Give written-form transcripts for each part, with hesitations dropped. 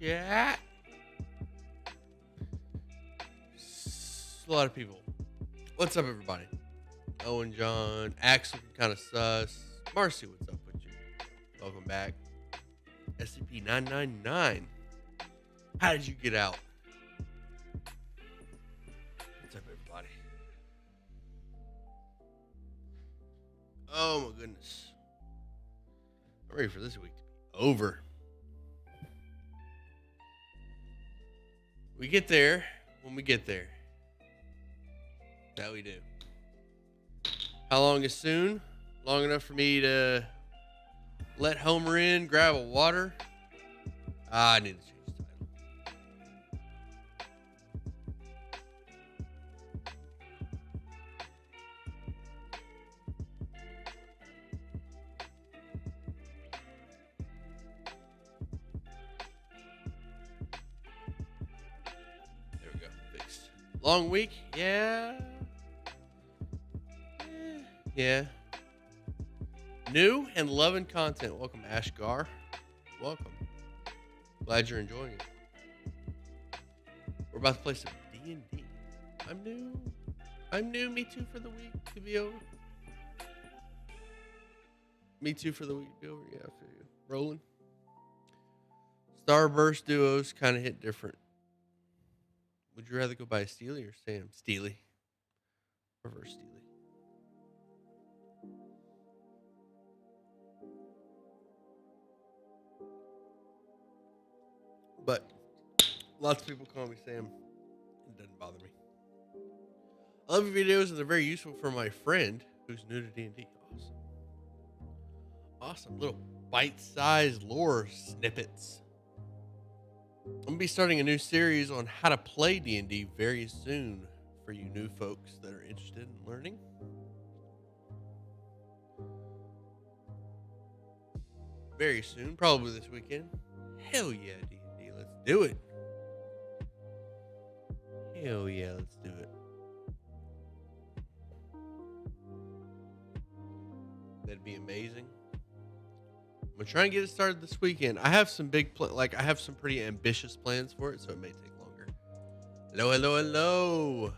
chat. A lot of people. What's up, everybody? Owen, John, Axel, kind of sus. Marcy, what's up with you? Welcome back. SCP-999. How did you get out? What's up, everybody? Oh, my goodness. I'm ready for this week to be over. We get there when we get there. That we do. How long is soon? Long enough for me to let Homer in, grab a water? I need to change the title. There we go. Fixed. Long week? Yeah. Yeah. New and loving content. Welcome, Ashgar. Welcome. Glad you're enjoying it. We're about to play some D&D. I'm new. Me too for the week to be over. Me too for the week to be over. Yeah, I feel you. Rolling. Starburst duos kind of hit different. Would you rather go by Steely or Sam? Steely. Prefer Steely. But lots of people call me Sam. It doesn't bother me. I love your videos, and they're very useful for my friend who's new to D&D. Awesome. Awesome. Little bite-sized lore snippets. I'm going to be starting a new series on how to play D&D very soon for you new folks that are interested in learning. Very soon. Probably this weekend. Hell yeah, D&D. Let's do it. Hell yeah, let's do it. That'd be amazing. I'm gonna try and get it started this weekend. I have some big I have some pretty ambitious plans for it, so it may take longer. Hello.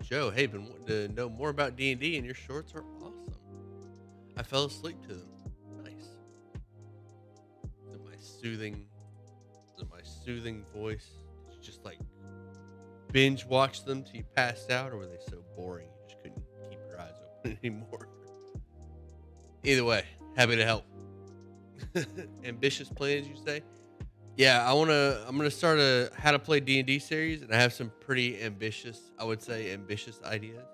Joe, hey, been wanting to know more about D&D, and your shorts are awesome. I fell asleep to them. Nice. My soothing voice. Did you just like binge watch them till you passed out, or were they so boring you just couldn't keep your eyes open anymore? Either way, happy to help. Ambitious plans, you say? Yeah, I'm gonna start a how to play D&D series, and I have some pretty ambitious ideas.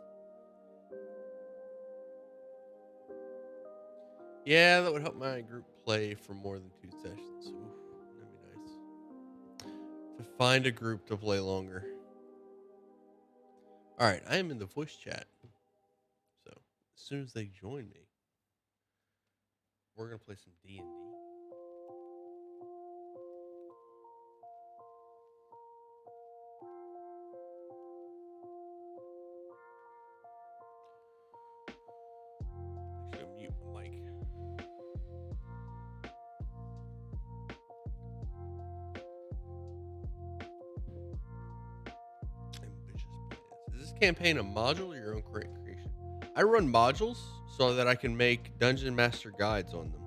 Yeah, that would help my group play for more than 2 sessions. Ooh, that'd be nice. To find a group to play longer. All right, I am in the voice chat. So as soon as they join me, we're gonna play some D&D. I'm gonna mute my mic. Ambitious plans. Is this campaign a module or your own creation? I run modules so that I can make Dungeon Master guides on them.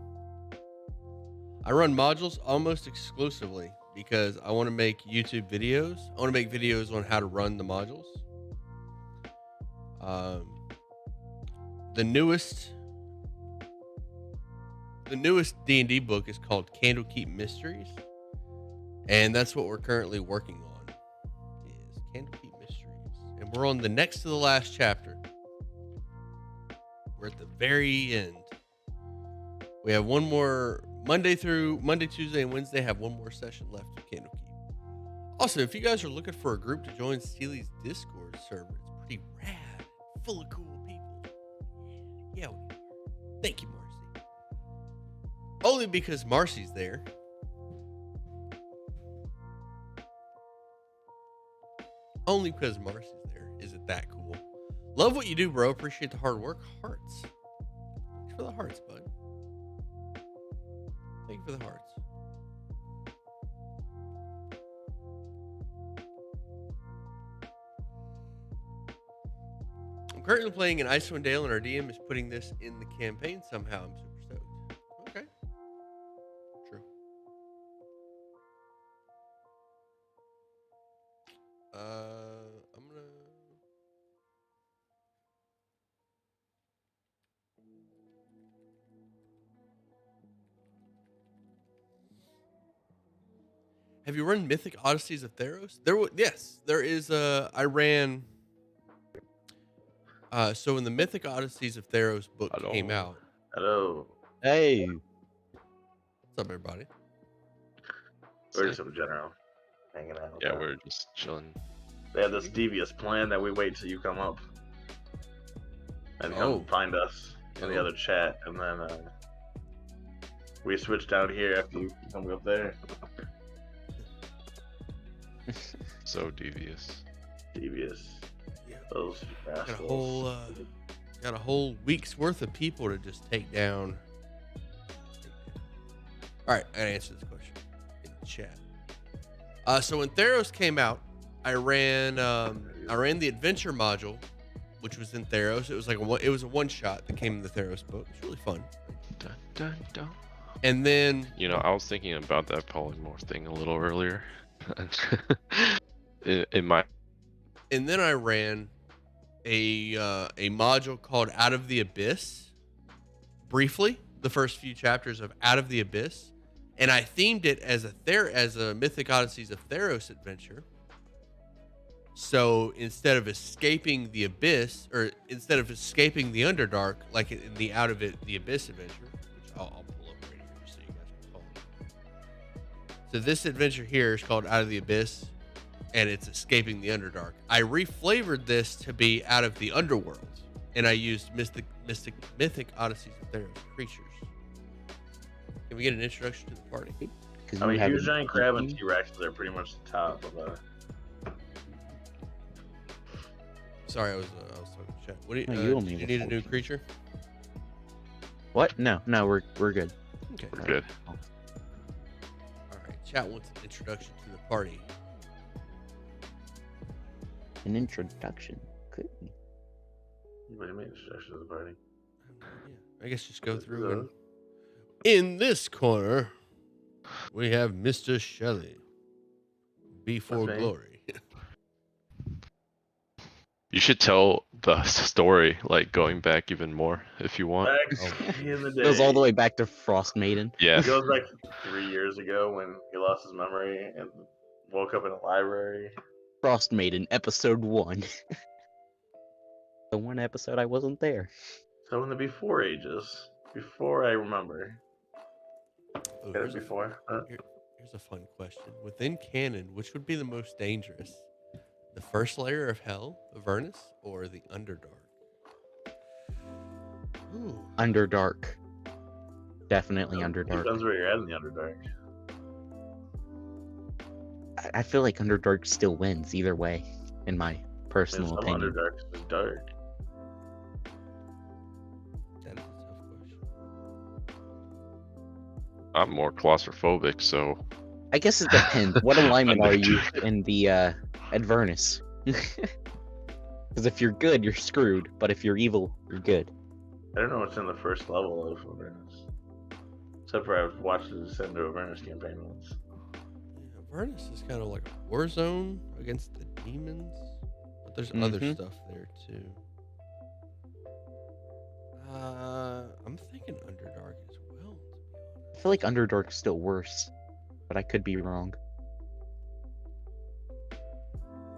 I run modules almost exclusively because I want to make YouTube videos. I want to make videos on how to run the modules. The newest D&D book is called Candlekeep Mysteries, and that's what we're currently working on. Is Candlekeep Mysteries, and we're on the next to the last chapter. We're at the very end. We have one more Monday, Tuesday, and Wednesday. Have one more session left of Candlekeep. Also, if you guys are looking for a group to join Steely's Discord server, it's pretty rad, full of cool people. Yeah, we are. Thank you, Marcy. Only because Marcy's there. Only because Marcy's there. Is it that cool? Love what you do, bro. Appreciate the hard work. Hearts. Thanks for the hearts, bud. Thank you for the hearts. currently playing in Icewind Dale, and our DM is putting this in the campaign somehow. I'm super stoked. Okay. True. I'm gonna. Have you run Mythic Odysseys of Theros? Yes, there is. I ran. So when the Mythic Odysseys of Theros book came out. Hello. Hey. What's up, everybody? We're just in general hanging out. Yeah, we're just chilling. They have this devious plan that we wait till you come up and come find us in the other chat, and then we switch down here after you come up there. So devious. Devious. Yeah. Those rascals. Got a whole week's worth of people to just take down. All right, I gotta answer this question in the chat. So when Theros came out, I ran the adventure module, which was in Theros. It was like a one shot that came in the Theros book. It's really fun. Dun, dun, dun. And then I was thinking about that polymorph thing a little earlier. And then I ran a module called Out of the Abyss. Briefly, the first few chapters of Out of the Abyss, and I themed it as a Mythic Odysseys of Theros adventure. So instead of escaping the abyss, or instead of escaping the Underdark, like in the Out of the Abyss adventure, which I'll pull up right here so you guys can follow me. So this adventure here is called Out of the Abyss, and it's escaping the Underdark. I reflavored this to be Out of the Underworld, and I used Mythic Odysseys of Theros creatures. Can we get an introduction to the party? I mean, huge giant crab and T-Rex are pretty much the top of the. Sorry, I was talking to chat. What do you need a new creature? What? No, we're good. Okay, we're good. All right, chat wants an introduction to the party. An introduction? Could be. What do you mean introduction to the party? I guess just go through and in this corner we have Mr. Shelley. Before glory. You should tell the story, like going back even more if you want. It goes all the way back to Frost Maiden. Yeah. It goes like 3 years ago when he lost his memory and woke up in a library. Frost Maiden, episode 1. The one episode I wasn't there. So in the before ages, before I remember. Here's a fun question. Within canon, which would be the most dangerous? The first layer of hell, Avernus, or the Underdark? Ooh. Underdark. Definitely Underdark. Depends where you're at in the Underdark. I feel like Underdark still wins either way, in my personal opinion. Underdark is dark. That is a tough question. I'm more claustrophobic, so. I guess it depends. What alignment are you in the Avernus? Because if you're good, you're screwed. But if you're evil, you're good. I don't know what's in the first level of Avernus. Except for I've watched the Descend to Avernus campaign once. Yeah, Avernus is kind of like a war zone against the demons. But there's other stuff there too. I'm thinking Underdark as well. I feel like Underdark's still worse. But I could be wrong.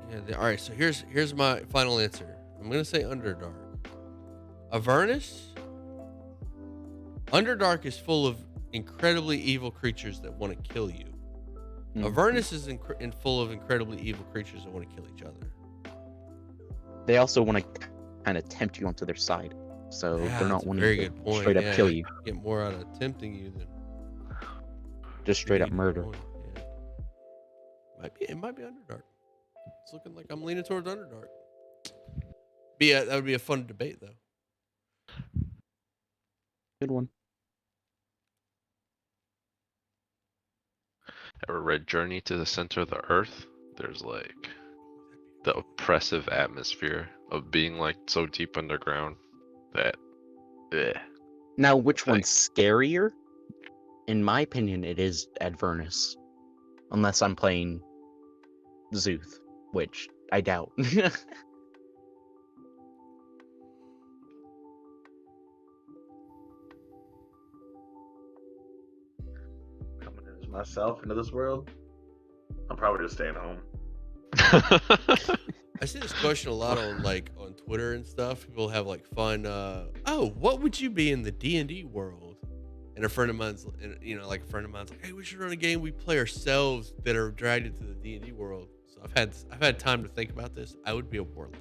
Yeah. All right. So here's my final answer. I'm gonna say Underdark. Avernus. Underdark is full of incredibly evil creatures that want to kill you. Avernus is full of incredibly evil creatures that want to kill each other. They also want to kind of tempt you onto their side, so they're not wanting to straight up kill you. Get more out of tempting you than just straight up murder. Yeah. It might be Underdark. It's looking like I'm leaning towards Underdark. That would be a fun debate, though. Good one. Ever read Journey to the Center of the Earth? There's like the oppressive atmosphere of being like so deep underground that. Now, which Like- one's scarier? In my opinion, it is Advernus. Unless I'm playing Zuth, which I doubt. Coming as myself into this world, I'm probably just staying home. I see this question a lot on on Twitter and stuff. People have like fun. Oh, what would you be in the D&D world? And a friend of mine's, like hey, we should run a game we play ourselves that are dragged into the D&D world. So I've had time to think about this. I would be a warlock,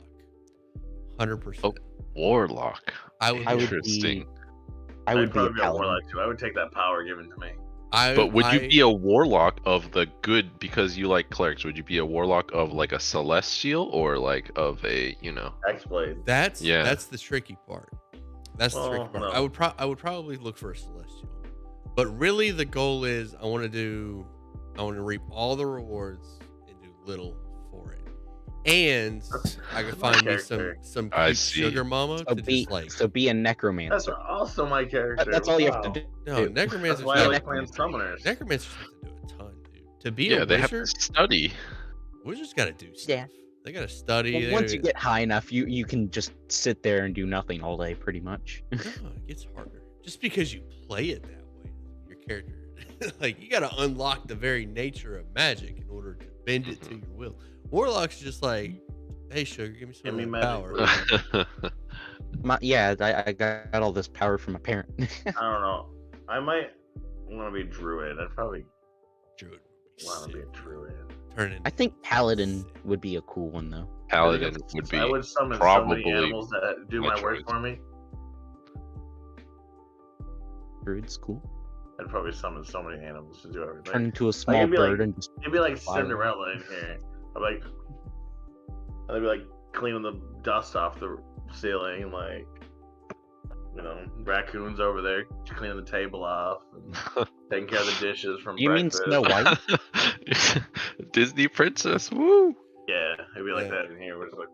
100%. Warlock. I would. Interesting. I would be a probably be a paladin. warlock too. I would take that power given to me. But would you be a warlock of the good because you like clerics? Would you be a warlock of like a celestial or like of a X-Blade. That's Yeah. that's the tricky part. That's the tricky part. no. I would probably look for a celestial, but really the goal is I want to reap all the rewards and do little for it, and I could find me some I cute see. sugar mama So to be just like. so be a necromancer. That's also my character. That's all you have to Wow. do. No, necromancers. That's why I don't- like playing summoners. Necromancers have to do a ton, dude. To be yeah, a they have wizard, to study. wizards got to do stuff. Yeah. They got to study. Well, they once you gotta- get high enough, you can just sit there and do nothing all day, pretty much. No, it gets harder. Just because you play it that way, your character, like you got to unlock the very nature of magic in order to bend it to your will. Warlock's just like, hey, sugar, give me some Give me of that magic, power. I got all this power from a parent. I don't know. I might want to be druid. I'd probably Druid would be want to be sick. a druid. Turn into I think paladin sick. would be a cool one though. Paladin I think would be I would summon so probably many animals that do my work Metroid. for me. Druid's cool. I'd probably summon so many animals to do everything. Turn into a small it'd be like- bird and just It'd be like Fire. Cinderella in here. I'd be like cleaning the dust off the ceiling, and like, raccoons over there cleaning the table off, and taking care of the dishes from You mean breakfast. Snow White? Disney princess. Woo! Yeah, it'd be like Yeah. that in here. We're just like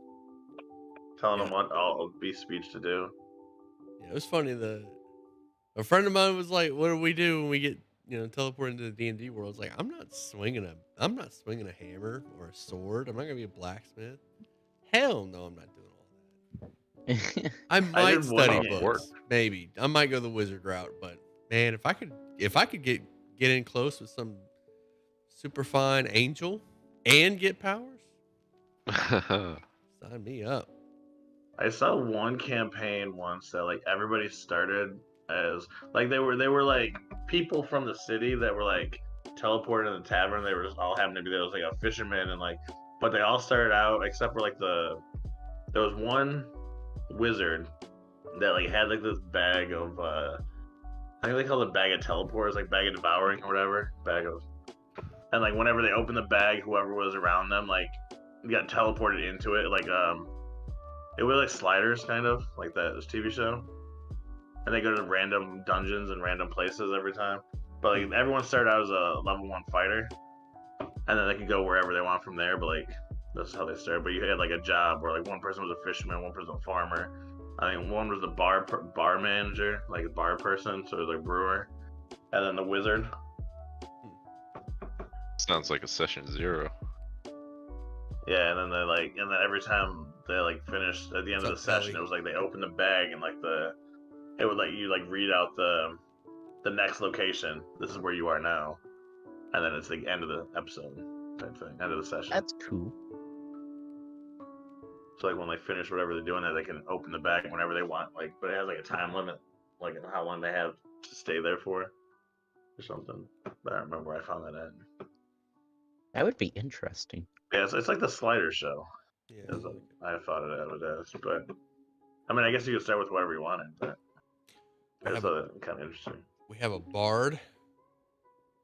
telling them what all be speech to do. Yeah, it was funny. A friend of mine was like, "What do we do when we get teleported into the D&D world?" It's like, I'm not swinging a hammer or a sword. I'm not gonna be a blacksmith. Hell no, I'm not doing all that. I might did one study game. books, maybe. I might go the wizard route, but man, if I could get in close with some super fine angel and get powers, sign me up. I saw one campaign once that like everybody started as like they were like people from the city that were like teleported in the tavern. They were just all happened to be there. It was like a fisherman and like, but they all started out except for like there was one wizard that like had like this bag of I think they call it a bag of teleporters, like bag of devouring or whatever, and like whenever they opened the bag, whoever was around them like got teleported into it, like it was like Sliders, kind of like that TV show, and they go to random dungeons and random places every time. But like everyone started out as a level 1 fighter, and then they could go wherever they want from there. But like that's how they started. But you had like a job where like one person was a fisherman, one person was a farmer. I think one was the bar manager, like a bar person, so it was like brewer, and then the wizard. Sounds like a session 0. Yeah, and then every time they like finished at the end of the What's up, session, Ellie? it was like they opened the bag and like it would like you like read out the next location. This is where you are now, and then it's the end of the episode type thing, end of the session. That's cool. So like when they finish whatever they're doing, they can open the bag whenever they want. Like, but it has like a time limit, like how long they have to stay there for, or something. But I don't remember where I found that at. That would be interesting. Yeah, it's like the Slider show. Yeah, Is what I thought of it as, but I mean, I guess you could start with whatever you wanted, but I just thought it kind of interesting. we have a bard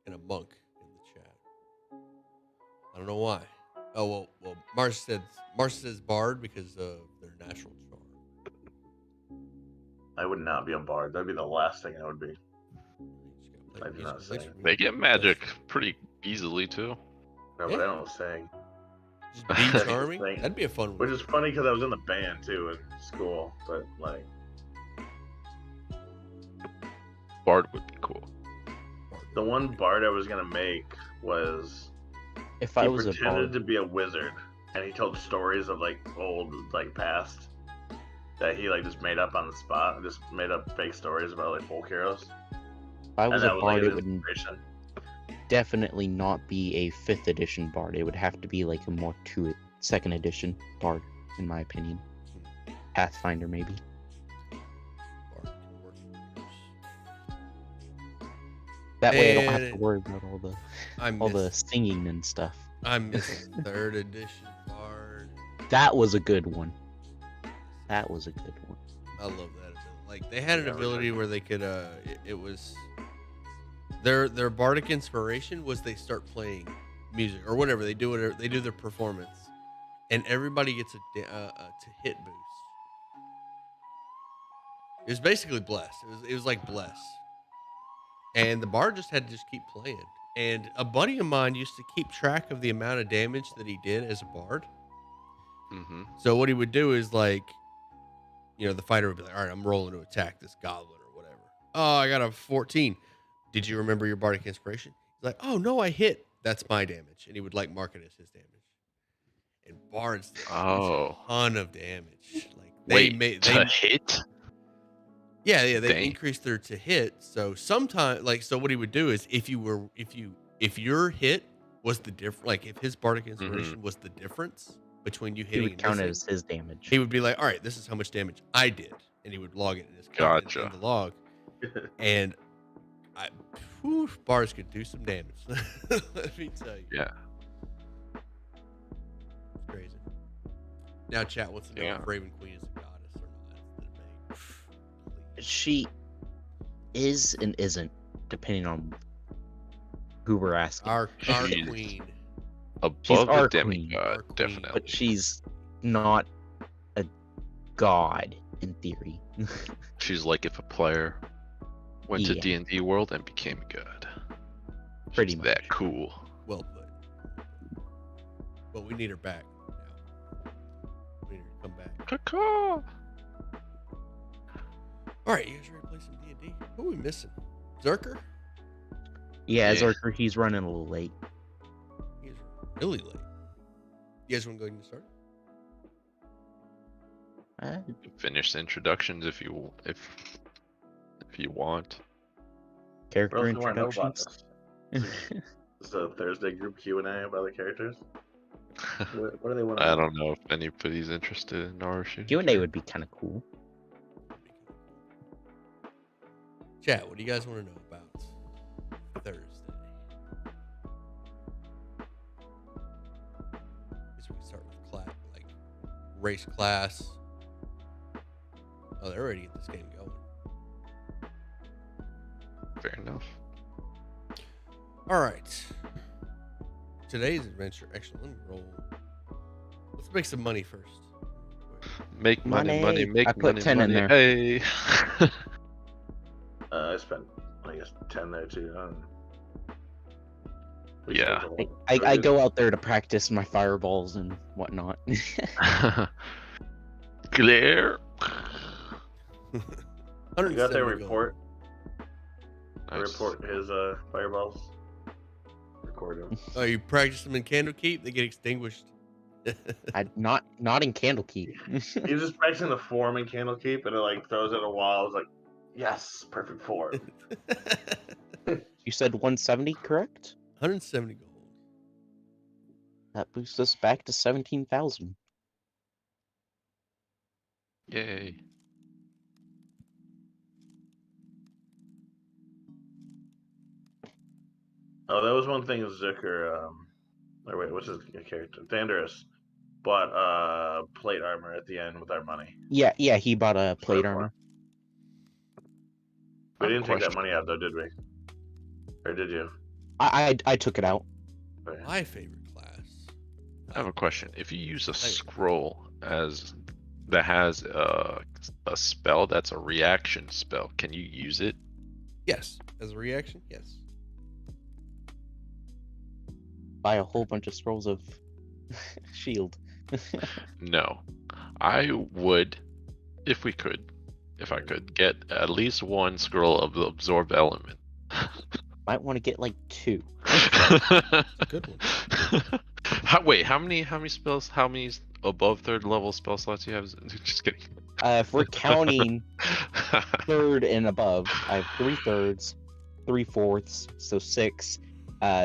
and a monk in the chat. I don't know why. Oh well. Marcia says bard because of their natural charm. I would not be a bard. That'd be the last thing I would be. You just gotta I play do not musical say. They get magic pretty easily too. No, but I don't sing. Just be charming. thing. That'd be a fun one. Which is funny because I was in the band too in school, but like Bard would be cool. the one bard I was gonna make was If he I was a pretended bard, to be a wizard and he told stories of like old like past that he like just made up on the spot, just made up fake stories about like folk heroes. if I was And a that was bard, like it his would inspiration. definitely not be a 5th edition bard. It would have to be like a more 2nd edition bard, in my opinion. Pathfinder, maybe. Bard can work wonders. That way, I don't have Man, to worry about all the singing and stuff. I miss 3rd edition Bard. That was a good one. That was a good one. I love that ability. Like they had an Yeah, we ability should. where they could it was their bardic inspiration was they start playing music or whatever they do their performance and everybody gets a to hit boost. It was basically bless. It was like bless. And the bard just had to just keep playing. And a buddy of mine used to keep track of the amount of damage that he did as a bard. Mm-hmm. So what he would do is like, the fighter would be like, all right, I'm rolling to attack this goblin or whatever. Oh, I got a 14. Did you remember your bardic inspiration? He's like, oh no, I hit. That's my damage. And he would like mark it as his damage. And bards do a ton of damage. Like they hit? Yeah, they Dang. increased their to hit. So sometimes, so what he would do is if your hit was the difference, like if his bardic inspiration was the difference between you He hitting would and count missing, as his damage. he would be like, all right, this is how much damage I did, and he would log it in his Gotcha. in the log. And bars could do some damage. Let me tell you. Yeah. It's crazy. Now, chat, what's the name Yeah. of Raven Queen is a goddess or not? That's the debate. She is and isn't, depending on who we're asking. Our She's- queen. Above our the queen. demigod, Our queen. definitely. But she's not a god in theory. She's like if a player went to Yeah. D&D world and became a god. Pretty She's much. that cool. Well put. But we need her back now. We need her to come back. Caw-caw. All right, you guys ready to play some D&D? Who are we missing? Zerker? Yeah, Yeah. Zerker, he's running a little late. He's really late. You guys want to go ahead and start? You can finish the introductions if you want. Character What else do you want to know about introductions. this? This is a Thursday group Q&A about the characters. What do they want to I know? don't know if anybody's interested in our shit. Q&A would be kind of cool. Chat, what do you guys want to know about Thursday? Guess we can start with class, like race class. Oh, they're ready to get this game going. Fair enough. All right. Today's adventure. Actually, let me roll. Let's make some money first. Make money, Money. make I put money, 10 in money. there. Hey. I spent, I guess, 10 there too. Yeah. I go out there to practice my fireballs and whatnot. Glare. You got their 170 gold. report? Nice. Report his fireballs. Record him. Oh, you practice them in Candlekeep? They get extinguished. Not in Candlekeep. He was just practicing the form in Candlekeep, and it like throws it at a wall. I was like, yes, perfect form. You said 170, correct? 170 gold. That boosts us back to 17,000. Yay. Oh, that was one thing Zucker, or wait, what's his character? Thandarus bought plate armor at the end with our money. Yeah, he bought a plate Sure. armor. We I have a didn't take that question. money out though, did we? Or did you? I took it out. Okay. My favorite class. I have a question. If you use a Hey. scroll that has a spell that's a reaction spell, can you use it? Yes. As a reaction, yes. Buy a whole bunch of scrolls of Shield. No, I would, if we could, if I could get at least one scroll of the absorb element. Might want to get like 2. Good one. Wait, how many spells? How many above 3rd level spell slots you have? Just kidding. If we're counting 3rd and above, I have 3/3, 3/4, so 6,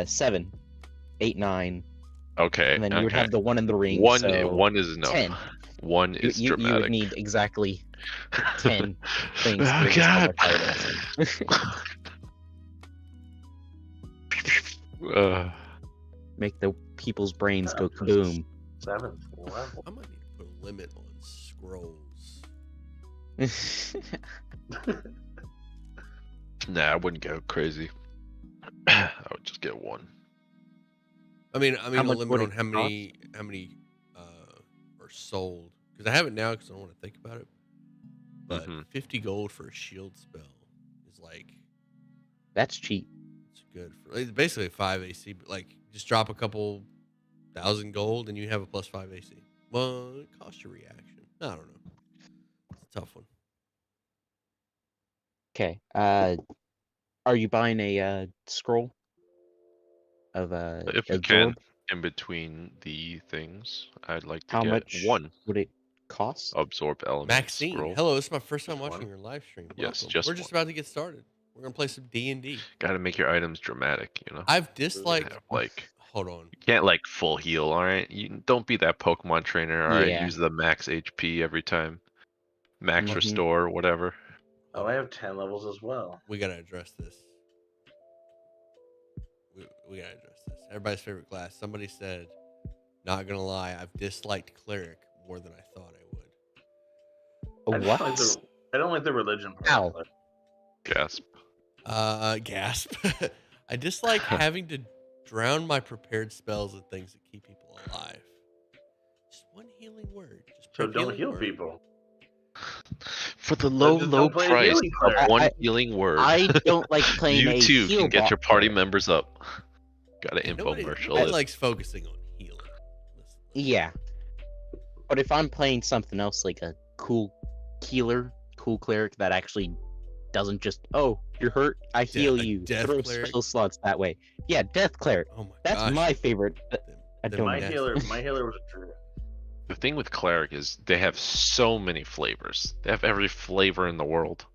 7, 8, 9. Okay. And then you would have the one in the ring. One so is enough. 10. One is You dramatic. would need exactly 10 things. Oh, for God. this Make the people's brains go kaboom. 7th level. I might need to put a limit on scrolls. Nah, I wouldn't go crazy. I would just get one. I mean, How a much limit would on it how many are sold, because I have it now because I don't want to think about it. But 50 gold for a shield spell is like, That's cheap. it's good for, it's basically 5 AC, but like just drop a couple thousand gold and you have a +5 AC. Well, it costs your reaction. I don't know. It's a tough one. Okay. Are you buying a scroll of If we absorb? can, in between the things, I'd like to How get much one would it cost? absorb element Maxine, scroll. hello. This is my first time Just watching one? your live stream. Yes, Welcome. just We're just one. about to get started. We're gonna play some D&D. Got to make your items dramatic, you know. I've disliked. Have, like, Hold on. you can't like full heal. All right, you don't be that Pokemon trainer. All right, Yeah. use the max HP every time, max Mhm. restore, whatever. Oh, I have 10 levels as well. We gotta address this. We gotta address this. Everybody's favorite class. Somebody said, not gonna lie, I've disliked cleric more than I thought I would. I What? don't like the religion part. Ow. Like, Gasp. Gasp. I dislike having to drown my prepared spells and things that keep people alive. Just one healing word. Just so put don't healing heal word. people. For the low just low don't play a price healing of cleric. one healing word, I don't like playing you a too heal can get your bot party player. members up. Got an Yeah, nobody infomercial. likes focusing on healing. Listen. Yeah. But if I'm playing something else like a cool healer, cool cleric that actually doesn't just, oh, you're hurt, I heal a you. death Throw cleric? spell slots that way. Yeah, death cleric. Oh my That's gosh. my favorite. I Them don't My nasty. healer was a druid. The thing with cleric is they have so many flavors. They have every flavor in the world.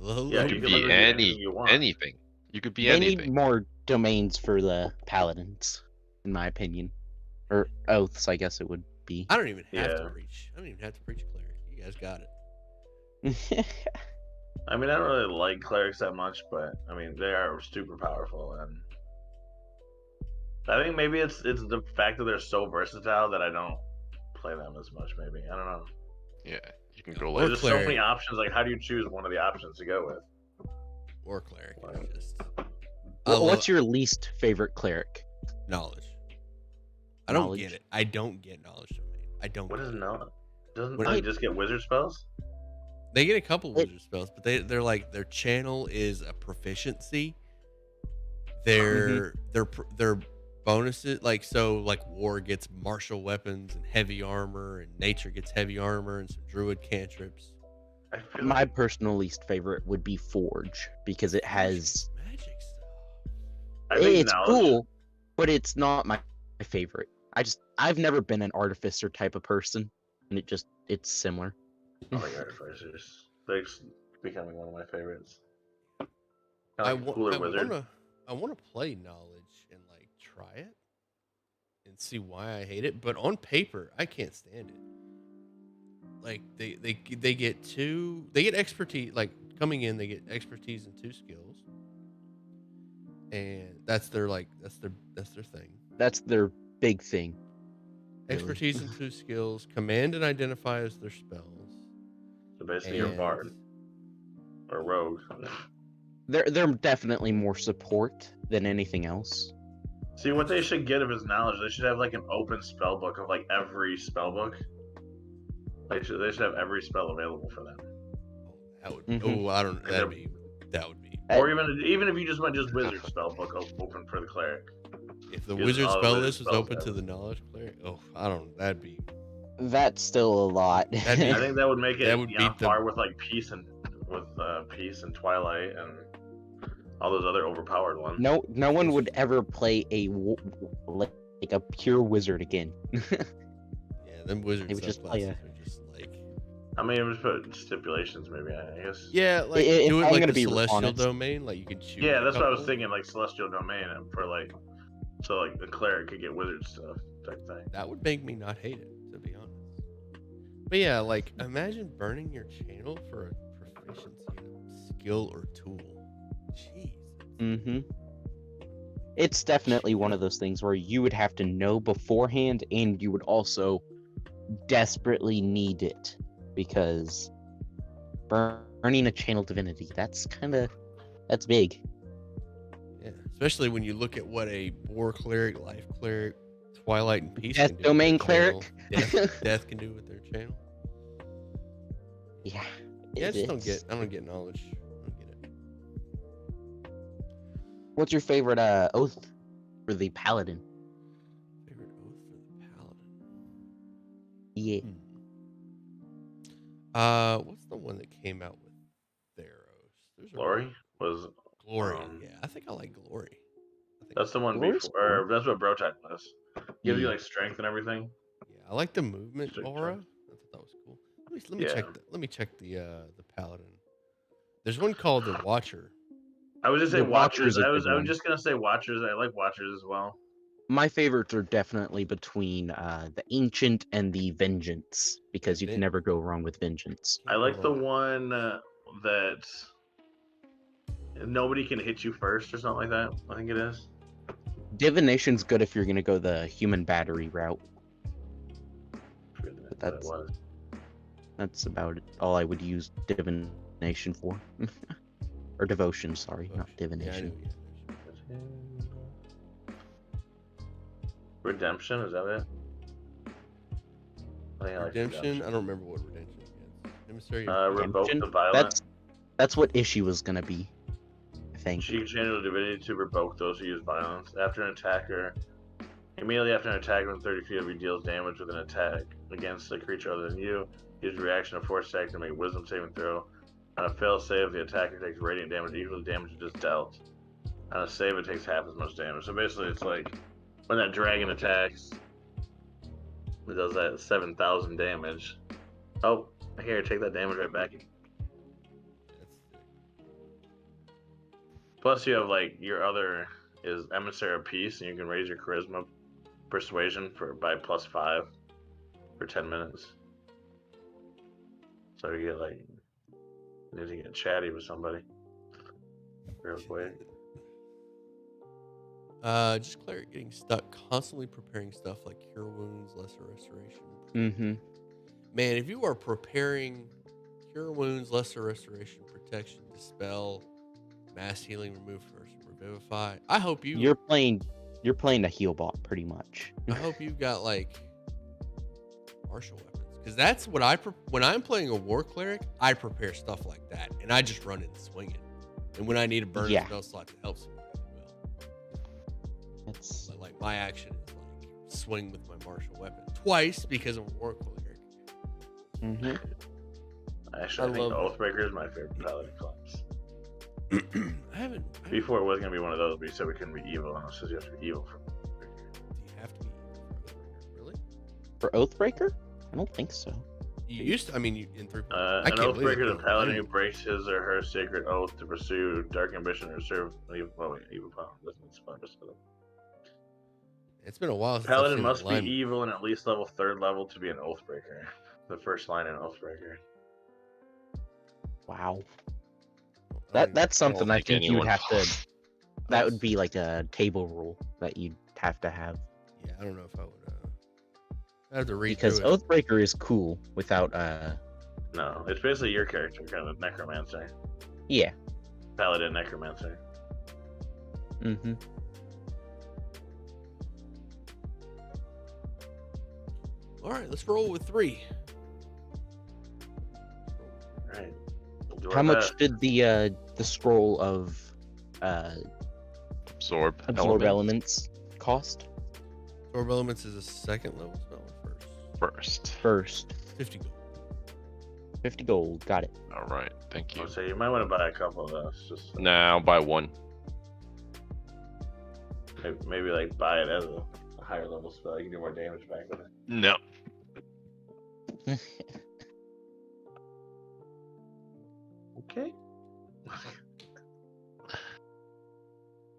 Yeah, You you could can be literally be anything you want. anything. You could be They need anything. more domains for the paladins, in my opinion. Or oaths, I guess it would be. I don't even have to Yeah. preach. I don't even have to preach cleric. You guys got it. I mean, I don't really like clerics that much, but I mean, they are super powerful, and I think maybe it's the fact that they're so versatile that I don't play them as much. Maybe I don't know. Yeah, you can go Or like There's so cleric. many options. Like, how do you choose one of the options to go with? Or cleric. Wow. It's just What's your least favorite cleric? knowledge? I don't Knowledge? get it. I don't get knowledge domain. I don't. What get is it. not? Doesn't What- they just get wizard spells? They get a couple It- wizard spells, but they're like their channel is a proficiency. Their bonuses, like war gets martial weapons and heavy armor, and nature gets heavy armor and some druid cantrips. I feel My like personal least favorite would be Forge because it has. magic stuff. I think It's knowledge. cool, but it's not my favorite. I've never been an artificer type of person, and it's similar. I like artificers. They're becoming one of my favorites. I Like a cooler wizard. want to play knowledge and like try it and see why I hate it, but on paper I can't stand it. Like they get expertise, like coming in they get expertise in 2 skills, and that's their thing. That's their big thing. Really. Expertise in 2 skills, command and identify as their spells. So basically, you're a and- bard or rogue. They're definitely more support than anything else. See, what they should get of his knowledge, they should have like an open spell book of like every spell book. They should have every spell available for them. That would Mhm. oh I don't that would be Or even if you just went just wizard spell book open for the cleric. If the Use wizard all the spell wizard list was spells open to ever. the knowledge cleric, oh, I don't. That'd be. That's still a lot. That'd be- I think that would make it That would on beat the- par with like Peace and Twilight and all those other overpowered ones. no one would ever play like a pure wizard again. Yeah, them wizard They would just play subclasses a- are just like. I mean, just put stipulations, maybe. I guess. Yeah, like If do it I'm like gonna the be celestial honest- domain, like you can choose. Yeah, a that's what I was couple. thinking, like Celestial Domain, and for like, so like the cleric could get wizard stuff type thing. That would make me not hate it, to be honest. But yeah, like imagine burning your channel for a proficiency in a skill or tool. Jeez. Mm-hmm. It's definitely one of those things where you would have to know beforehand, and you would also desperately need it, because burning a channel divinity, that's big. Yeah, especially when you look at what a Boar cleric, Life cleric, Twilight, and Peace Death can do Domain with their cleric. channel. Death can do with their channel. Yeah. Yeah, I just don't it's- get. I don't get knowledge. I don't get it. What's your favorite oath for the paladin? Favorite oath for the paladin. Yeah. What's the one that came out with Theros? There's a Glory was. Glory. um, Yeah, I think I like Glory. I think That's the one Glory's before. Or cool. that's what Bro Type was. Gives you Yeah. like strength and everything. Yeah, I like the movement Strict aura. choice. I thought that was cool. Let me Yeah. check. Let me check the paladin. There's one called the Watcher. I was just The saying Watcher's Watchers. a I was good one. just gonna say Watchers. I like Watchers as well. My favorites are definitely between the Ancient and the Vengeance, because you can never go wrong with Vengeance. I like the one that nobody can hit you first or something like that. I think it is. Divination's good if you're gonna go the human battery route. I forget what That's- it was. That's about all I would use divination for. Or devotion, sorry, not Yeah, I know, divination. yeah. Redemption, is that it? I think I like Redemption. I don't remember what redemption is. Emissary. Revoke Redemption? the violence. That's what issue was gonna be, I think. She can channel divinity to revoke those who use violence. After an attacker, immediately after an attack within 30 feet of you deals damage with an attack against a creature other than you, use reaction of force attack to make a wisdom saving throw. On a fail save, the attacker takes radiant damage equal to the damage it just dealt. On a save, it takes half as much damage. So basically, it's like when that dragon attacks, it does that 7,000 damage. Oh, here, take that damage right back. Plus, you have like your other is Emissary of Peace, and you can raise your charisma persuasion by +5 for 10 minutes. So you get like, you need to get chatty with somebody real quick. Just cleric getting stuck, constantly preparing stuff like cure wounds, lesser restoration. Mm-hmm. Man, if you are preparing cure wounds, lesser restoration, protection, dispel, mass healing, remove first, revivify. I hope you. You're playing a heal bot pretty much. I hope you've got like martial weapons, because that's what when I'm playing a war cleric, I prepare stuff like that, and I just run and swing it. And when I need to burn a spell slot to help somebody, I will. That's But like my action is like swing with my martial weapon twice because I'm a war cleric. mm-hmm. Actually, I think love- Oathbreaker is my favorite paladin class. I haven't. Before it was gonna be one of those, but you said we couldn't be evil, and it says you have to be evil. Do you have to be evil for Oathbreaker? Really? For Oathbreaker? I don't think so. You used to. I mean, you in 3. An can't believe Oathbreaker is a it. paladin who breaks his or her sacred oath to pursue dark ambition or serve evil. Oh wait, evil power. Doesn't spell it. It's been a while since I've Paladin seen must that be line. evil and at least level 3rd level to be an Oathbreaker. The first line in Oathbreaker. Wow. I don't That's I don't something I think think you would anyone- have to. That would be like a table rule that you'd have to have, Yeah, I don't know if I would. I have to read because through it. Oathbreaker is cool without No, it's basically your character, kind of necromancer. yeah. Paladin necromancer. Mm-hmm. All right, let's roll with 3. Right. We'll do How our much best. did the scroll of Absorb absorb element. elements cost? Absorb Elements is a second level spell or first? First. 50 gold. 50 gold. Got it. All right. Thank you. I'll say you might want to buy a couple of those. Just Nah, I'll buy one. maybe like buy it as a higher level spell. You can do more damage back with it. No. Okay.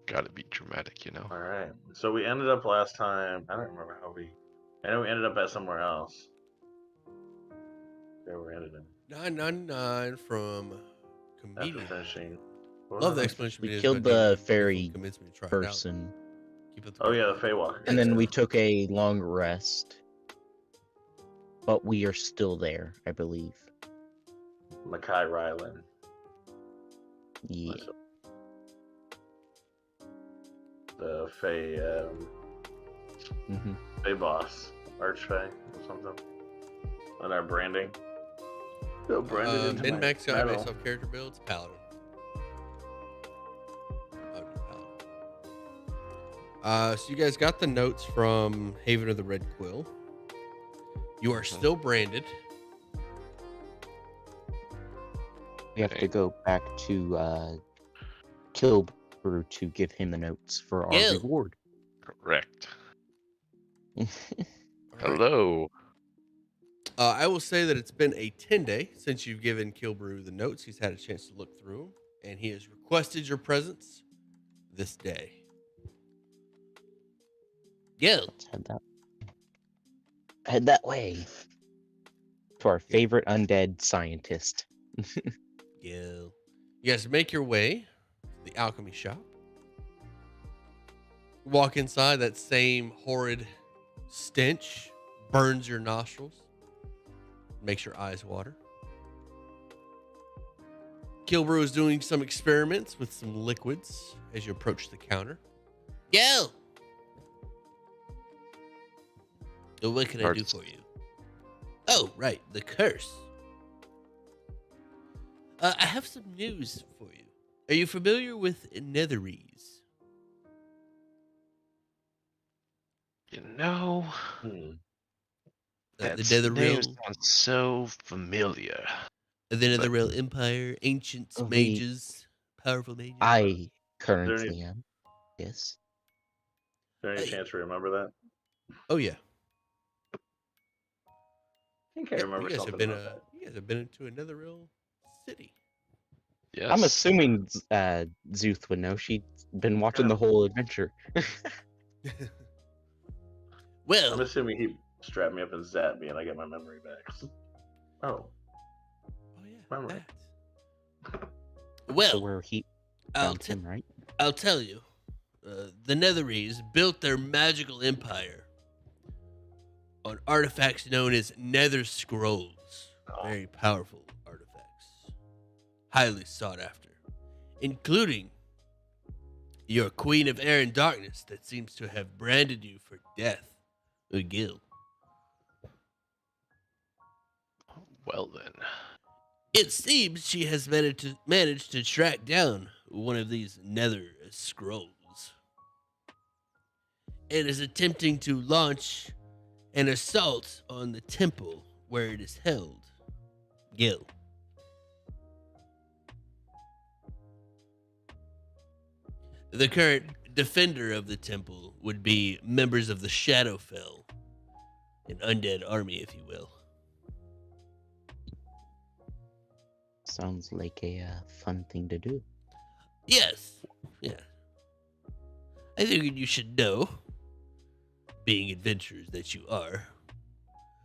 Gotta be dramatic, you know. All right. So we ended up last time. I don't remember how we. I know we ended up at somewhere else. There we ended up. 999 from After Comedian. finishing. Love the explanation. We videos, killed but never the fairy convinced me to try it out. person. Keep up Oh yeah, the good work. Feywalker. And then we took a long rest. But we are still there, I believe. Makai Rylan. Yeah. The Fey, hmm Fey boss, Archfey or something. On our branding. Go branded into my Min-max guy medal. based off character builds, Paladin. I'll do Paladin. So you guys got the notes from Haven of the Red Quill. You are still branded. We have to go back to Kilbrew to give him the notes for our Yeah. reward. Correct. All right. Hello. I will say that it's been a 10-day since you've given Kilbrew the notes. He's had a chance to look through them, and he has requested your presence this day. Yeah. Let's head that way. To our favorite undead scientist. Yeah. You guys make your way to the alchemy shop. Walk inside, that same horrid stench burns your nostrils, makes your eyes water. Kilbrew is doing some experiments with some liquids as you approach the counter. Go! So what can I do for you? Oh, right, the curse. I have some news for you. Are you familiar with Netherese? You know, The that Netherrealm, name sounds so familiar. the Netherrealm Empire, ancient mages, powerful mages. I currently am. Yes. Is there any chance you remember that? Oh yeah. I think I remember you guys something have been about that. you guys have been into a Netherrealm city. Yes. I'm assuming Zuth would know. She'd been watching the whole adventure. Well, I'm assuming he strapped me up and zapped me and I get my memory back. Oh. oh yeah, memory. that. So Well, where he I'll found him, right? I'll tell you, the Netherese built their magical empire on artifacts known as Nether Scrolls. Very powerful artifacts, highly sought after, including your Queen of Air and Darkness that seems to have branded you for death, Ugil. Well then. It seems she has managed to track down one of these Nether Scrolls and is attempting to launch an assault on the temple where it is held. Gil. The current defender of the temple would be members of the Shadowfell, an undead army, if you will. Sounds like a fun thing to do. Yes. Yeah. I figured you should know, being adventurers that you are.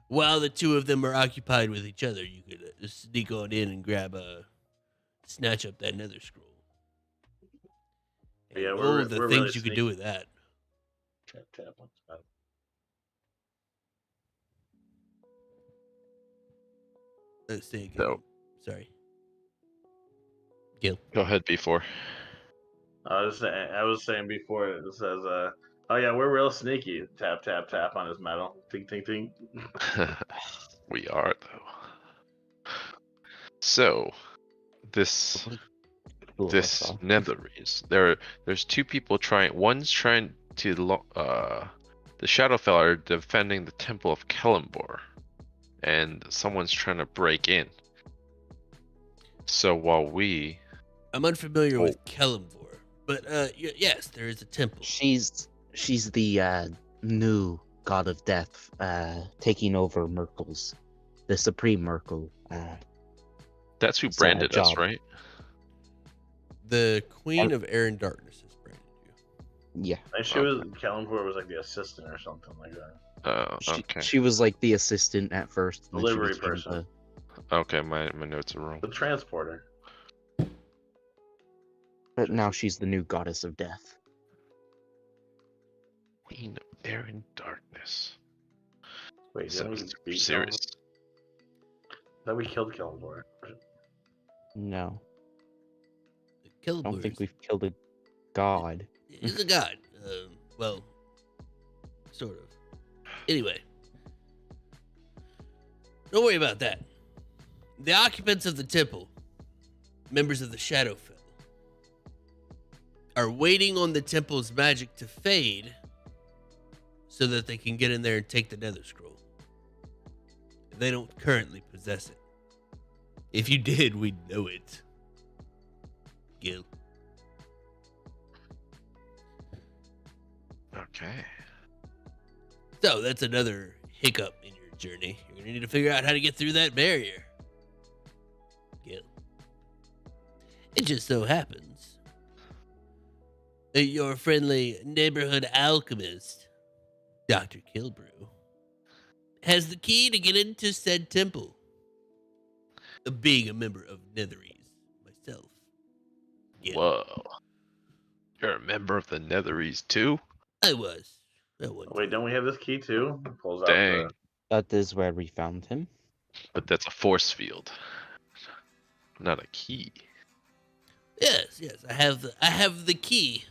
While the two of them are occupied with each other, you could just sneak on in and snatch up that Nether Scroll. And Yeah, the we're things really you could do with that. Tap on spell. Say again. So- Sorry. Gil. Go ahead before. I was saying before it says oh yeah, we're real sneaky. Tap tap tap on his medal. Ting ting ting. We are though. So this Cool, this that's all. Netherese. There's two people trying. One's trying to the Shadowfell are defending the Temple of Kellenbor, and someone's trying to break in. So while I'm unfamiliar with Kellenbor, but yes, there is a temple. She's the new god of death, taking over Merkel's, the Supreme Merkel. that's who branded us, job. right? The Queen of Air and Darkness has branded you. Yeah. And she was Kellenbor was like the assistant or something like that. Oh, She, okay. she was like the assistant at first. and then she Delivery became person. Okay, my notes are wrong. The transporter. But now she's the new goddess of death. Queen of Air and Darkness. Wait, didn't we Sounds beat serious. Kellenbor? That we killed Kellenbor. No, I Kellenbor don't think we've killed a god. is a god. Well, sort of. Anyway, don't worry about that. The occupants of the temple, members of the Shadowfell, are waiting on the temple's magic to fade so that they can get in there and take the Nether Scroll. They don't currently possess it. If you did, we'd know it. Gil. Okay. So that's another hiccup in your journey. You're gonna need to figure out how to get through that barrier. Gil. It just so happens that your friendly neighborhood alchemist, Dr. Kilbrew, has the key to get into said temple. Being a member of Netherese myself. Gil. Whoa. You're a member of the Netherese too? I was. At one Wait, time. don't we have this key too? Pulls out Dang. That is where we found him. But that's a force field, not a key. Yes. I have the key,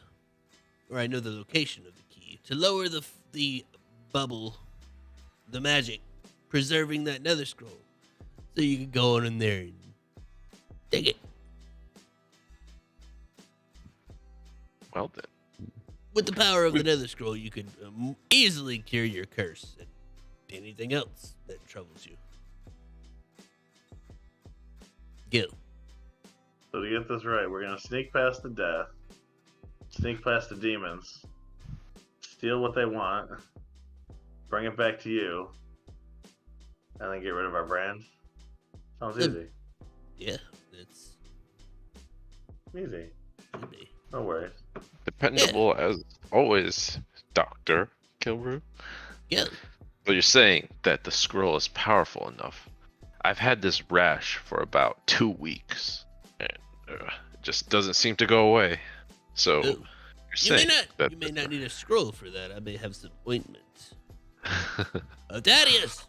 or I know the location of the key to lower the bubble, the magic, preserving that Nether Scroll, so you can go on in there and take it. Well then. With the power of the Nether Scroll, you can easily cure your curse and anything else that troubles you. Gil. So to get this right, we're gonna sneak past the death, sneak past the demons, steal what they want, bring it back to you, and then get rid of our brand. Sounds easy. Yeah, that's Easy. should be. No worries. Dependable as always, Dr. Kilbrew. Gil. But you're saying that the scroll is powerful enough. I've had this rash for about 2 weeks, and it just doesnn't seem to go away. So Ooh. you're You may saying not. that You may not need a scroll for that. I may have some ointment. Thaddeus,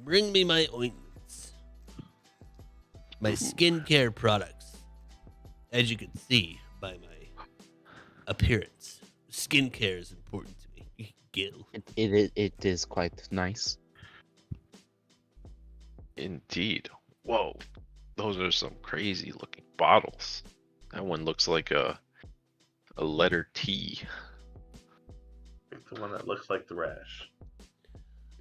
bring me my ointments. My skincare products. As you can see by my appearance, skincare is important to me. Gil. It is quite nice. Indeed. Whoa, those are some crazy looking bottles. That one looks like a letter T. The one that looks like the rash.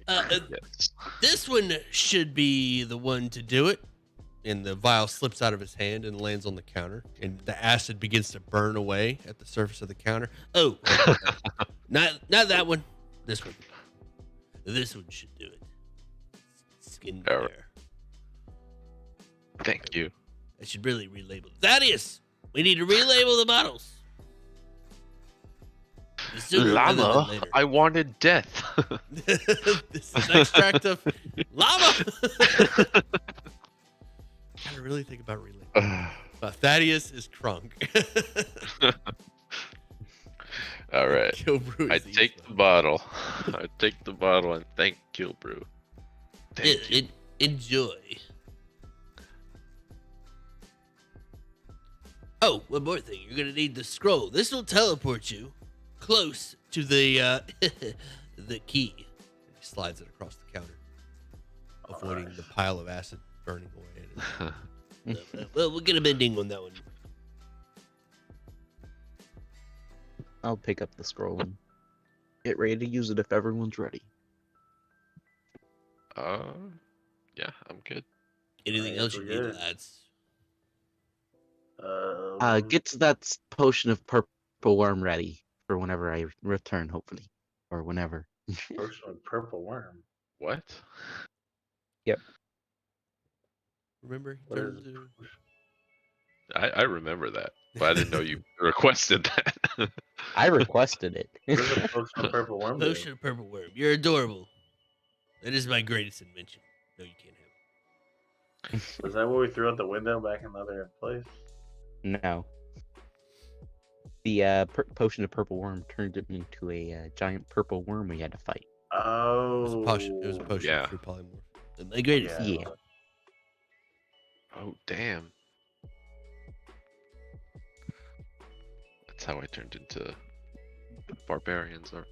Yes. This one should be the one to do it. And the vial slips out of his hand and lands on the counter. And the acid begins to burn away at the surface of the counter. Oh, not that one. This one. This one should do it. Skincare. Alright. Thank you. I should really relabel. Thaddeus, we need to relabel the bottles. The sooner rather than Llama, later. I wanted death. This is extract of llama. Gotta really think about relating. Thaddeus is crunk. All right. Kilbrew I is take the bottle. I take the bottle and thank Kilbrew. Thank you. Enjoy. Oh, one more thing. You're gonna need the scroll. This will teleport you close to the the key. He slides it across the counter, avoiding Alright. the pile of acid burning away. Well, we'll get a bending on that one. I'll pick up the scroll and get ready to use it if everyone's ready. Yeah, I'm good. Anything guess else you we're need, good. lads? Get that potion of purple worm ready for whenever I return, hopefully, or whenever. Potion of purple worm. What? Yep. Remember, he What turned is into. I remember that, but I didn't know you requested that. I requested it. What does a potion of purple worm do? Potion of purple worm. You're adorable. That is my greatest invention. No, you can't have it. Is that what we threw out the window back in the other place? No. The potion of purple worm turned it into a giant purple worm we had to fight. Oh. It was a potion. It was a potion Yeah. for polymorph. And my greatest. Yeah. Oh, damn. That's how I turned into barbarians. Or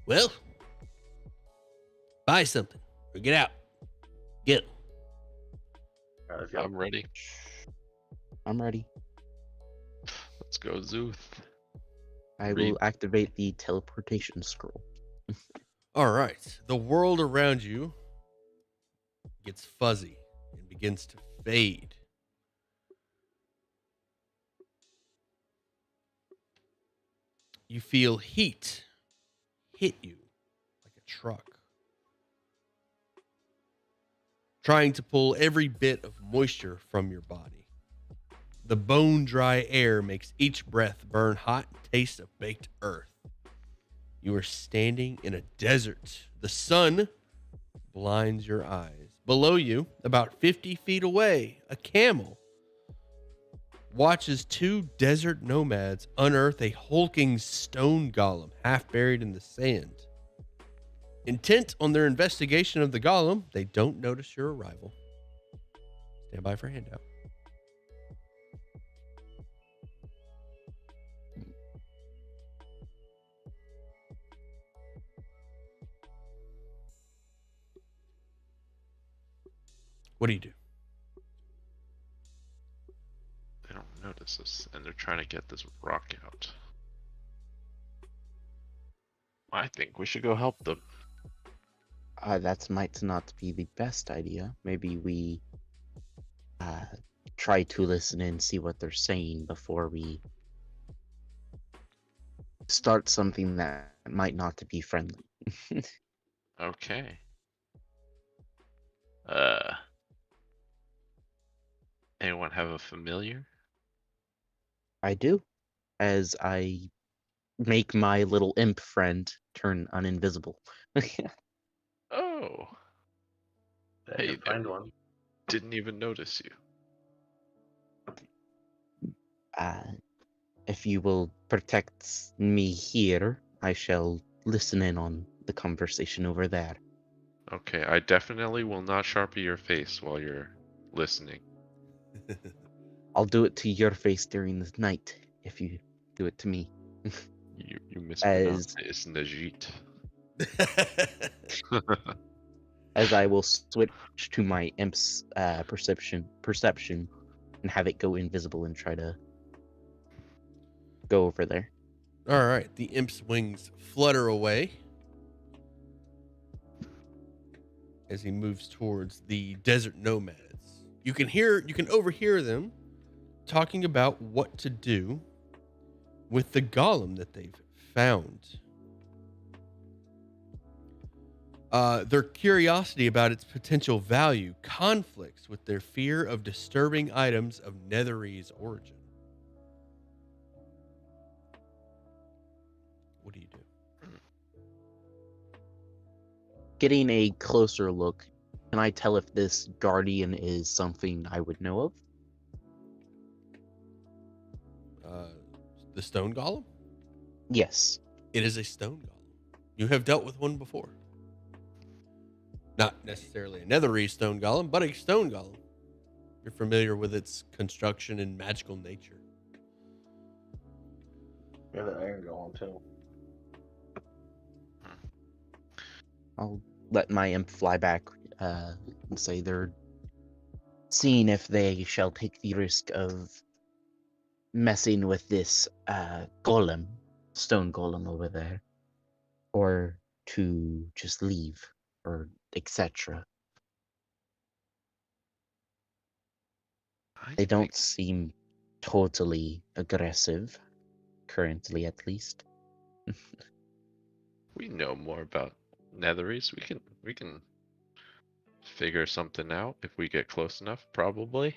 Well, buy something or get out. Get. All right, let's go. I'm ready. I'm ready. Let's go, Zuth. I Read. will activate the teleportation scroll. All right. The world around you gets fuzzy and begins to fade. You feel heat hit you like a truck, trying to pull every bit of moisture from your body. The bone dry air makes each breath burn hot and taste of baked earth. You are standing in a desert. The sun blinds your eyes. Below you, about 50 feet away, a camel watches two desert nomads unearth a hulking stone golem half buried in the sand. Intent on their investigation of the golem, they don't notice your arrival. Stand by for handout. What do you do? They don't notice us, and they're trying to get this rock out. I think we should go help them. That might not be the best idea. Maybe we try to listen and see what they're saying before we start something that might not be friendly. Okay. Anyone have a familiar? I do, as I make my little imp friend turn uninvisible. Oh, I Hey, can find one. didn't even notice you. If you will protect me here, I shall listen in on the conversation over there. Okay, I definitely will not sharpie your face while you're listening. I'll do it to your face during the night if you do it to me. You mispronounced it. It's Najit. As I will switch to my imp's perception and have it go invisible and try to go over there. All right. The imp's wings flutter away as he moves towards the desert nomads. You can overhear them talking about what to do with the golem that they've found. Their curiosity about its potential value conflicts with their fear of disturbing items of Netherese origin. What do you do? Getting a closer look, can I tell if this guardian is something I would know of? The stone golem? Yes. It is a stone golem. You have dealt with one before. Not necessarily a Netherese stone golem, but a stone golem. You're familiar with its construction and magical nature. We have the iron golem too. I'll let my imp fly back and say they're seeing if they shall take the risk of messing with this golem, stone golem over there, or to just leave, or etc. I They don't think seem totally aggressive, currently at least. we know more about Netheries. We can figure something out if we get close enough, probably.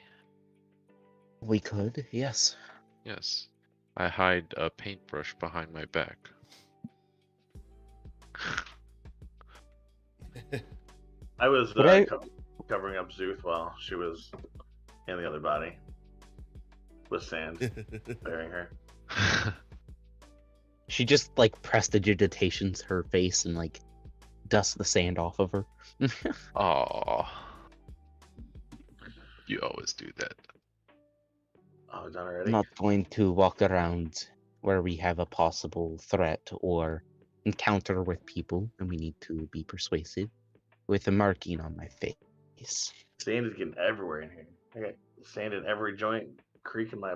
We could, yes. Yes. I hide a paintbrush behind my back. I was But I- covering up Zuth while she was in the other body with sand burying her. She just like prestidigitations her face and like dusts the sand off of her. Aw. You always do that. Oh, done already? Not going to walk around where we have a possible threat or encounter with people, and we need to be persuasive with a marking on my face. Sand is getting everywhere in here. I got sand in every joint, creak in my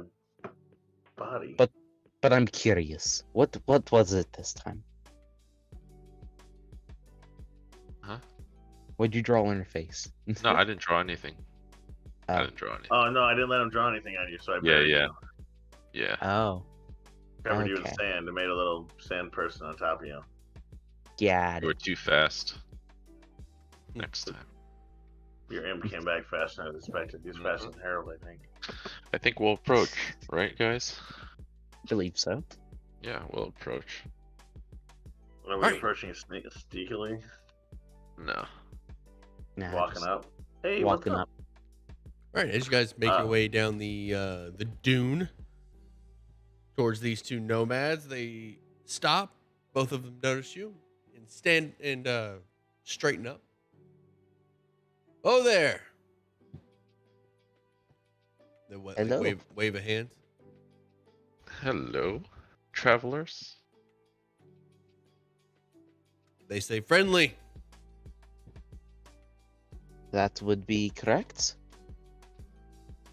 body. But I'm curious. What was it this time? Huh? What'd you draw on her face? No, I didn't draw anything. I Oh. didn't draw anything. Oh no, I didn't let him draw anything on you, so I Yeah, buried yeah. you. Yeah. Oh, Covered you with Okay. sand and made a little sand person on top of you. yeah. You were too fast. Next time. Your imp came back faster than I expected. He's faster than Harold, I think. I think we'll approach, right, guys? I believe so. Yeah, we'll approach. Are we Alright. approaching sneakily? No. Nah, Walking just up? Hey, walking what's up. All right, as you guys make your way down the dune towards these two nomads, they stop. Both of them notice you and stand and straighten up. Oh there! They Hello. wave a hand. Hello, travelers. They say friendly. That would be correct.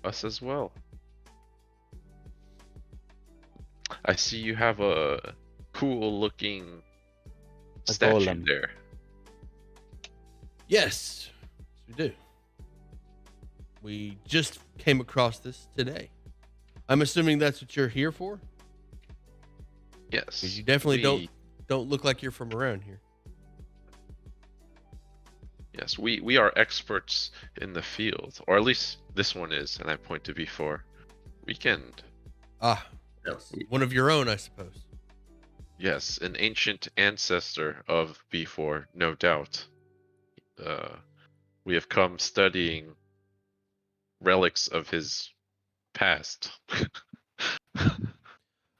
Us as well. I see you have a cool looking A statue golem. there. Yes, we do. We just came across this today. I'm assuming that's what you're here for, Yes. because you definitely don't look like you're from around here. Yes, we are experts in the field, or at least this one is, and I point to B4. Weekend. Ah, yes. One of your own, I suppose. Yes, an ancient ancestor of B4, no doubt. We have come studying relics of his past.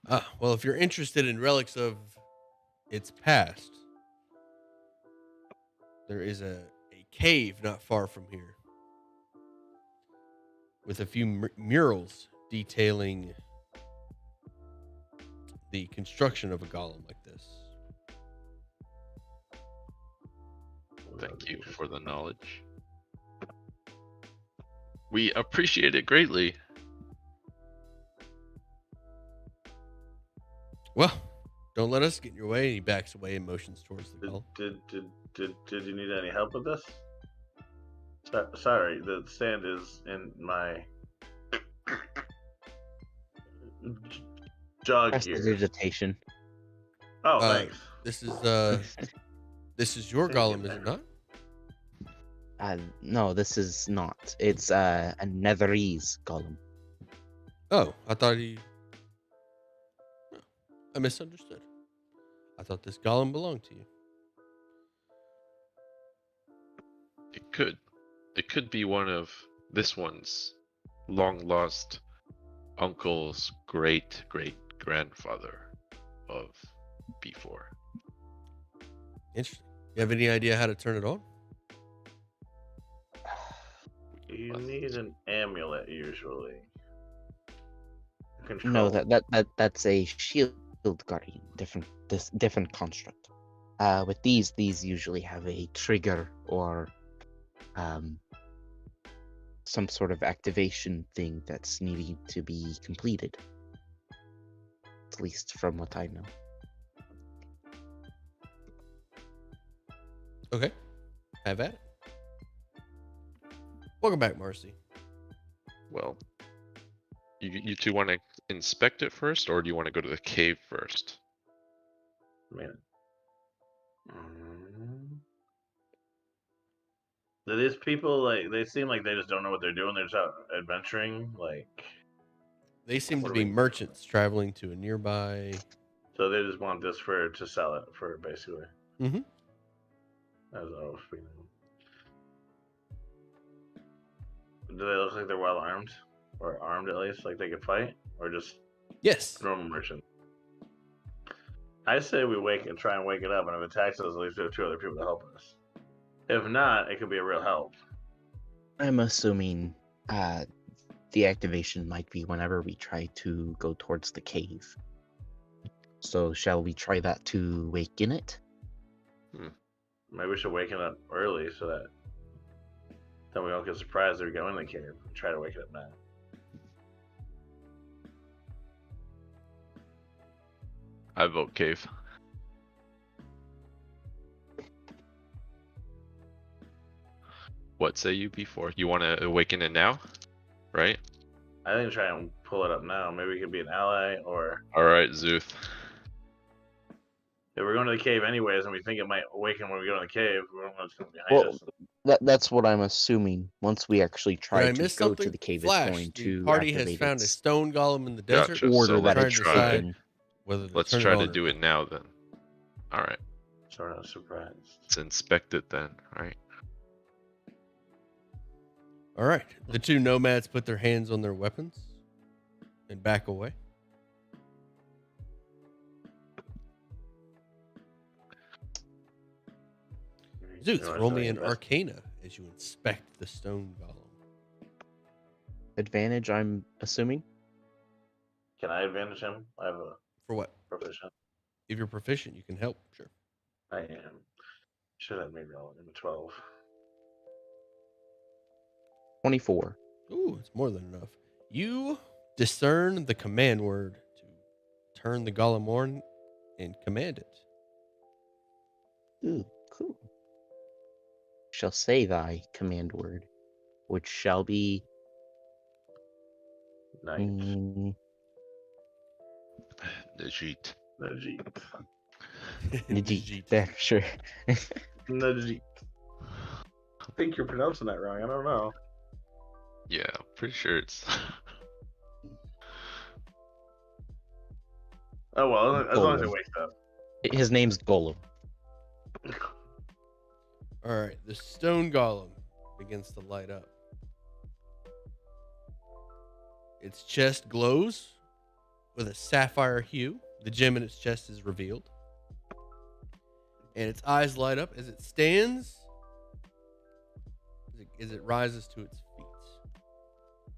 Ah, well, if you're interested in relics of its past, there is a cave not far from here with a few murals detailing the construction of a golem like this. Thank you for the knowledge. We appreciate it greatly. Well, don't let us get in your way. And he backs away and motions towards the golem. Did you need any help with this? Sorry, the sand is in my jug here. Prestidigitation. Oh, Uh, thanks. This is your Say golem, it is it better. not? No, this is not. It's a Netherese golem. Oh, I thought he. Oh, I misunderstood. I thought this golem belonged to you. It could be one of this one's long lost uncle's great grandfather of B4. Interesting. You have any idea how to turn it on? You need an amulet usually. No, Control. that's a shield guardian. Different construct. With these usually have a trigger or some sort of activation thing that's needing to be completed. at least from what I know. Okay. Have at it. Welcome back, Marcy. Well, you two want to inspect it first, or do you want to go to the cave first? Man. Mm. Do these people, like, they seem like they just don't know what they're doing? They're just out adventuring? Like, They seem What to do be we- merchants traveling to a nearby. so they just want this to sell it for, basically. Mm-hmm. As I was speaking. Do they look like they're well armed? Or armed at least, like they could fight? Or just Yes. normal merchant? I say we try and wake it up, and if it attacks us, at least we have 2 other people to help us. If not, it could be a real help. I'm assuming the activation might be whenever we try to go towards the cave. So shall we try that to waken it? Maybe we should wake it up early so that then we don't get surprised if we go in the cave. We try to wake it up now. I vote cave. What say you before? You want to awaken it now? Right? I think try and pull it up now. Maybe we could be an ally, or Alright, Zuth. if we're going to the cave anyways and we think it might awaken when we go to the cave, we don't know what's going to be behind Well, us. that's what I'm assuming. Once we actually Did try I to miss go something? to the cave, Flash, it's going the to party has activate found a its stone golem in the desert. Gotcha. order So that let's it's try. taken. Whether to Let's turn try it to on or do not. it now then. Alright. Sort of surprised. Let's inspect it then. Alright. All right. The 2 nomads put their hands on their weapons and back away. Zeus, You wanna roll show me me an the best? arcana as you inspect the stone golem. Advantage, I'm assuming. Can I advantage him? I have a For what? proficient. If you're proficient, you can help. Sure. I am. Should have made roll in 12. 24. Ooh, it's more than enough. You discern the command word to turn the golem on and command it. Ooh, cool. Shall say thy command word, which shall be Nice. Najit. Najit. Najit. There, sure. Najit. I think you're pronouncing that wrong. I don't know. Yeah, I'm pretty sure it's. Oh well, as long as it Golem. wakes up. His name's Golem. All right. The stone golem begins to light up. Its chest glows with a sapphire hue. The gem in its chest is revealed. And its eyes light up as it stands, as it rises to its feet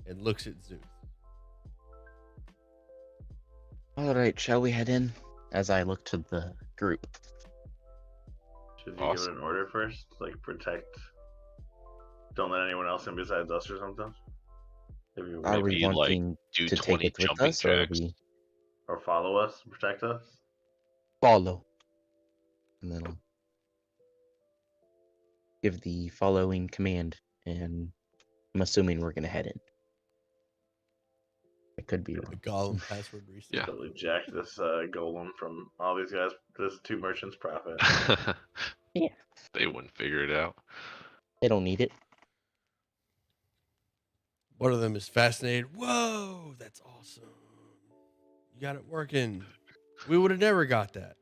and looks at Zeus. All right, shall we head in? As I look to the group. Should you Awesome. give it an order first? Like protect. Don't let anyone else in besides us or something. If you Are we Maybe, like, wanting Do to take 20 it with jumping us, or are jacks. we or follow us, protect us. follow? And then I'll give the following command, and I'm assuming we're gonna head in. I could be The wrong. golem password reset. Yeah. Totally jack this golem from all these guys. This 2 merchants profit. Yeah. They wouldn't figure it out. They don't need it. One of them is fascinated. Whoa, that's awesome. You got it working. We would have never got that.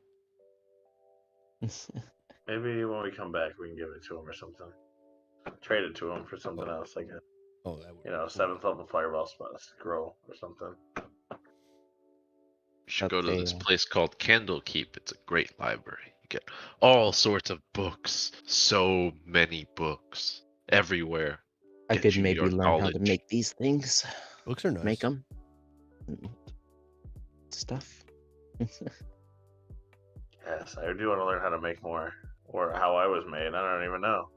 Maybe when we come back, we can give it to him or something. Trade it to him for something else, like a Oh, that would. 7th level fireball spot scroll or something. You should go to Okay. this place called Candlekeep. It's a great library. You get all sorts of books. So many books. Everywhere. I Get could you maybe your learn how to knowledge. make these things. Books are nice. Make them. Stuff. Yes, I do want to learn how to make more, or how I was made. I don't even know.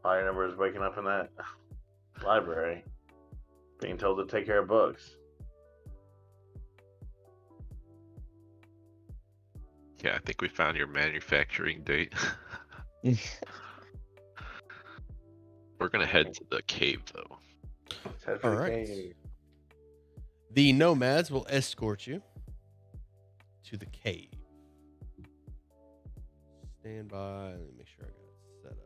All I remember is waking up in that library, being told to take care of books. Yeah, I think we found your manufacturing date. We're gonna head to the cave though. Let's head for All the right. cave. The nomads will escort you to the cave. Stand by. Let me make sure I got it set up.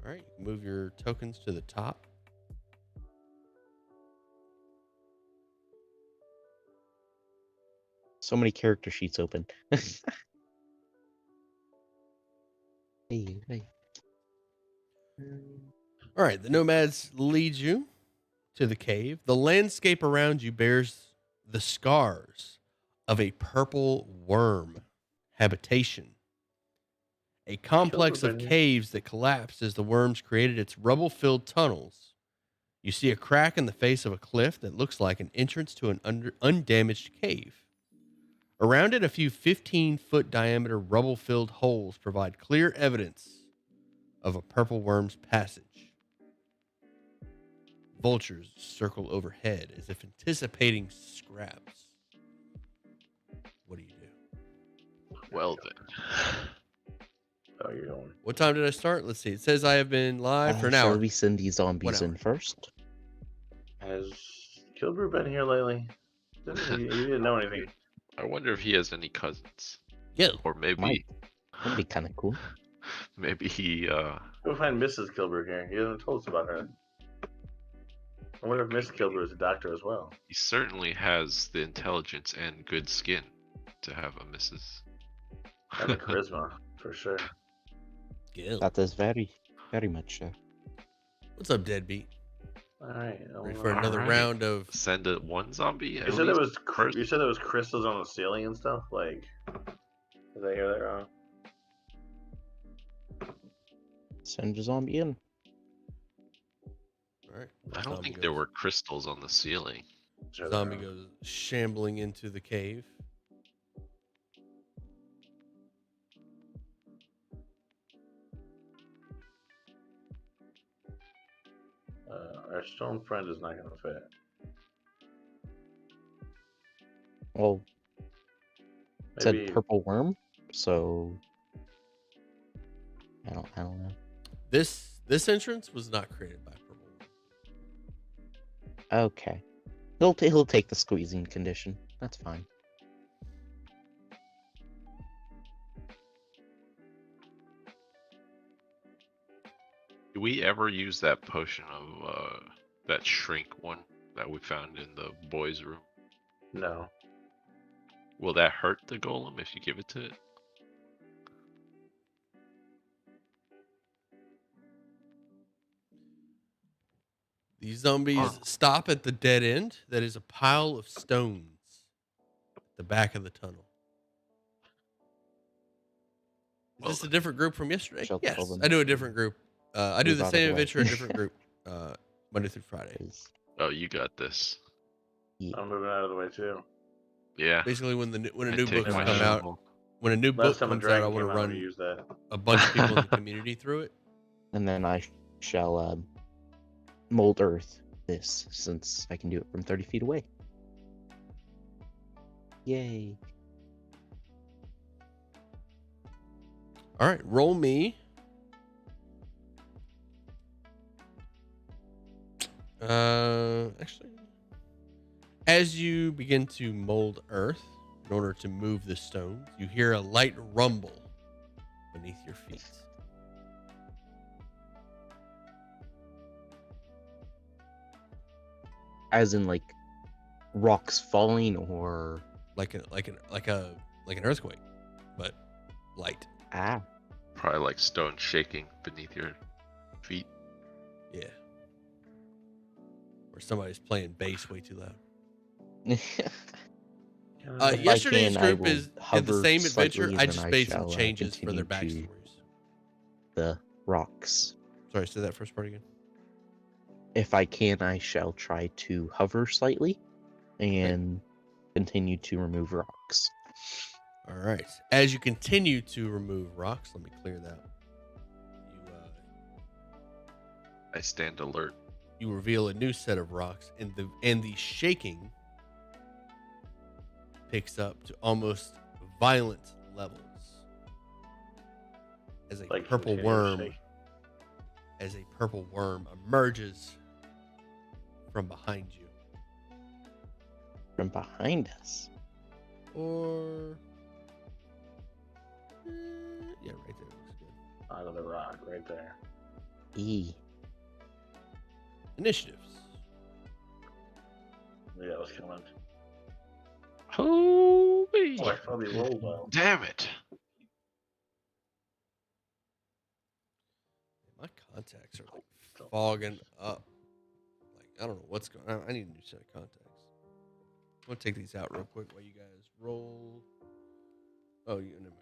All right, move your tokens to the top. So many character sheets open. Hey. All right, the nomads lead you to the cave. The landscape around you bears the scars of a purple worm habitation. A complex of caves that collapsed as the worms created its rubble-filled tunnels. You see a crack in the face of a cliff that looks like an entrance to an undamaged cave. Around it, a few 15-foot diameter rubble-filled holes provide clear evidence of a purple worm's passage. Vultures circle overhead as if anticipating scraps. What do you do? Well then. Oh, you're going. What time did I start? Let's see. It says I have been live for an hour. Shall we send these zombies 1 hour. in first? Has Kilbrew been here lately? He didn't know anything. I wonder if he has any cousins. Yeah. Or maybe Might. That'd be kind of cool. maybe he Go find Mrs. Kilbrew here. He hasn't told us about her. I wonder if Miss Kilbrew is a doctor as well. he certainly has the intelligence and good skin to have a Mrs. And the charisma, for sure. Gil. That is very, very much so. What's up, Deadbeat? Alright. Ready for another Alright. round of... Send it one zombie. You at said there least was first. you said there was crystals on the ceiling and stuff? Like, did I hear that wrong? Send a zombie in. All right. I don't think there were crystals on the ceiling. Sure Zombie there are. goes shambling into the cave. Our stone friend is not gonna fit. Well, it said Maybe purple worm, so I don't know. This entrance was not created by Purple. Okay, he'll take the squeezing condition. That's fine. Do we ever use that potion of that shrink one that we found in the boys' room? no. Will that hurt the golem if you give it to it? These zombies stop at the dead end. That is a pile of stones at the back of the tunnel. Is this a different group from yesterday? Shall Yes, tell them. I do a different group. I do Move the out of same the way. adventure, a different group, Monday through Friday. 'Cause- Oh, you got this. I'm moving out of the way too. Yeah. Basically, when a I new take book my comes out, shovel. when a new book Last time a comes out, I dragon want came to out, we run used that. a bunch of people in the community through it. And then I shall mold earth this, since I can do it from 30 feet away. Yay! All right, roll me. Actually, as you begin to mold earth in order to move the stones, you hear a light rumble beneath your feet. As in, like, rocks falling, or Like an earthquake, but light. Probably like stone shaking beneath your feet. Yeah. Or somebody's playing bass way too loud. If I Yesterday's can, I group will is in the hover same adventure. slightly, I then just I made some shall, changes for their continue to- backstories. the rocks. Sorry, say that first part again. If I can, I shall try to hover slightly and continue to remove rocks. All right. As you continue to remove rocks, let me clear that. I stand alert. You reveal a new set of rocks, and the shaking picks up to almost violent levels as a Like purple continuous worm shake. emerges from behind you. From behind us. Or yeah, right there looks good. Out of the rock, right there. Initiatives. Yeah, that was coming. Oh, Oh, I saw the roll well. damn it. My contacts are like fogging up. Like I don't know what's going on. I need a new set of contacts. I'm gonna take these out real quick while you guys roll. Oh, you never mind.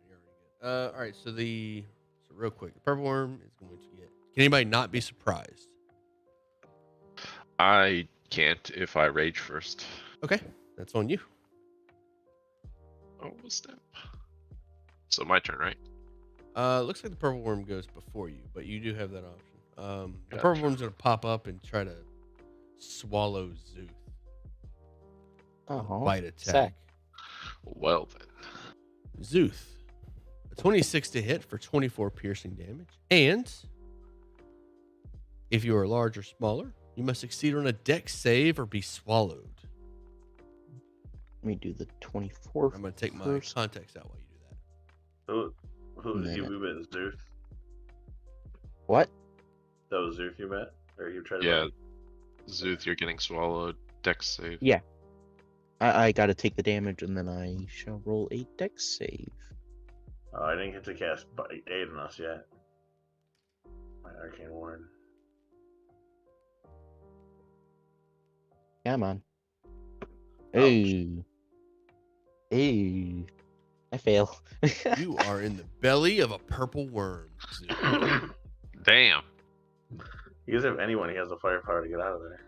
You already get. All right. So real quick, the purple worm is going to get. Can anybody not be surprised? I can't if I rage first. Okay, that's on you. Oh, what's that? So my turn, right? Looks like the purple worm goes before you, but you do have that option. The Gotcha. purple worm's gonna pop up and try to swallow Zuth. Oh, Bite attack. sad. Well then. Zuth, a 26 to hit for 24 piercing damage. And if you are large or smaller, you must succeed on a dex save or be swallowed. Let me do the 24. I'm going to take my first. contacts out while you do that. Who did you met? Zuth? What? That was Zuth you met? Or you tried to Yeah. met? Zuth, you're getting swallowed. Dex save. Yeah. I gotta take the damage and then I shall roll a dex save. Oh, I didn't get to cast Aid on us yet. My Arcane Ward. Come on. Ouch. Ooh. Ooh. I fail. You are in the belly of a purple worm, Zuth. Damn. You guys have anyone who has the firepower to get out of there.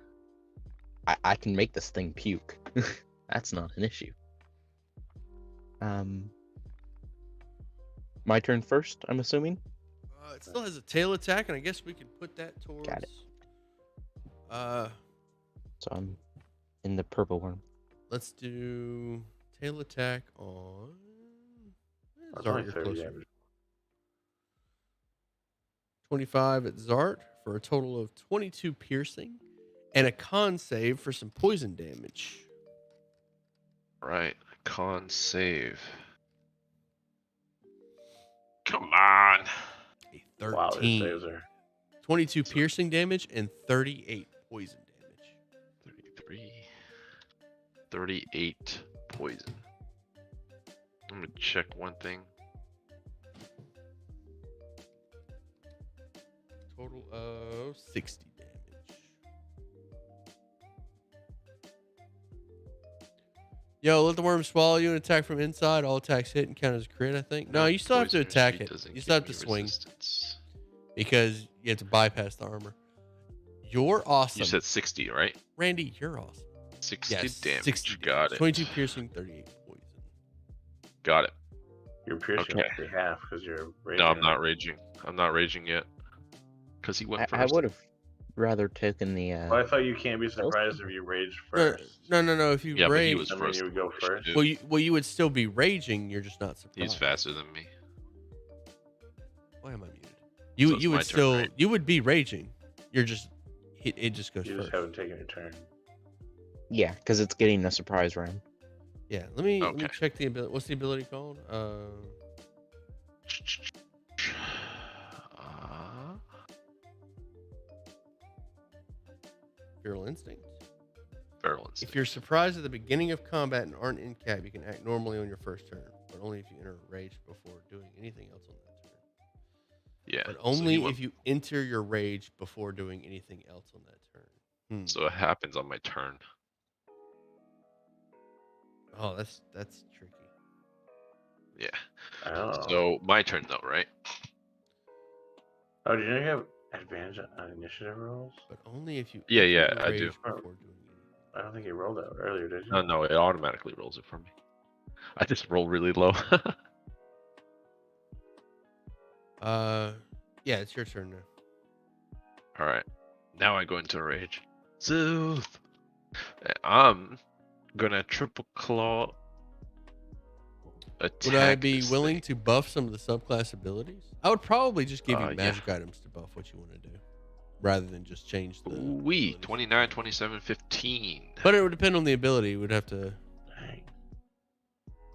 I can make this thing puke. That's not an issue. My turn first, I'm assuming? It still has a tail attack, and I guess we can put that towards... Got it. So I'm in the purple worm. Let's do tail attack on... That's Zart, only you're 30 closer. damage. 25 at Zart for a total of 22 piercing and a con save for some poison damage. Right. Con save. Come on. A 13. Wow, his saves are. 22 piercing damage and 38 poison damage. 33. 38 poison. I'm gonna check one thing. Total of 60 damage. Yo, let the worm swallow you and attack from inside. All attacks hit and count as a crit, I think. No, you still have to Poisoner's attack Sheet it. doesn't You still have give to me swing resistance. because you have to bypass the armor. You're awesome. You said 60, right? Randy, you're awesome. 60 Yes, damage. 60 Got damage. it. 22 piercing, 38 poison. Got it. You're piercing Okay. actually half because you're raging. No, I'm not raging. I'm not raging yet. Because he went I first. would have rather taken the Well, I thought you can't be surprised if you rage No, first. no. If you Yeah, but he rage, was I mean, first. you would go first. well, you would still be raging. You're just not surprised. He's faster than me. Why am I muted? So You it's you my would turn, still right? you would be raging. You're just it just goes You first. just haven't taken your turn. Yeah, because it's getting a surprise round. Yeah, let me Okay. check the ability. What's the ability called? Feral Instinct. Feral Instinct. If you're surprised at the beginning of combat and aren't in cap, you can act normally on your first turn, but only if you enter a rage before doing anything else on that turn. Yeah. But so he only went- if you enter your rage before doing anything else on that turn. So it happens on my turn. Oh, that's tricky. Yeah. Oh. So my turn though, right? Oh, did you have advantage on initiative rolls? But only if you Yeah, enter yeah, your I rage do. before doing anything. I don't think you rolled that earlier, did you? No, it automatically rolls it for me. I just roll really low. Yeah, it's your turn now. All right, now I go into a rage. Zooth. I'm gonna triple claw attack. Would I be this willing thing. to buff some of the subclass abilities? I would probably just give you Yeah. magic items to buff what you want to do, rather than just change the. We abilities. 29, 27, 15. But it would depend on the ability. We'd have to. Dang.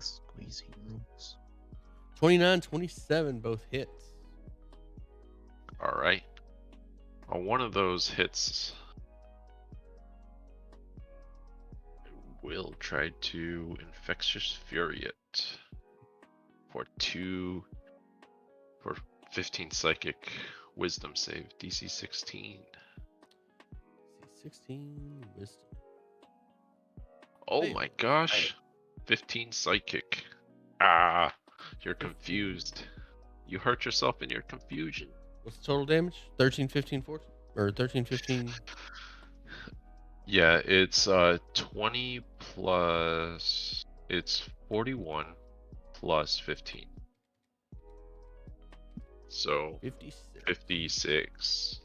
Squeezing rules. 29, 27 both hits. All right. On one of those hits, we'll try to Infectious Fury it for 15 psychic wisdom save, DC 16. 16 wisdom. Oh Hey, my gosh. 15 psychic. Ah, you're confused. You hurt yourself in your confusion. What's the total damage? 13, 15, 14? Or 13, 15? Yeah, it's 20 plus. It's 41 plus 15. So 56. 56.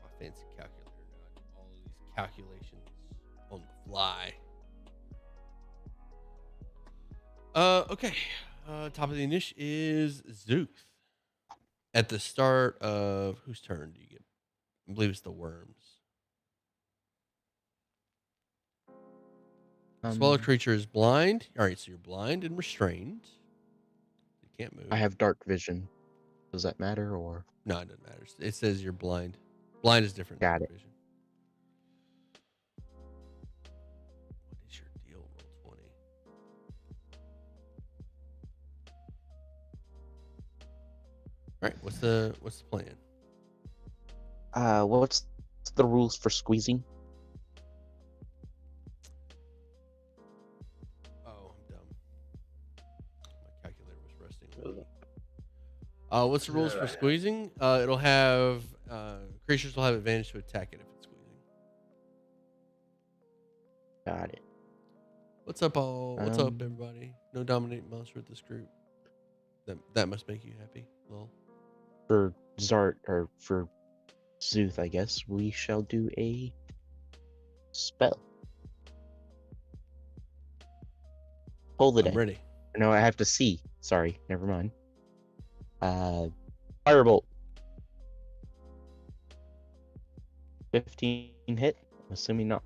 My fancy calculator now. I do all of these calculations on the fly. Okay. Top of the niche is Zooth. At the start of whose turn do you get? I believe it's the worms. Smaller creature is blind. All right, so you're blind and restrained. You can't move. I have dark vision. Does that matter or? No, it doesn't matter. It says you're blind. Blind is different. Got than it. Vision. What is your deal? Roll 20. All right. What's the plan? What's the rules for squeezing? Oh, I'm dumb. My calculator was resting. What's the rules for squeezing? It'll have creatures will have advantage to attack it if it's squeezing. Got it. What's up, all? What's up, Um, everybody? No dominate monster with this group. That must make you happy. Lol. For Zart or for Zooth, I guess we shall do a spell. Hold it. I'm ready. No, I have to see. Sorry, never mind. Firebolt. 15 hit? I'm assuming not.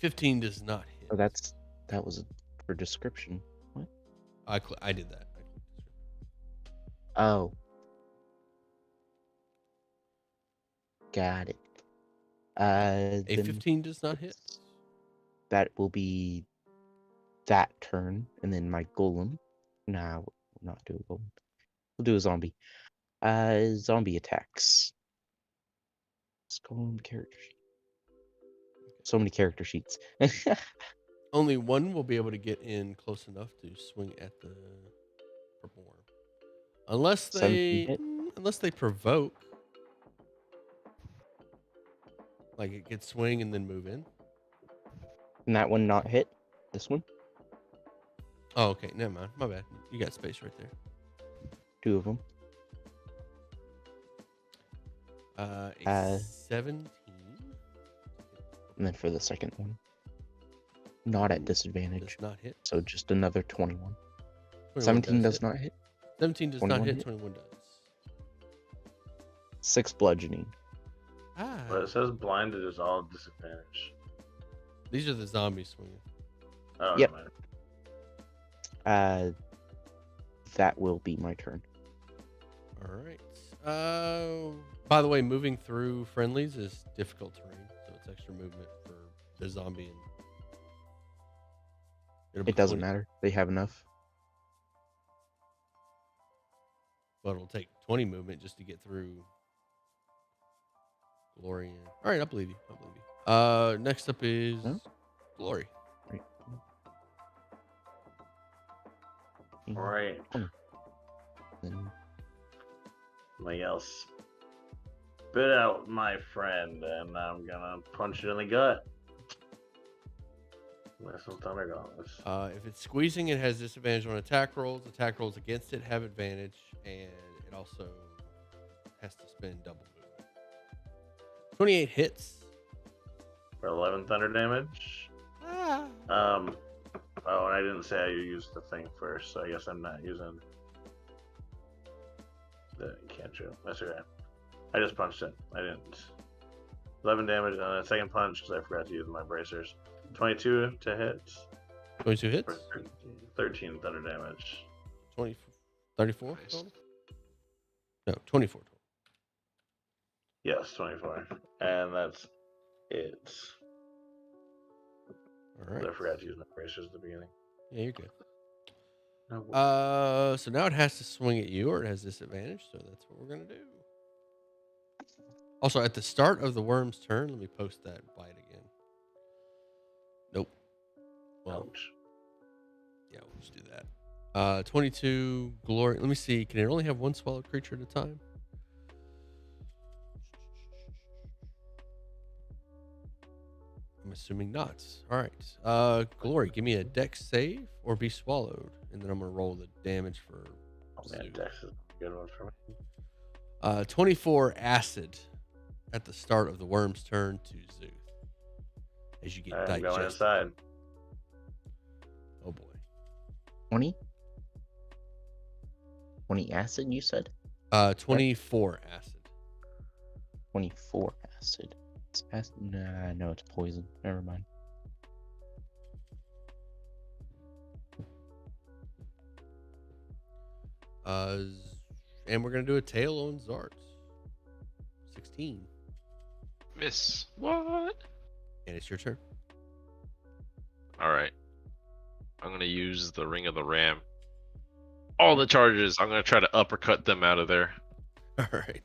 15 does not hit. Oh, that was for description. What? I did that. Oh. Got it. A Then 15 does not hit. that will be that turn, and then my golem. Nah, we'll not do a golem. We'll do a zombie. Zombie attacks. Let's go on character sheet. So many character sheets. Only one will be able to get in close enough to swing at the purple worm, unless 17 hit. they provoke. Like it gets swing and then move in. And that one not hit. This one, Oh, okay. Never mind. My bad. You got space right there. 2 of them. A 17. And then for the second one, not at disadvantage. Does not hit. So just another 21. 21 17 does hit. not hit. 17 does not 21 hit. hit. 21 does. 6 bludgeoning. But it says blinded is all disadvantage. These are the zombies swinging. Oh, Yep. never mind. That will be my turn. All right. By the way, moving through friendlies is difficult terrain, so it's extra movement for the zombie. And it'll be It doesn't 20 matter. They have enough. But it'll take 20 movement just to get through Glory. All right, I believe you. Next up is Huh? Glory. Right. All right. Then Like else. Spit out my friend, and I'm gonna punch it in the gut. Missile Thunder Gauntlets. If it's squeezing, it has disadvantage on attack rolls. Attack rolls against it have advantage, and it also has to spend double movement. 28 hits. For 11 thunder damage. Ah. Oh, and I didn't say I used the thing first, so I guess I'm not using the cantrip. That's okay. I just punched it. I didn't. 11 damage on a second punch because I forgot to use my bracers. 22 to hit. 22 hits? For 13 thunder damage. 34 total? No, 24 total. Yes, 24. And that's it. All right. I forgot to use my bracers at the beginning. Yeah, you're good. No. So now it has to swing at you, or it has disadvantage, so that's what we're going to do. Also, at the start of the worm's turn, let me post that bite again. Nope. Well, Ouch. yeah, we'll just do that. 22 glory. Let me see. Can it only have one swallowed creature at a time? I'm assuming not. All right. Glory, give me a dex save or be swallowed, and then I'm gonna roll the damage for. Oh man, Dex is a good one for me. 24 acid at the start of the worm's turn to Zuth. As you get I'm digested. going inside. Oh boy. 20? 20 acid, you said? 24 acid. 24 acid. It's acid? Nah, no, it's poison. Never mind. And we're gonna do a tail on Zart. 16. Miss. What? And it's your turn. Alright. I'm going to use the Ring of the Ram. All the charges. I'm going to try to uppercut them out of there. All right.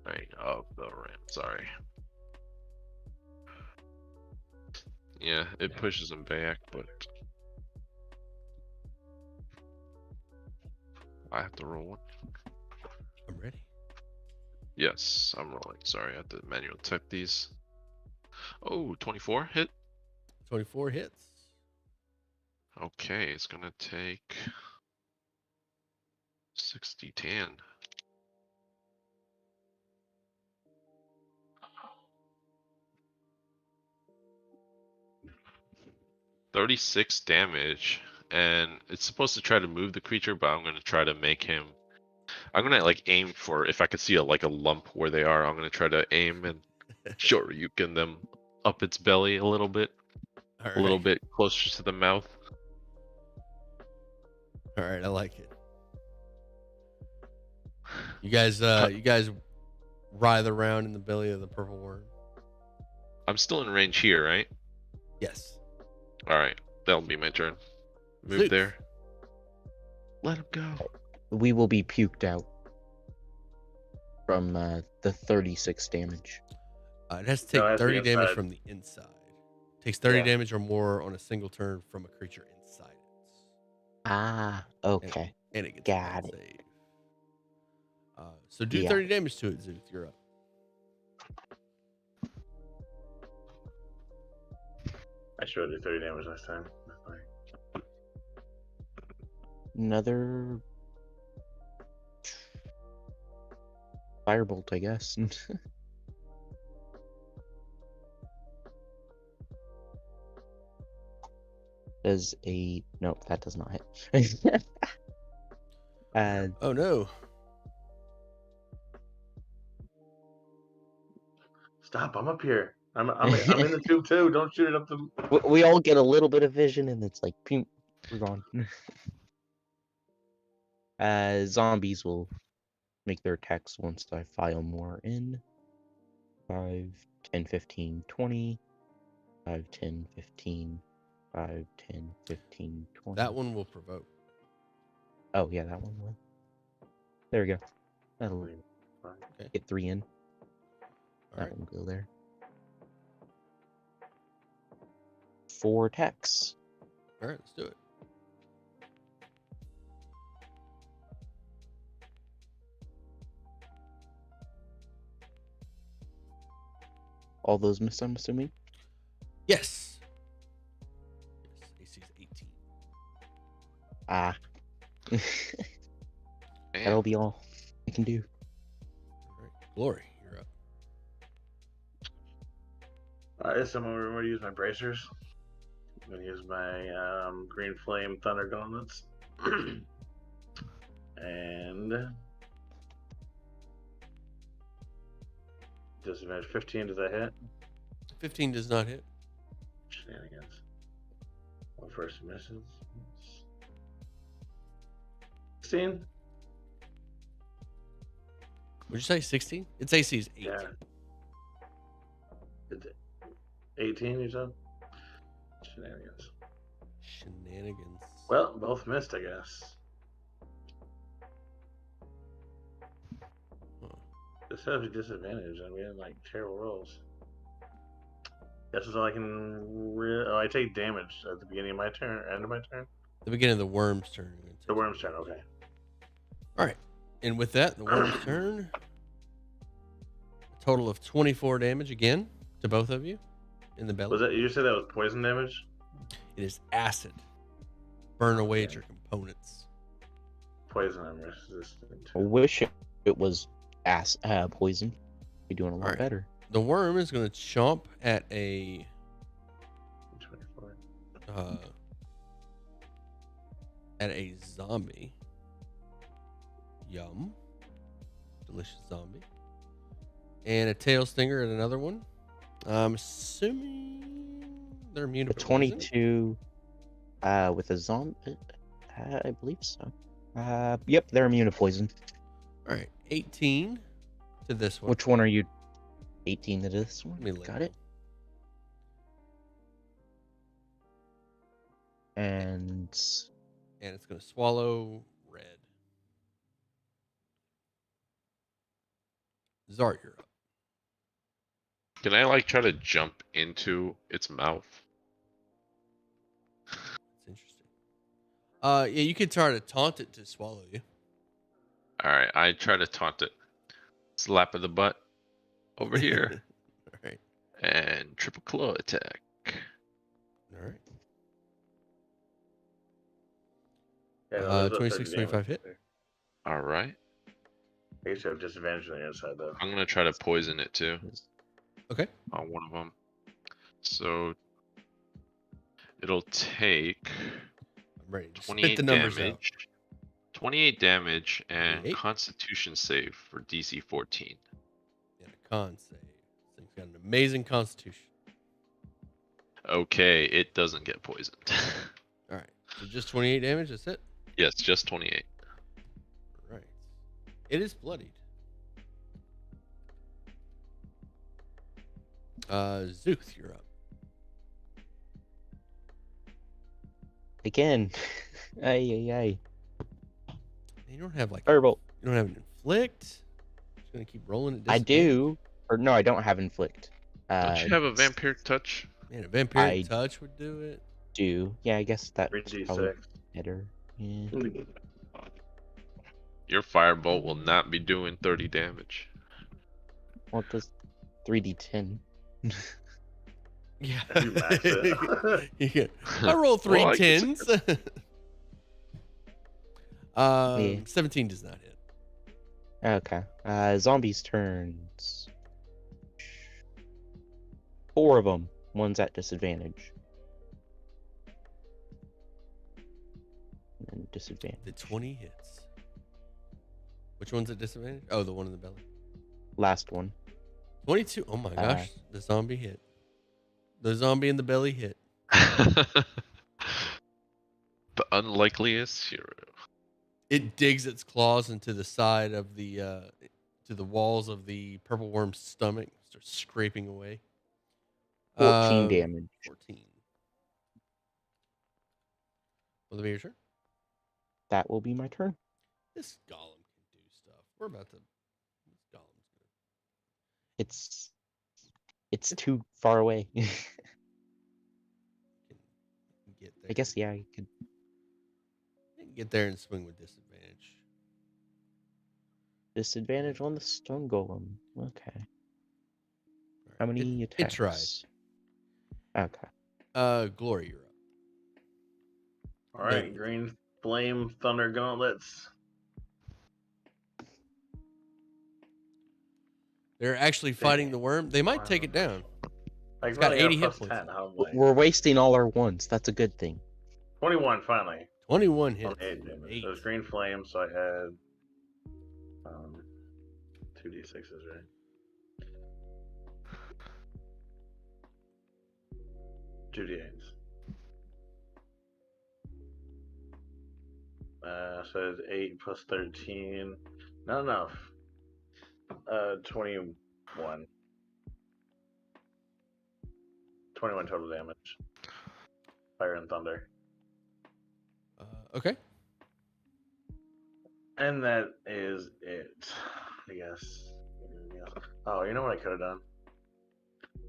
Ring of the Ram. Sorry. Yeah, it pushes them back, but I have to roll one. I'm ready. Yes, I'm rolling. Sorry, I have to manual type these. Oh, 24 hit. 24 hits. Okay, it's gonna take 60 tan. $36 damage, and it's supposed to try to move the creature, but I'm gonna try to make him. I'm gonna like aim for if I could see a lump where they are. I'm gonna try to aim and shoryuken them up its belly a little bit, All right. a little bit closer to the mouth. All right, I like it. You guys writhe around in the belly of the purple worm. I'm still in range here, right? Yes. All right, that'll be my turn. Move Zeus. there. Let him go. We will be puked out from the 36 damage. It has to take No, that's the 30 damage inside. from the inside. Takes 30 Yeah. damage or more on a single turn from a creature inside it. Ah, okay. And it gets Got a it. save. So do Yeah. 30 damage to it, Zuth. You're up. I should do 30 damage next time. That's fine. Another firebolt, I guess. Does a no? That does not hit. Oh no. Stop! I'm up here. I'm in the tube too. Don't shoot it up the. we all get a little bit of vision, and it's like, pew, we're gone. Zombies will make their attacks once I file more in. 5, 10, 15, 20. 5, 10, 15. 5, 10, 15, 20. That one will provoke. Oh, yeah, that one will. There we go. That'll Okay. get 3 in. All That right. one will go there. 4 attacks. All right, let's do it. all those miss, I'm assuming. Yes. Yes. AC's 18. Ah. Man. That'll be all I can do. All right. Glory, you're up. Someone remember to use my bracers. I'm gonna use my green flame thunder gauntlets. And disadvantage 15, does that hit? 15 does not hit. Shenanigans. Well, first misses. 16? Would you say 16? Its AC is 18. Yeah. It's 18, you said? Shenanigans. Shenanigans. Well, both missed, I guess. Huh. This has a disadvantage, and we had like terrible rolls. Guess is all I can. I take damage at the beginning of my turn, end of my turn. The beginning of the worm's turn. The worm's turn, okay. All right. And with that, the worm's turn. A total of 24 damage again to both of you in the belly. Was that you said that was poison damage? It is acid. Burn away at your components. Poison I'm resistant. I wish it was poison. Be doing a lot Alright. better. The worm is going to chomp at a 24. At a zombie. Yum. Delicious zombie. And a tail stinger at another one. I'm assuming they're immune to The poison. 22 with a zombie. I believe so. Yep, they're immune to poison. All right, 18 to this one. Which one are you? 18 to this one. Let me look. Got it. And it's going to swallow red. Zart, you're up. Can I like try to jump into its mouth? That's interesting. Yeah, you could try to taunt it to swallow you. All right, I try to taunt it. Slap of the butt over here, All right. and triple claw attack. All right. Yeah, no, there's a 26, 30 damage 25 hit. there. All right, I guess you have disadvantage on the other side though. I'm gonna try to poison it too Okay. on one of them. So it'll take I'm ready to spit 28 the numbers out. damage. 28 damage and 28. Constitution save for DC 14. And a con save. This thing's got an amazing constitution. Okay, it doesn't get poisoned. All right. So just 28 damage, that's it? Yes, just 28. All right. It is bloodied. Zuth, you're up. again. Ay. You don't have like Firebolt. you don't have an inflict. Just gonna keep rolling it. I do. Or no, I don't have inflict. Don't you have a vampire touch? Man, a vampiric I touch would do it. do. Yeah, I guess that's 3d6. probably better. Yeah. Your firebolt will not be doing 30 damage. What does 3d10? Yeah. You max it. Yeah. I roll three Well, I guess it tens. Yeah. 17 does not hit. Okay. Zombies' turns. 4 of them. One's at disadvantage. And then disadvantage. The 20 hits. Which one's at disadvantage? Oh, the one in the belly. Last one. 22. Oh my gosh. The zombie hit. The zombie in the belly hit. The unlikeliest hero. It digs its claws into the side of the to the walls of the purple worm's stomach, starts scraping away. 14 damage. 14. Will it be your turn? That will be my turn. This golem can do stuff. We're about to. This golem's good. It's too far away. Can get there. I guess yeah, I could. Get there and swing with disadvantage. Disadvantage on the stone golem. Okay. All How many It attacks? tried. Okay. Glory, you're up. All right, Melee. green flame thunder gauntlets. They're actually fighting the worm. They might take it down. Like, It's got finally 80 hit plus points. 10. How am I? We're wasting all our ones. That's a good thing. 21 finally. 21 On hits. 8 damage. Eight. So it's green flame, so I had 2d6s, right? 2d8s. So it's 8 plus 13. Not enough. 21. 21 total damage. Fire and thunder. Okay. And that is it, I guess. Oh, you know what I could have done?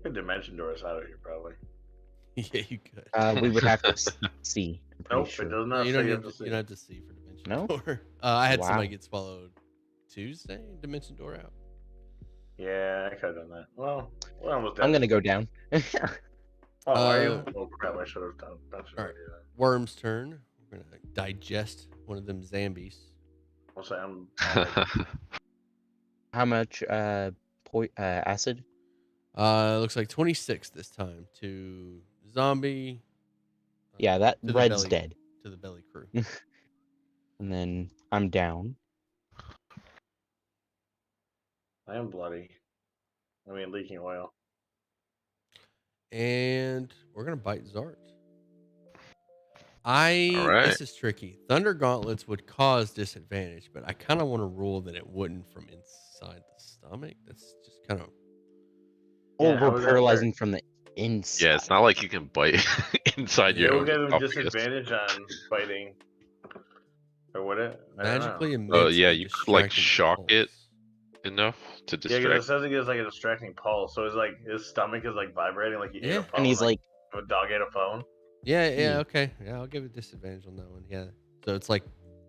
Could dimension door us out of here, probably. Yeah, you could. We would have to see. I'm pretty Nope, sure. it does No, not you say don't you need have to to, see. you don't have to see for Dimension No? Door. I had somebody Wow. get swallowed Tuesday. Dimension Door out. Yeah, I could have done that. Well, we're almost dead. I'm gonna go down. Oh, are you? Uh, Oh crap! I should have done. all right. Worm's turn. We're gonna digest one of them zombies. I'll say I'm. How much acid? Looks like 26 this time to zombie. Yeah, that to the red's belly- dead. To the belly crew. And then I'm down. I am bloody. I mean, leaking oil. And we're gonna bite Zart. All right. This is tricky. Thunder gauntlets would cause disadvantage, but I kind of want to rule that it wouldn't from inside the stomach. That's just kind of Or Yeah, how we're does that paralyzing work? from the inside. Yeah, it's not like you can bite inside Yeah, your It will own give him esophagus. disadvantage on fighting. Or would it? I don't know. magically emits. Oh yeah, a you could like distracting shock it pulse. enough to Yeah, because it distract. says it gives like a distracting pulse. So it's like his stomach is like vibrating like he ate Yeah. a phone. And he's like, a dog ate a phone. Yeah, Yeah. okay. Yeah, I'll give it disadvantage on that one. Yeah. So it's like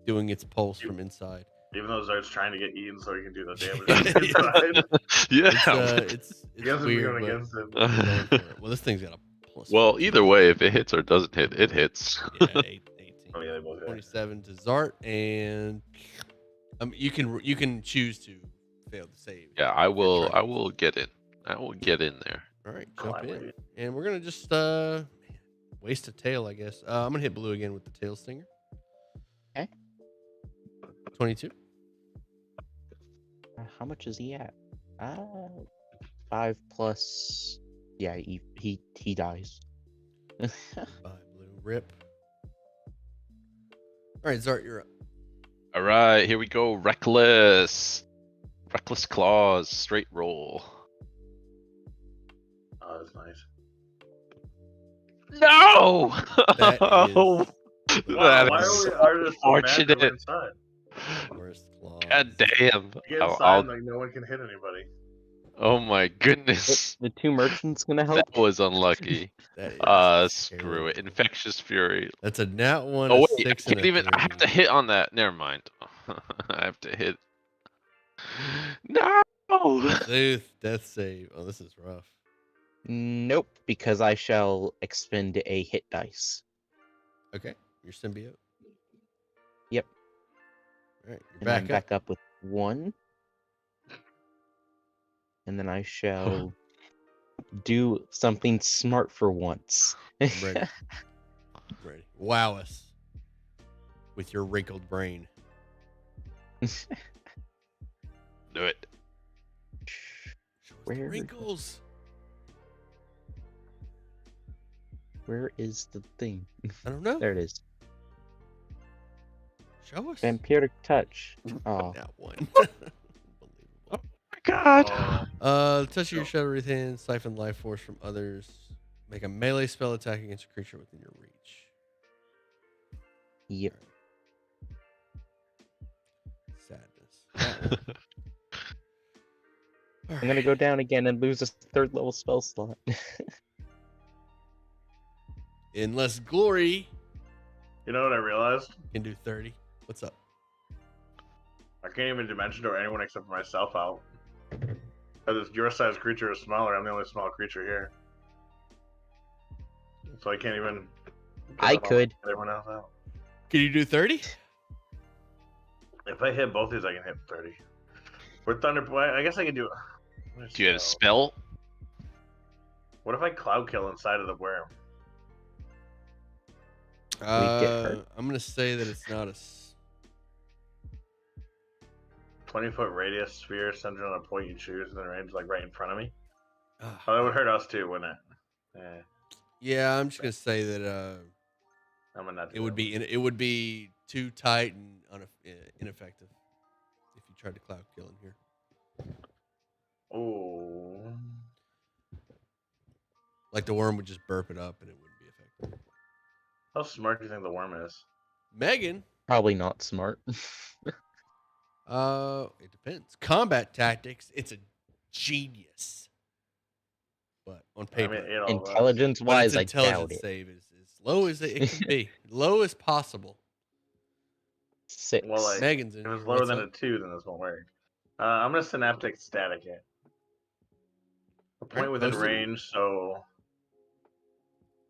doing its pulse from inside. Even though Zart's trying to get eaten so he can do the damage on inside. Yeah. It's Against him, weird, going but against him. we're going for it. Well, this thing's got a plus. Well, 14. either way, if it hits or doesn't hit, it hits. Yeah, 18. Oh yeah, they both hit. 27 to Zart, and you can choose to fail to save. Yeah, I will. try. I will get in. I will get in there. All right, jump in, Collaborate. and we're gonna just waste a tail, I guess. I'm gonna hit blue again with the tail stinger. Okay. 22. how much is he at? 5 plus. Yeah, he dies. Bye, blue. Rip. All right, Zart, you're up. All right, here we go. Reckless claws, straight roll. Oh, that's nice. No. That is- Oh, Wow, that why is are we artists so mad that we're unfortunate. inside? Worst claw. God damn. You get I'll- inside, I'll- like no one can hit anybody. oh my goodness. The 2 merchants gonna help? That was unlucky. That is Screw it. terrible. Infectious Fury. That's a nat one. Oh a wait, I 6, and can't a even. I have 3. to hit on that. Never mind. I have to hit. No. Death save. Oh, this is rough. Nope, because I shall expend a hit dice. Okay, your symbiote. Yep. All right, you're And I'm back up. back up with 1. And then I shall do something smart for once. I'm ready. I'm ready. Wow us with your wrinkled brain. Do it. Show us the Where- wrinkles. Where is the thing? I don't know. There it is. Show us. Vampiric touch. Oh, That one. Oh my god. Oh, Touch your shadowy hand, siphon life force from others. Make a melee spell attack against a creature within your reach. yep. Sadness. That one. I'm gonna go down again and lose a 3rd level spell slot. Unless Glory you know what I realized? can do 30. What's up? I can't even dimension door anyone except for myself out. Because your size creature is smaller. I'm the only small creature here. So I can't even. I could. Get everyone else out. Can you do 30? If I hit both these, I can hit 30. With Thunder, I guess I can do it. Do you have a spell? What if I cloud kill inside of the worm? get hurt. I'm gonna say that it's not a. 20-foot radius sphere centered on a point you choose, and then range like right in front of me. Ah. Oh, that would hurt us too, wouldn't it? Yeah, I'm just gonna say that I'm gonna not. it would be too tight and ineffective if you tried to cloud kill in here. Oh. Like the worm would just burp it up and it wouldn't be effective. How smart do you think the worm is? Megan. Probably not smart. It depends. Combat tactics, it's a genius. But on paper, I mean, you know, Intelligence-wise, I its doubt intelligence it. save is as low as it can be, low as possible. 6. Well, like, Megan's in if it's here. lower What's than up? a 2, then this won't work. I'm gonna synaptic static it. A point Alright, within post it. range, so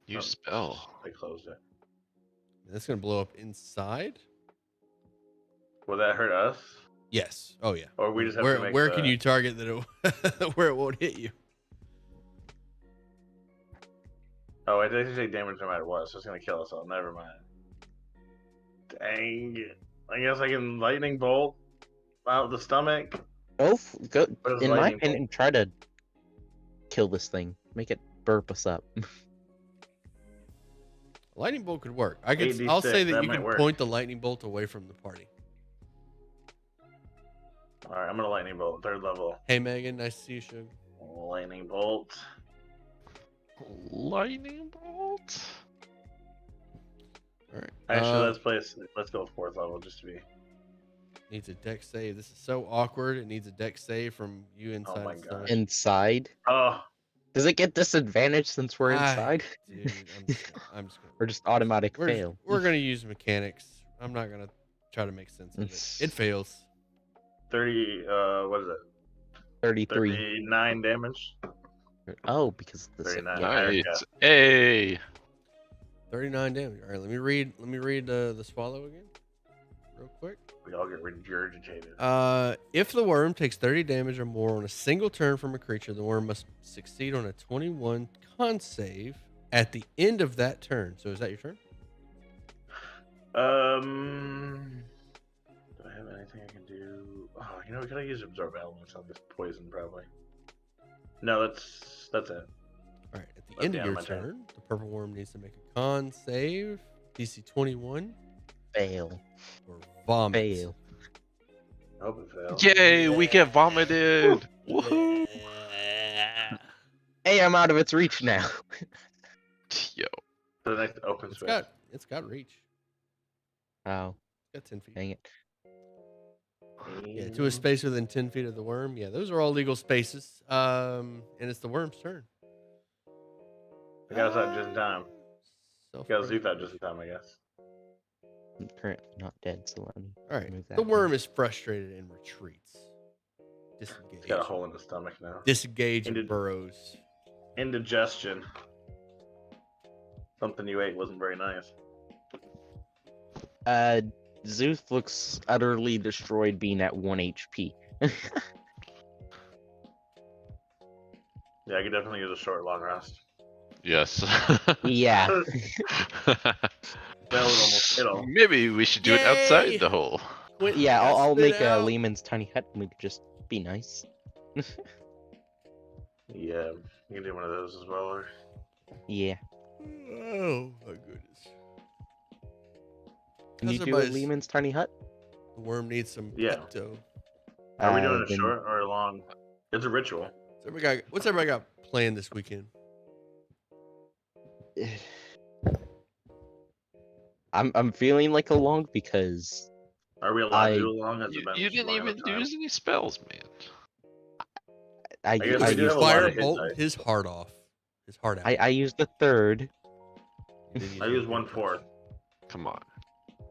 You spell. I closed it. That's gonna blow up inside. Will that hurt us? Yes. Oh yeah. Or we just have where to make where the... can you target that it where it won't hit you? Oh, it doesn't take damage no matter what, so it's gonna kill us all. Never mind. Dang it. I guess I can lightning bolt out the stomach. Go, What is in my lightning opinion, try to kill this thing. Make it burp us up. Lightning bolt could work. I'll 8d6, say that that you might can work. point the lightning bolt away from the party. Alright, I'm gonna lightning bolt, 3rd level. Hey Megan, nice to see you, Sugar. Lightning bolt. Lightning bolt. All right. Actually, let's go 4th level just to be. Needs a deck save. This is so awkward. It needs a deck save from you inside. my its gosh. stomach. Inside? Oh, Does it get disadvantage since we're inside? Dude, I'm just gonna Or just automatic we're, fail? We're gonna use mechanics. I'm not gonna try to make sense of it. It fails. 30, what is it? 33. 39 damage. Oh, because of the 39. Nice. Hey. 39 damage. All right, let me read the swallow again, real quick. We all get regurgitated. If the worm takes 30 damage or more on a single turn from a creature, the worm must succeed on a 21 con save at the end of that turn. So is that your turn? Do I have anything I can do? Oh, you know, we could use absorb elements on this poison probably. No, that's it. All right, at the end of your turn, the purple worm needs to make a con save, DC 21, Fail. or vomit. Fail. I hope it fails. Yay, we get vomited. Woohoo. Hey, I'm out of its reach now. Yo. The next open space. It's got reach. Oh, It's got 10 feet. dang it. Yeah, to a space within 10 feet of the worm. Yeah, those are all legal spaces. And it's the worm's turn. I got us out just in time. So Got Zeus out just in time, I guess. I'm currently not dead, so let me all right. move that The one. worm is frustrated and retreats. Disengage. It's got a hole in the stomach now. Disengage and Into- burrows. Indigestion. Something you ate wasn't very nice. Zeus looks utterly destroyed being at 1 HP. Yeah, I could definitely use a short long rest. Yes. Yeah. That would almost hit all. Maybe we should do it Yay! outside the hole. Quentin Yeah, got I'll spit make a out. Lehman's tiny hut and we could just be nice. Yeah, you can do one of those as well. Or... Yeah. Oh my goodness. Can you How's do a everybody's- Lehman's tiny hut? The worm needs some Yeah. Pepto. Are we doing a then- short or a long? It's a ritual. What's everybody got planned this weekend? I'm feeling like a long because Are we allowed I- to do a long? Has it You, been you didn't long even enough time? use any spells, man. I guess I we do used have a lot Fire of hit bolt dice. his heart off. His heart out. I used the third, You didn't I use use any 1/4. Come on.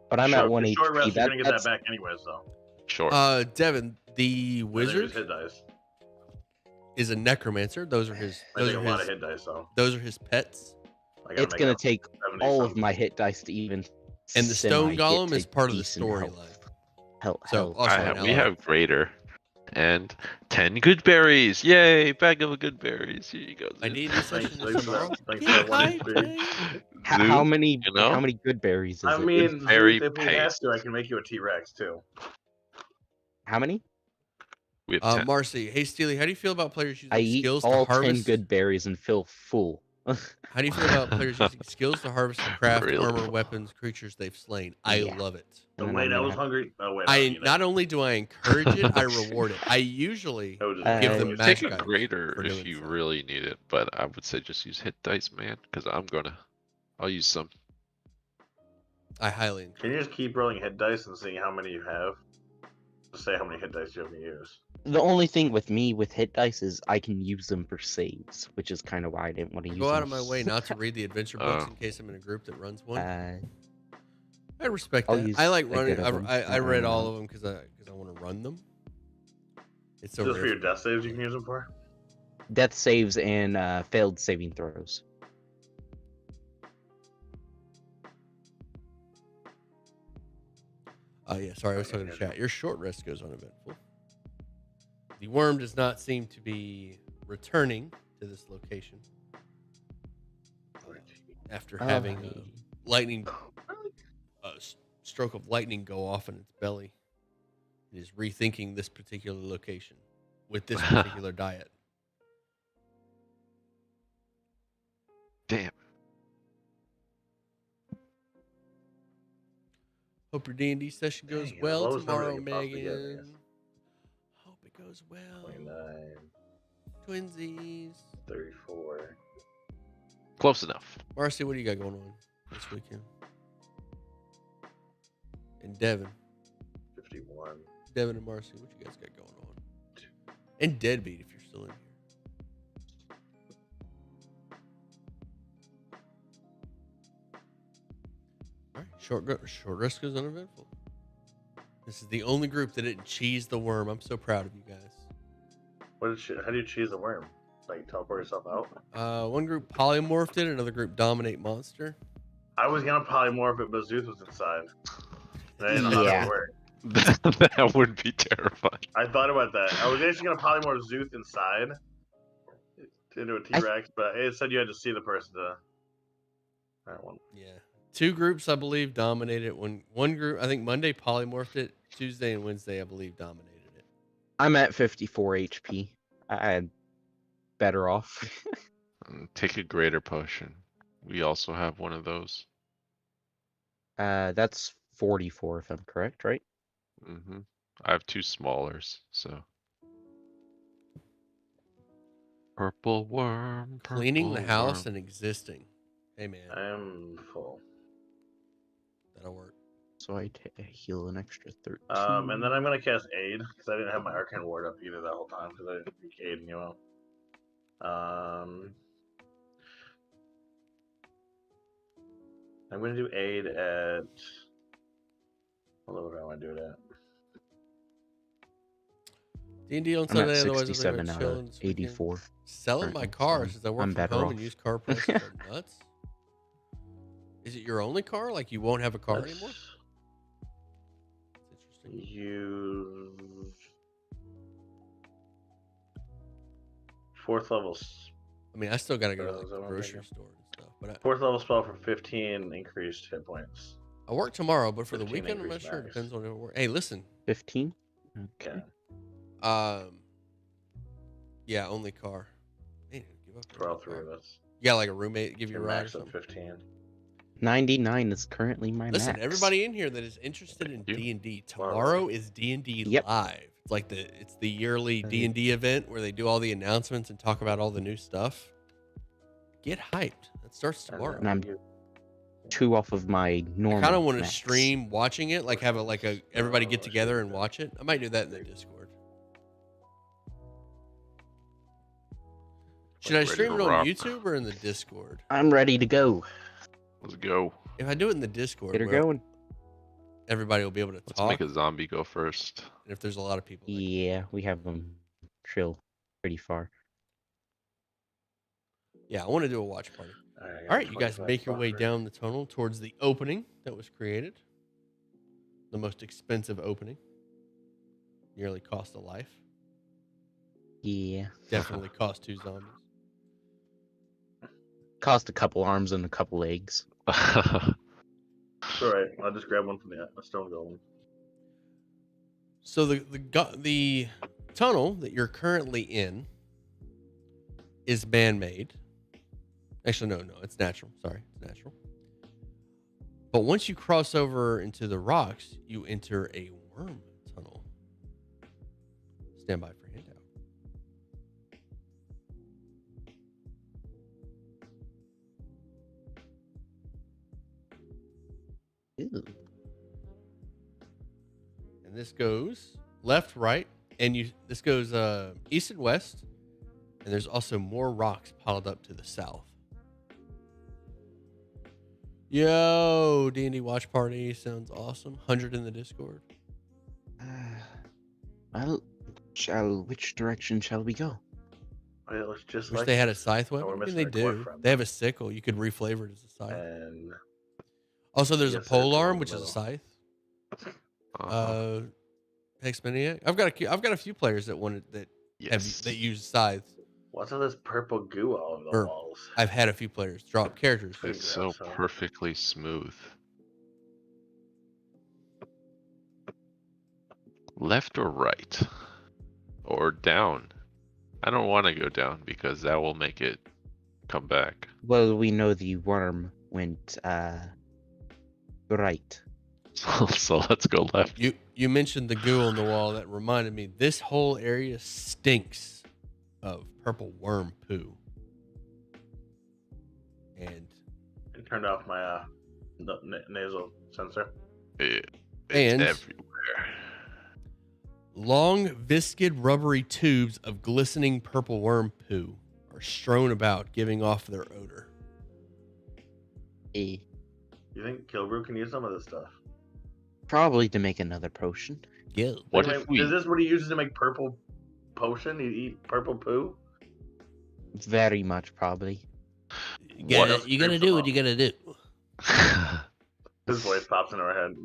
but I'm Short- at 1 the short HP. rest, you're gonna get that That's back anyways, though. Sure. Devin, the And then wizard. use hit dice. is a necromancer. Those are his. I Those take are a lot of his. hit dice though. Those are his pets. I gotta It's make gonna up take 70 all of something. my hit dice to even. And the stone semi-get golem to is part of the decent storyline. So Health. also an we ally. have greater. And 10 good berries. Yay! Bag of good berries. Here you go. My Zoom. D&D session Thanks is for tomorrow. that. Thanks Get for that one hyped, HP. man. How Zoom, many? you know? How many good berries is I it? mean, very Zoot, if we paid. have to, I can make you a T-Rex too. How many? We have 10. Marcy, hey Steely, how do you feel about players using I eat skills all to harvest? 10 good berries and feel full. How do you feel about players using skills to harvest and craft Really? armor, weapons, creatures they've slain? I Yeah. love it. Oh, And then wait, I'm I gonna was have- hungry. Oh wait, I you know. not only do I encourage it, I reward it. I usually I would just give enjoy them it. magic Take a items greater for if doing you so. really need it, but I would say just use hit dice, man, because I'll use some. I highly encourage. Can you just keep rolling hit dice and seeing how many you have? Just say how many hit dice you have to use. The only thing with me with hit dice is I can use them for saves, which is kind of why I didn't want to I use go them. out of my way not to read the adventure books Oh. in case I'm in a group that runs one. Uh, I respect I'll that. use I like a running. good of them. I read all of them because I want to run them. It's so Just rare for your me. death saves, you can use them for. death saves and failed saving throws. Yeah, sorry, I was talking to chat. Your short rest goes uneventful. The worm does not seem to be returning to this location after having a lightning, stroke of lightning go off in its belly. It is rethinking this particular location with this particular diet. Damn. Hope your D&D session goes Dang, well lowest number tomorrow, they could possibly get me Megan. is Hope it goes well. 29, Twinsies. 34. Close enough. Marcy, what do you got going on this weekend? And Devin. 51. Devin and Marcy, what you guys got going on? And Deadbeat, if you're still in here. All right, short rest goes uneventful. This is the only group that didn't cheese the worm. I'm so proud of you guys. How do you cheese a worm? Like teleport yourself out? One group polymorphed it, another group dominate monster. I was gonna polymorph it, but Zeus was inside. And I didn't know how Yeah. that worked. That would be terrifying. I thought about that. I was actually gonna polymorph Zeus inside into a T-Rex, but it said you had to see the person to. That one. Yeah. Two groups, I believe, dominated it. One group, I think Monday polymorphed it. Tuesday and Wednesday, I believe, dominated it. I'm at 54 HP. I'm better off. Take a greater potion. We also have one of those. That's 44 if I'm correct, right? Mm-hmm. I have two smallers, so. Purple worm. Cleaning the purple house worm. and existing. Hey, man, I'm full. that'll work. So I heal an extra 13. And then I'm gonna cast Aid because I didn't have my Arcane Ward up either that whole time because I didn't think Aid knew him. I'm gonna do Aid at. What level do I want to do it at? D&D on I'm Sunday, at otherwise I'm 67 thinking out chilling of this weekend. 84. Selling my currently, car so since I work I'm from better home and off. used car prices are nuts. Is it your only car? Like you won't have a car anymore? That's interesting. Use 4th level. I mean, I still gotta go to like Is that the what I'm grocery thinking? store and stuff. But 4th level spell for 15 increased hit points. I work tomorrow. But for the 15 weekend, I'm not increase sure. It max. depends on if I work. Hey, listen. 15? Okay. Yeah, only car. Man, give up. For all three of us. You got like a roommate give you a ride or Max of something. 15. 99 is currently my Listen, max. everybody in here that is interested in Thank you. D&D, tomorrow is D&D Yep. live. It's like it's the yearly D&D event where they do all the announcements and talk about all the new stuff. Get hyped. That starts tomorrow. And I'm 2 off of my normal. I kind of want to max. stream watching it, like have a everybody get together and watch it. I might do that in the Discord. Should I Ready stream to it on rock. YouTube or in the Discord? I'm ready to go. Let's go. If I do it in the Discord, Get her where going. everybody will be able to Let's talk. make a zombie go first. And if there's a lot of people, Yeah, we have them chill pretty far. Yeah, I want to do a watch party. I All right, you guys 25 make your way bucks. down the tunnel towards the opening that was created. The most expensive opening. Nearly cost a life. Yeah. Definitely cost 2 zombies. Cost a couple arms and a couple legs. It's alright. I'll just grab one from the stone golem. So the tunnel that you're currently in is man-made. Actually, no, it's natural. Sorry, it's natural. But once you cross over into the rocks, you enter a worm tunnel. Stand by for handout. Ew. And this goes left, right, and this goes east and west. And there's also more rocks piled up to the south. Yo, D&D watch party sounds awesome. 100 in the Discord. Which direction shall we go? It looks just Wish like they had a scythe weapon. we're I mean, missing they a dwarf do. from They have them. a sickle. You could reflavor it as a scythe. And Also, there's a yes, there's pole one in arm, the which is a middle. scythe. Uh-huh. Hexmaniac. I've got a few players that Yes. that use scythes. what's all this purple goo all over the Or- walls? I've had a few players drop characters. It's so perfectly smooth. Left or right? Or down? I don't want to go down because that will make it come back. Well, we know the worm went right. So let's go left. You mentioned the goo on the wall. That reminded me. This whole area stinks of purple worm poo. And I turned off my nasal sensor. It's And- everywhere. long, viscid, rubbery tubes of glistening purple worm poo are strewn about, giving off their odor. Eh. You think Kilbrew can use some of this stuff? Probably to make another potion. Yeah. What Wait, if we? Is this what he uses to make purple potion? You eat purple poo? Very much, probably. You What gotta, else you gotta creeps do them what out? you gotta do. His voice pops into our head.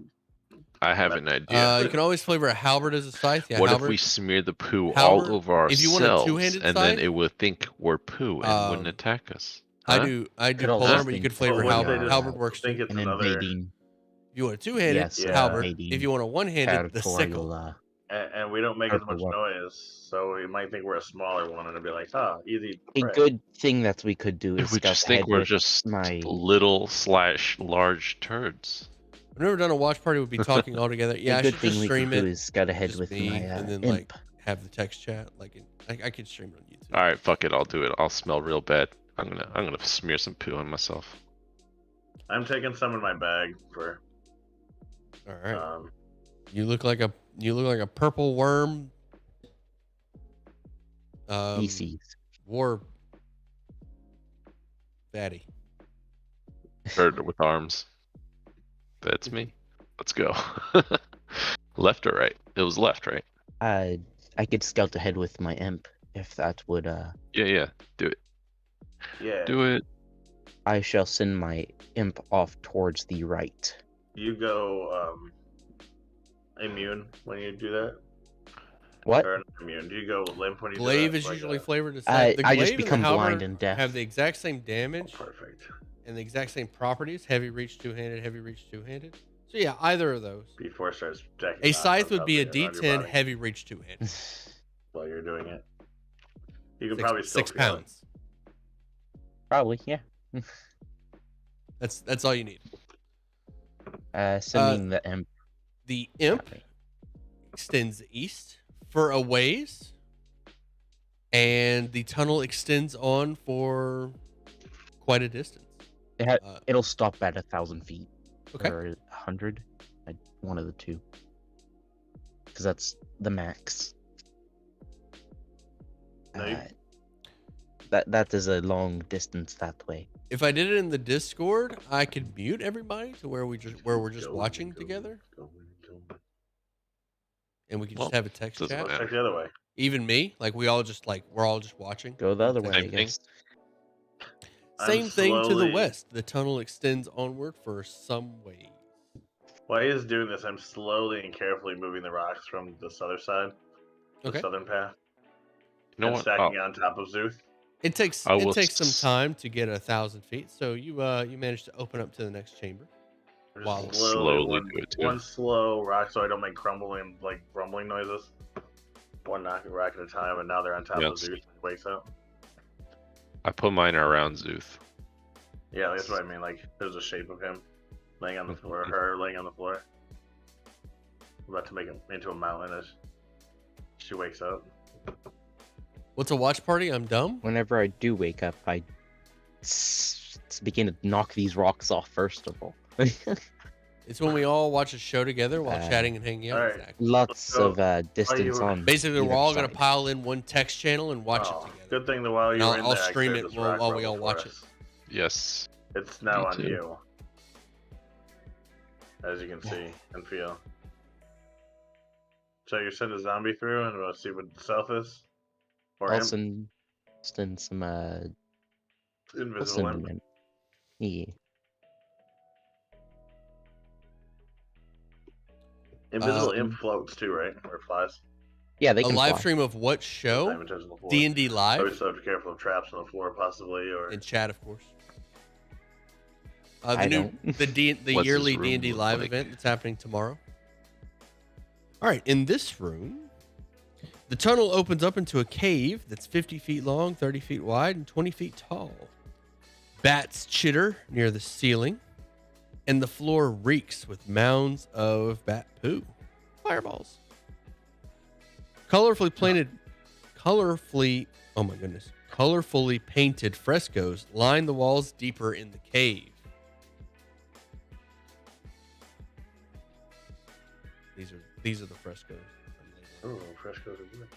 I have an idea. You can always flavor a halberd as a scythe. Yeah, What halberd. if we smear the poo Halberd, all over if you ourselves, want a two-handed and then scythe, it will think we're poo and wouldn't um, attack us? I Huh? do Could also polearm, but you think could flavor Well, wouldn't halberd. they Halberd just works think too. it's An another, invading. If you want a two-handed, Yes, halberd. invading If you want a one-handed, the sickle. territorial. and we don't make as Purple much one. noise, so he might think we're a smaller one, and it'd be like, easy. A prey. good thing that we could do is We scout just ahead think we're with just my. little/large turds. I've never done a watch party. We'd be talking all together. Yeah, a I good should thing just we stream could do it. is scout ahead Just with me, my and then imp. like have the text chat. I could stream it on YouTube. All right, fuck it. I'll do it. I'll smell real bad. I'm gonna smear some poo on myself. I'm taking some in my bag for. All right. Um, You look like a purple worm. Species. War fatty. Bird with arms. That's me. Let's go. Left or right? It was left, right? I could scout ahead with my imp if that would. Yeah. Do it. yeah. Do it. I shall send my imp off towards the right. You go immune when you do that, What? or not immune? Do you go limp when you do Glaive that? is Like usually a- flavored as I the just glaive and the become blind halberd and deaf. have the exact same damage Perfect. and the exact same properties. Heavy reach two-handed, heavy reach two-handed. So yeah, either of those. Before it starts jacking. A off scythe on would top be a of you and on your D10 body heavy reach two-handed. while you're doing it. You can Six, probably still 6 feel it. pounds. Probably, yeah. That's all you need. Sending the imp. The imp that way. extends east for a ways, and the tunnel extends on for quite a distance. It'll stop at 1,000 feet. Okay. Or 100. One of the two. Because that's the max. No, you- That is a long distance that way. If I did it in the Discord, I could mute everybody to where we're just Go, watching go, together, go. and we can Well, just have a text doesn't chat. matter. Check the other way. Even me, like we're all just watching. Go the other way, I Same thing. guess. Same thing to the west. The tunnel extends onward for some ways. While he is doing this, I'm slowly and carefully moving the rocks from this other side, the Okay. southern path, You know and what? stacking on top of Zuth. It takes I will some time to get 1,000 feet, so you managed to open up to the next chamber. Just Wow. Slowly do it, too. one slow rock so I don't make crumbling, like rumbling noises. One knocking rock at a time, and now they're on top of Yes. Zeus when he wakes up. I put mine around Zuth. Yeah, that's what I mean. Like, there's a shape of him laying on the floor, her laying on the floor. I'm about to make him into a mountain as she wakes up. What's a watch party? I'm dumb. Whenever I do wake up, I begin to knock these rocks off first of all. It's when we all watch a show together while Uh, chatting and hanging out. alright. Exactly. Lots of distance were- on. Basically, we're either all going to side. pile in one text channel and watch Oh, it together. good thing that while you And were in I'll there, I stream cleared it this while rock we all rubble watch for it. us. Yes. It's now Me on too. you, as you can see and feel. So you send a zombie through, and we'll see what the self is, or I'll him, send some I'll invisible send imp. them in. Yeah. Invisible Um, imp floats too, right? Or flies. Yeah, they A can live fly. stream of what show? Diamonds on the floor. D&D Live Always have to be careful of traps on the floor, possibly, or in chat, of course. The I new don't. the What's yearly his room D&D look Live like? event that's happening tomorrow. All right, in this room, the tunnel opens up into a cave that's 50 feet long, 30 feet wide, and 20 feet tall. Bats chitter near the ceiling, and the floor reeks with mounds of bat poo. Fireballs. Colorfully painted frescoes line the walls deeper in the cave. These are the frescoes. oh, frescoes are good.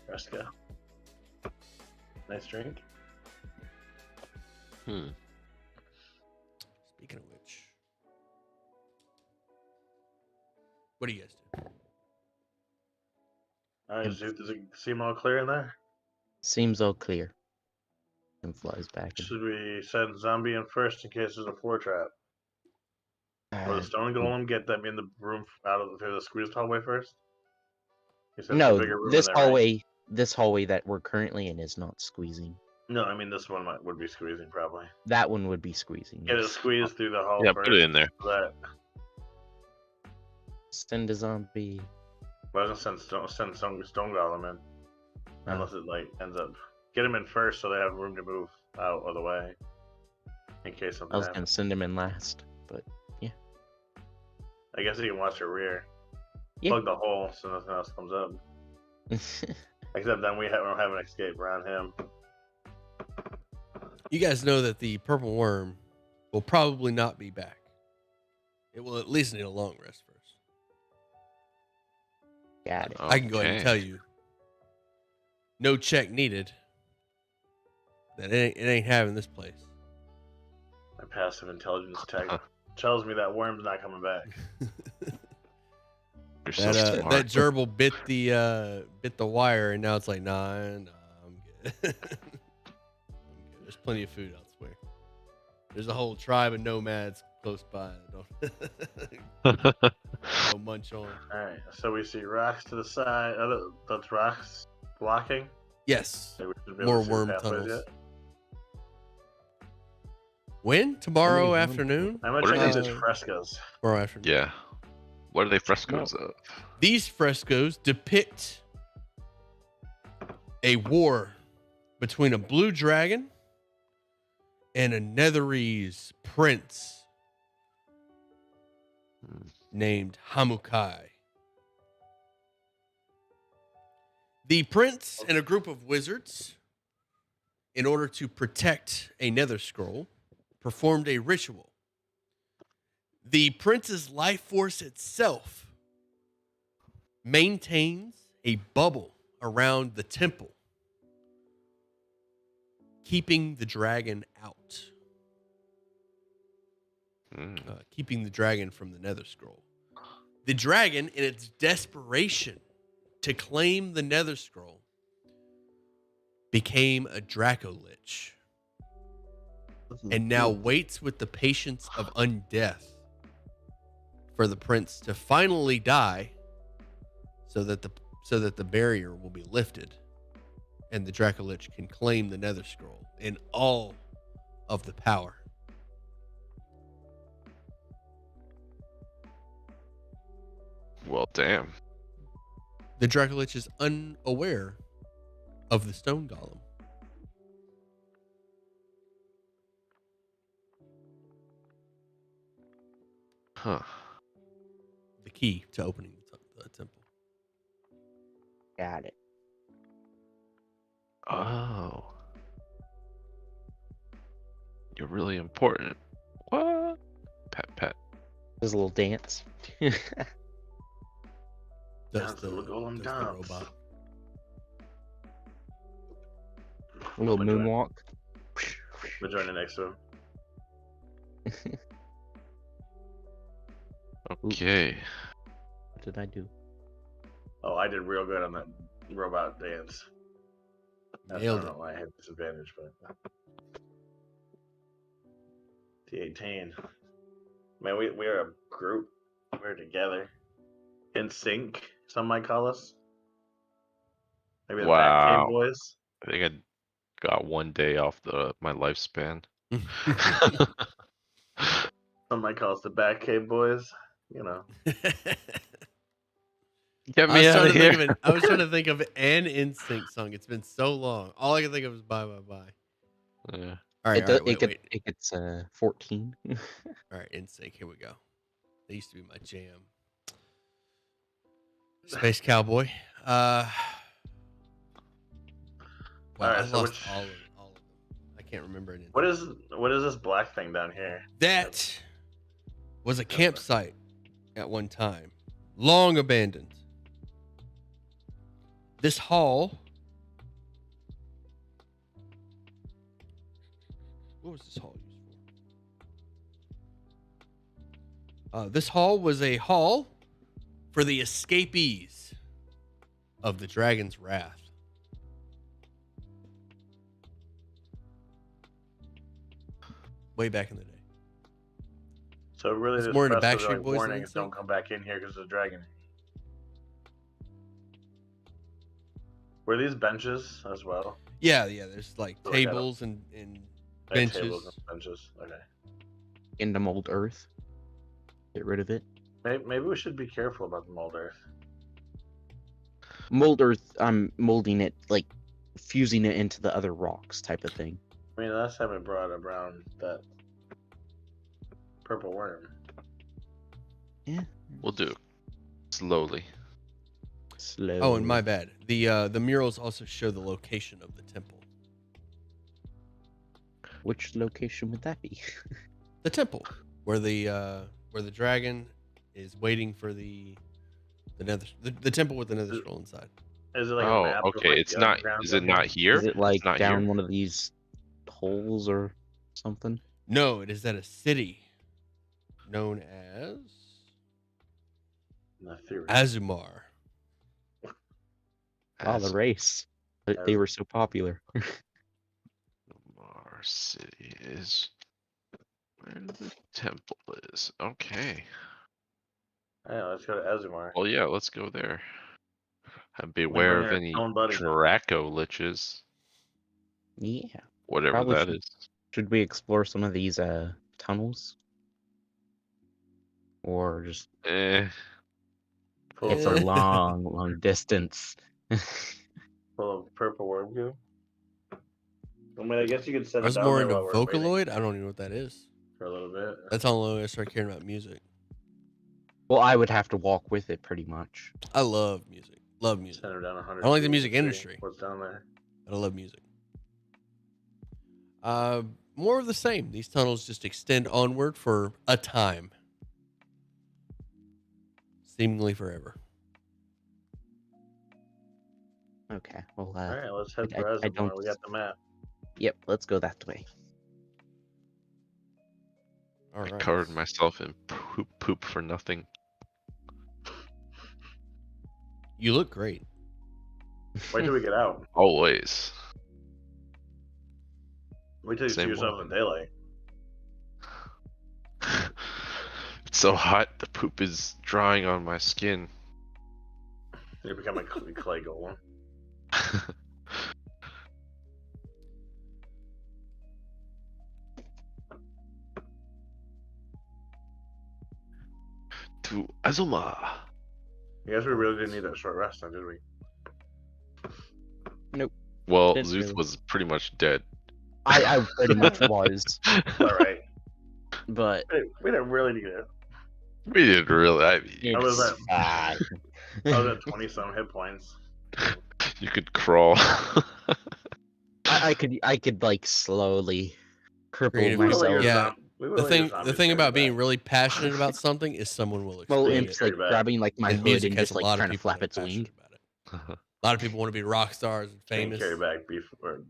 Fresco. Nice drink. Speaking of which, what do you guys do? Alright, Zoot, does it seem all clear in there? Seems all clear. And flies back. Should we send zombie in first in case there's a floor trap? Or the stone golem, get them in the room through the squeezed hallway first? You said it's a No, bigger room this in there, right? hallway that we're currently in is not squeezing. No, I mean this one would be squeezing probably. That one would be squeezing. Get it yes. squeezed through the hall Yeah, first. put it in there. So that Send a zombie. well, I was gonna send stone golem in, unless it like ends up get him in first so they have room to move out of the way in case something I was happens. gonna send him in last, but I guess you can watch your rear. Yeah. Plug the hole so nothing else comes up. Except then we don't have an escape around him. You guys know that the purple worm will probably not be back. It will at least need a long rest first. got it. I can go ahead and Okay. tell you, no check needed. That it ain't having this place. My passive intelligence tech tells me that worm's not coming back. You're so That smart. that gerbil bit the wire, and now it's like, nah, I'm good. I'm good. There's plenty of food elsewhere. There's a whole tribe of nomads close by. Go munch on. Alright, so we see rocks to the side. That's rocks blocking. Yes. So we should be able More to see the worm pathways tunnels. yet. When? Tomorrow Ooh, afternoon? I'm gonna What check are out these? these frescoes. Tomorrow afternoon. Yeah. What are they frescoes of? These frescoes depict a war between a blue dragon and a Netherese prince named Hamukai. The prince and a group of wizards, in order to protect a nether scroll, performed a ritual. The prince's life force itself maintains a bubble around the temple, keeping the dragon out, keeping the dragon from the nether scroll. The dragon, in its desperation to claim the nether scroll, became a Dracolich and now waits with the patience of undeath for the prince to finally die so that the barrier will be lifted and the Dracolich can claim the Nether Scroll and all of the power. Well, damn. The Dracolich is unaware of the stone golem. Huh. The key to opening the temple. Got it. Oh. You're really important. What? Pat, pat. There's a little dance. Does Dance the, to the golem does the dance. robot. A little I'm gonna moonwalk. join it next to him. Okay. What did I do? Oh, I did real good on that robot dance. I Nailed don't it. know why I had disadvantage, but T18. Man, we are a group. We're together. In sync, some might call us. Maybe the Batcave Wow. boys. I think I got 1 day off my lifespan. Some might call us the Batcave boys. You know. Get I me was out trying of to here. think of I was trying to think of an NSYNC song. It's been so long. All I can think of is "Bye Bye Bye." Yeah. All right, wait. It gets 14. All right, NSYNC. Here we go. They used to be my jam. Space Cowboy. Wow, Alright, I so lost which- all of them. I can't remember it. What is this black thing down here? That was a campsite at one time, long abandoned. This hall. What was this hall used for? This hall was a hall for the escapees of the dragon's wrath. Way back in the day. So really, It's this more into press was Backstreet like Boys than warnings: NSYNC? don't come back in here because of the dragon. Were these benches as well? Yeah. There's like So we got tables and Like benches. tables and benches. Okay. Into mold earth. Get rid of it. Maybe we should be careful about the mold earth. Mold earth, I'm molding it, like fusing it into the other rocks type of thing. I mean, last time I brought around that purple worm. Yeah. We'll do it slowly. Slow. Oh, and my bad. The murals also show the location of the temple. Which location would that be? The temple, where the dragon is waiting for the nether, the temple with the nether scroll inside. Is it like a Oh, map with, okay. like, It's the not. underground Is it down not here? here? Is it like It's not down here. one of these holes or something? No, it is at a city known as In the theory. Azumar. Oh, the race. They were so popular. Our city is where the temple is. Okay. Yeah, let's go to Azumar. Well, yeah. Let's go there. And We beware bring of our any own buddy. Draco liches, Yeah. whatever Probably that should- is. Should we explore some of these tunnels? Or just Eh. Full it's a of, long distance. full of purple worm goo. I mean, I guess you could set I it was down more there into while we're waiting Vocaloid. I don't even know what that is. for a little bit. That's how long I started caring about music. Well, I would have to walk with it pretty much. I love music. Love music. Center down 100. I don't like the feet music and see industry. What's down there? But I love music. More of the same. These tunnels just extend onward for a time. Seemingly forever. Okay. Well, All right, let's head I- for I Azumar. don't- We got the map. yep, let's go that way. All I right. covered myself in poop for nothing. You look great. Wait till we get out. Always. Wait till you see Same yourself in daylight. It's so hot, the poop is drying on my skin. You become a clay golem. To Azuma. You guys, we really didn't need that short rest, then, did we? Well, Didn't Zuth really. was pretty much dead. I pretty much was, All right. but We didn't really need it. We didn't really. I was it's at- fine. I was at 20-some hit points. You could crawl. I could like slowly cripple Creative We were myself. like myself. Yeah, a we were The like a thing, zombie the thing about carried being back. really passionate about something is someone will Well, explain it's it. like carry back. grabbing like my And hood music and has just a like lot trying of to people flap that are its wing. passionate about it. A lot of people want to be rock stars and Chain famous. carry back before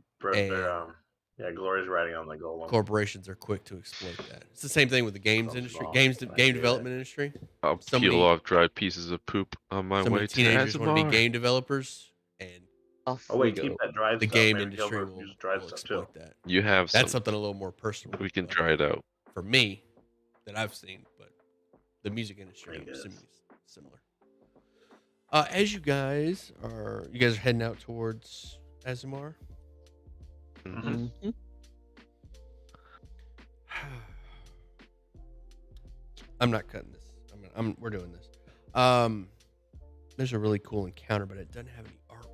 yeah, Glory's riding on the golem. Corporations are quick to exploit that. It's the same thing with the games Some industry, small, game yeah. development industry. I'll So peel many- off dry pieces of poop on my So way many to teenagers want to be Azuma. game developers, and Off Oh we wait, go. keep that dried the stuff. game Maybe industry Gilbert will use dried stuff too. exploit that. You have That's some. something a little more personal. We can try it out. For me, that I've seen, but the music industry I guess. is similar. As you guys are heading out towards Azumar. Mhm. Mhm. I'm not cutting this. We're doing this. There's a really cool encounter, but it doesn't have any artwork.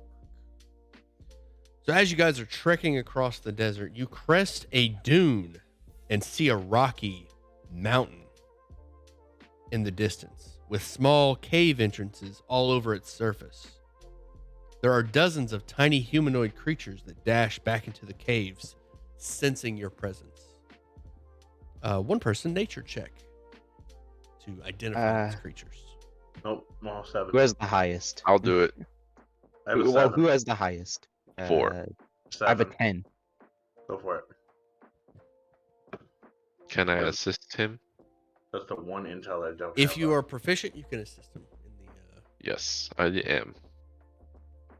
So as you guys are trekking across the desert, you crest a dune and see a rocky mountain in the distance with small cave entrances all over its surface. There are dozens of tiny humanoid creatures that dash back into the caves, sensing your presence. One person nature check to identify these creatures. Nope, well, 7. Who has the highest? I'll do it. I have a Well, 7. who has the highest? 4. I have a 7. 10. Go for it. Can I What? assist him? That's the one intel I don't. If have, you though. are proficient, you can assist him in the Yes, I am.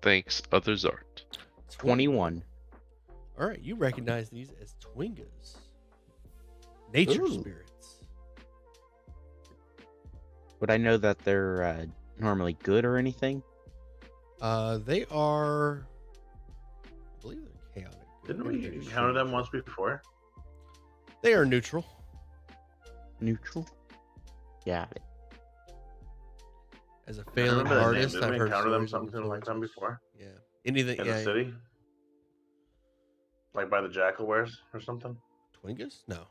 Thanks, others aren't. 21. All right, you recognize these as Twingas, nature Ooh. spirits. Would I know that they're normally good or anything? They are, I believe they're chaotic. Didn't Maybe we they're just encounter them neutral. once before? They are neutral. Neutral? Yeah. As a I failing remember that name. artist, Didn't I've we heard encounter them stories of something like them influences. before? Yeah, anything. In Yeah, the city? Like by the jackal wares or something? Twingas? No.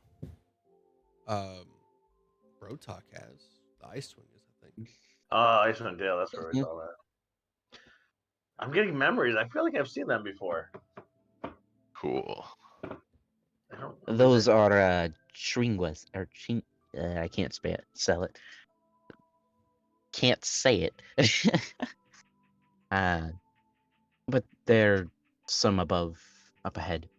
Rotok has the ice Twingas, I think. Iceland Dale, that's where we saw that. I'm getting memories. I feel like I've seen them before. Cool. I don't. Those are Shringwas or I can't sell it. Can't say it. But they're some up ahead.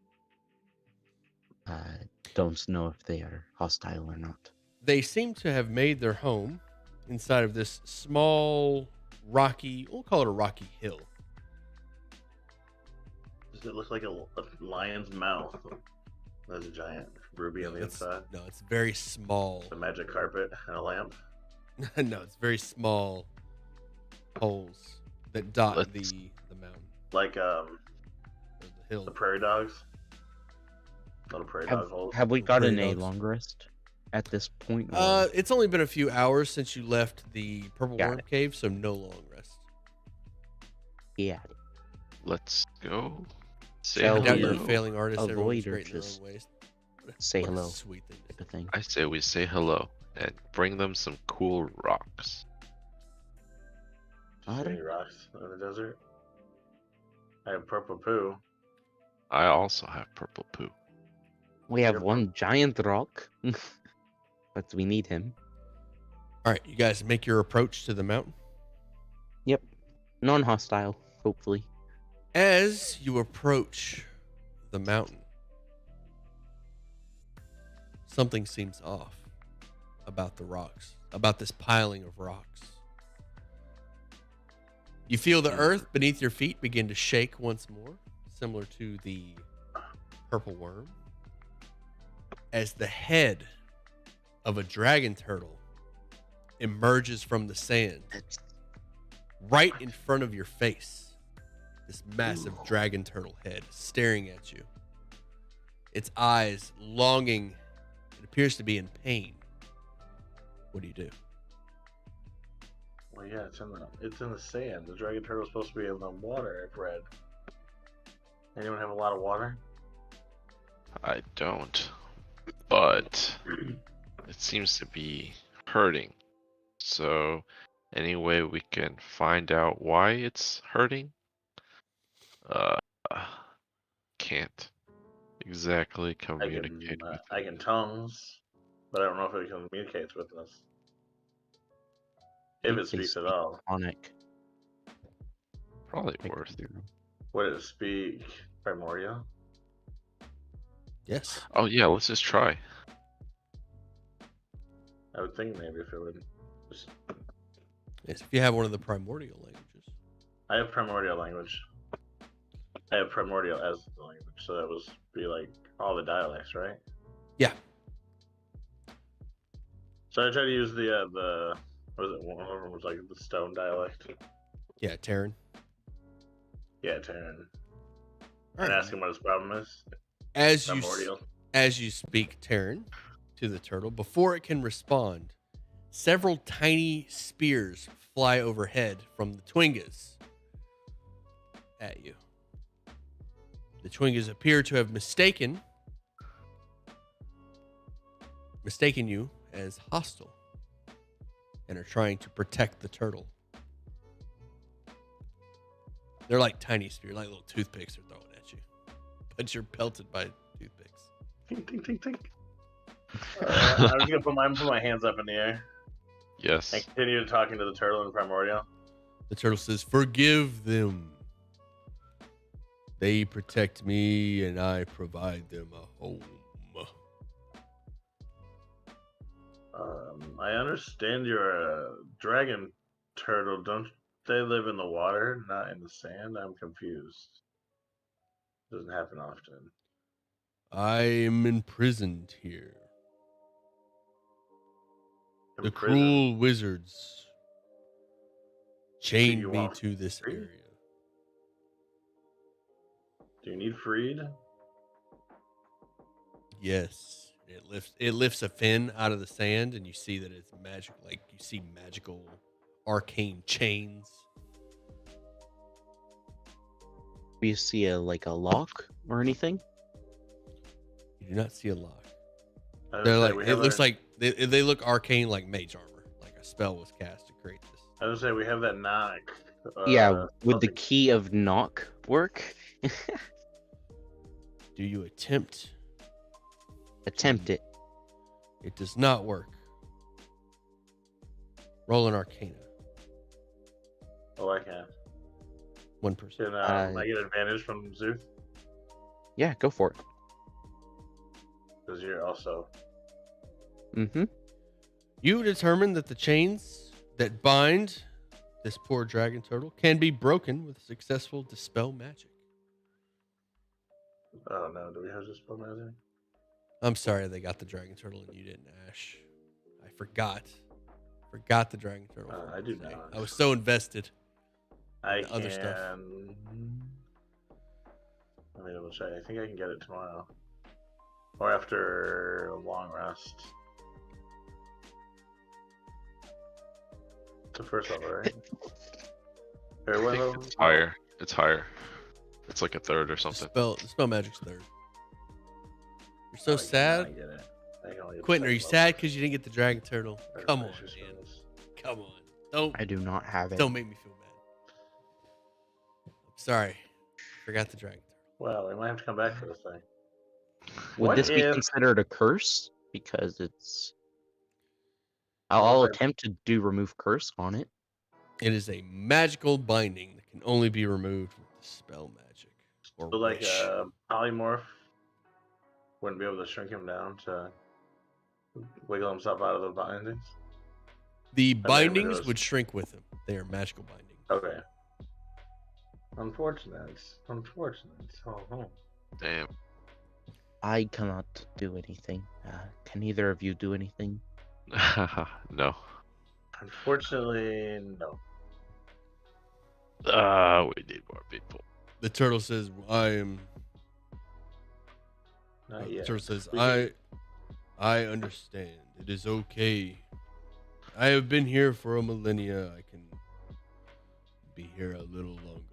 Don't know if they are hostile or not. They seem to have made their home inside of this small, rocky, we'll call it a rocky hill. Does it look like a lion's mouth? There's a giant ruby on the inside. No, it's very small. A magic carpet and a lamp. No, it's very small holes that dot Let's- the mountain Like or the hill. the prairie dogs. Little prairie dog holes. Have we Prairie gotten a dogs. long rest at this point? Or... It's only been a few hours since you left the Purple Got Worm it. Cave, so no long rest. yeah. Let's go. Say Shall I doubt we you're a hello. failing artist. Everyone's avoid or great in their just own ways. say What a hello? Sweet thing. to Type of say. thing. I say we say hello and bring them some cool rocks. Autumn? Any rocks in the desert. I have purple poo. I also have purple poo. We have Yep. one giant rock, but we need him. All right, you guys make your approach to the mountain. Yep. Non-hostile, hopefully. As you approach the mountain, something seems off about the rocks, about this piling of rocks. You feel the earth beneath your feet begin to shake once more, similar to the purple worm. as the head of a dragon turtle emerges from the sand right in front of your face. This massive dragon turtle head staring at you. Its eyes longing. It appears to be in pain. What do you do? Well, yeah, it's in the sand. The dragon turtle's supposed to be in the water, I've read. Anyone have a lot of water? I don't, but it seems to be hurting. So, any way we can find out why it's hurting? Can't exactly communicate with I can tongues, but I don't know if it communicates with us. If it speaks at all. Draconic. Probably worth it. Would it speak primordial? Yes. Oh yeah, let's just try. I would think maybe if it would. Just... Yes, if you have one of the primordial languages. I have primordial language. I have primordial as the language, so that was be like all the dialects, right? Yeah. So I tried to use the what was it? One of them was like the stone dialect. Yeah, Terran. Yeah, Terran. All And right. ask him what his problem is. As Primordial. you speak Terran to the turtle, before it can respond, several tiny spears fly overhead from the Twingas at you. The Twingas appear to have mistaken you as hostile and are trying to protect the turtle. They're like tiny spears, like little toothpicks they're throwing at you, but you're pelted by toothpicks. Tink, tink, tink, tink. I'm just gonna put my hands up in the air Yes. and continue talking to the turtle in primordial. The turtle says, "Forgive them. They protect me and I provide them a home." I understand you're a dragon turtle. Don't they live in the water, not in the sand? I'm confused. Doesn't happen often. I am imprisoned here. The In prison. cruel wizards chained you me want to this free? area. Do you need freed? Yes. It lifts a fin out of the sand, and you see that it's magic. Like you see magical, arcane chains. Do you see a lock or anything? You do not see a lock. I was They're gonna say, like we it have looks our- like they look arcane, like mage armor, like a spell was cast to create this. I was gonna say we have that knock. Yeah, would the something- key of knock work? Do you attempt? Attempt it. It does not work. Roll an Arcana. Oh, I can. 1%. Can I get advantage from Zuth? Yeah, go for it. Because you're also. Mm-hmm. You determine that the chains that bind this poor dragon turtle can be broken with successful dispel magic. Oh no, do we have dispel magic? I'm sorry they got the dragon turtle and you didn't, Ash. I forgot. Forgot the dragon turtle. I do today. not. I was so invested. I the other can. stuff. Let me double check. I think I can get it tomorrow, or after a long rest. It's the first level, right? Or I what think level? it's higher. It's higher. It's like a third or something. The spell magic's third. You're so I cannot sad. get it. I can only get Quentin, are second you level. sad because you didn't get the dragon turtle? Or Come on, master man. spells. Come on. Don't I do not have it. don't make me feel bad. I'm sorry. Forgot the dragon turtle. Well, we might have to come back for this thing. Would What this be if- considered a curse? Because it's. Well, I'll like- attempt to do remove curse on it. It is a magical binding that can only be removed with dispel magic. Or So like wish. a polymorph wouldn't be able to shrink him down to wiggle himself out of the bindings. The mean, bindings those- would shrink with him. They are magical bindings. Okay. Unfortunate. Unfortunate. Oh, oh. Damn. I cannot do anything. Can either of you do anything? No. Unfortunately, no. We need more people. The turtle says, "I am." Not The yet. turtle says, We can- I understand. It is okay. I have been here for a millennia. I can be here a little longer."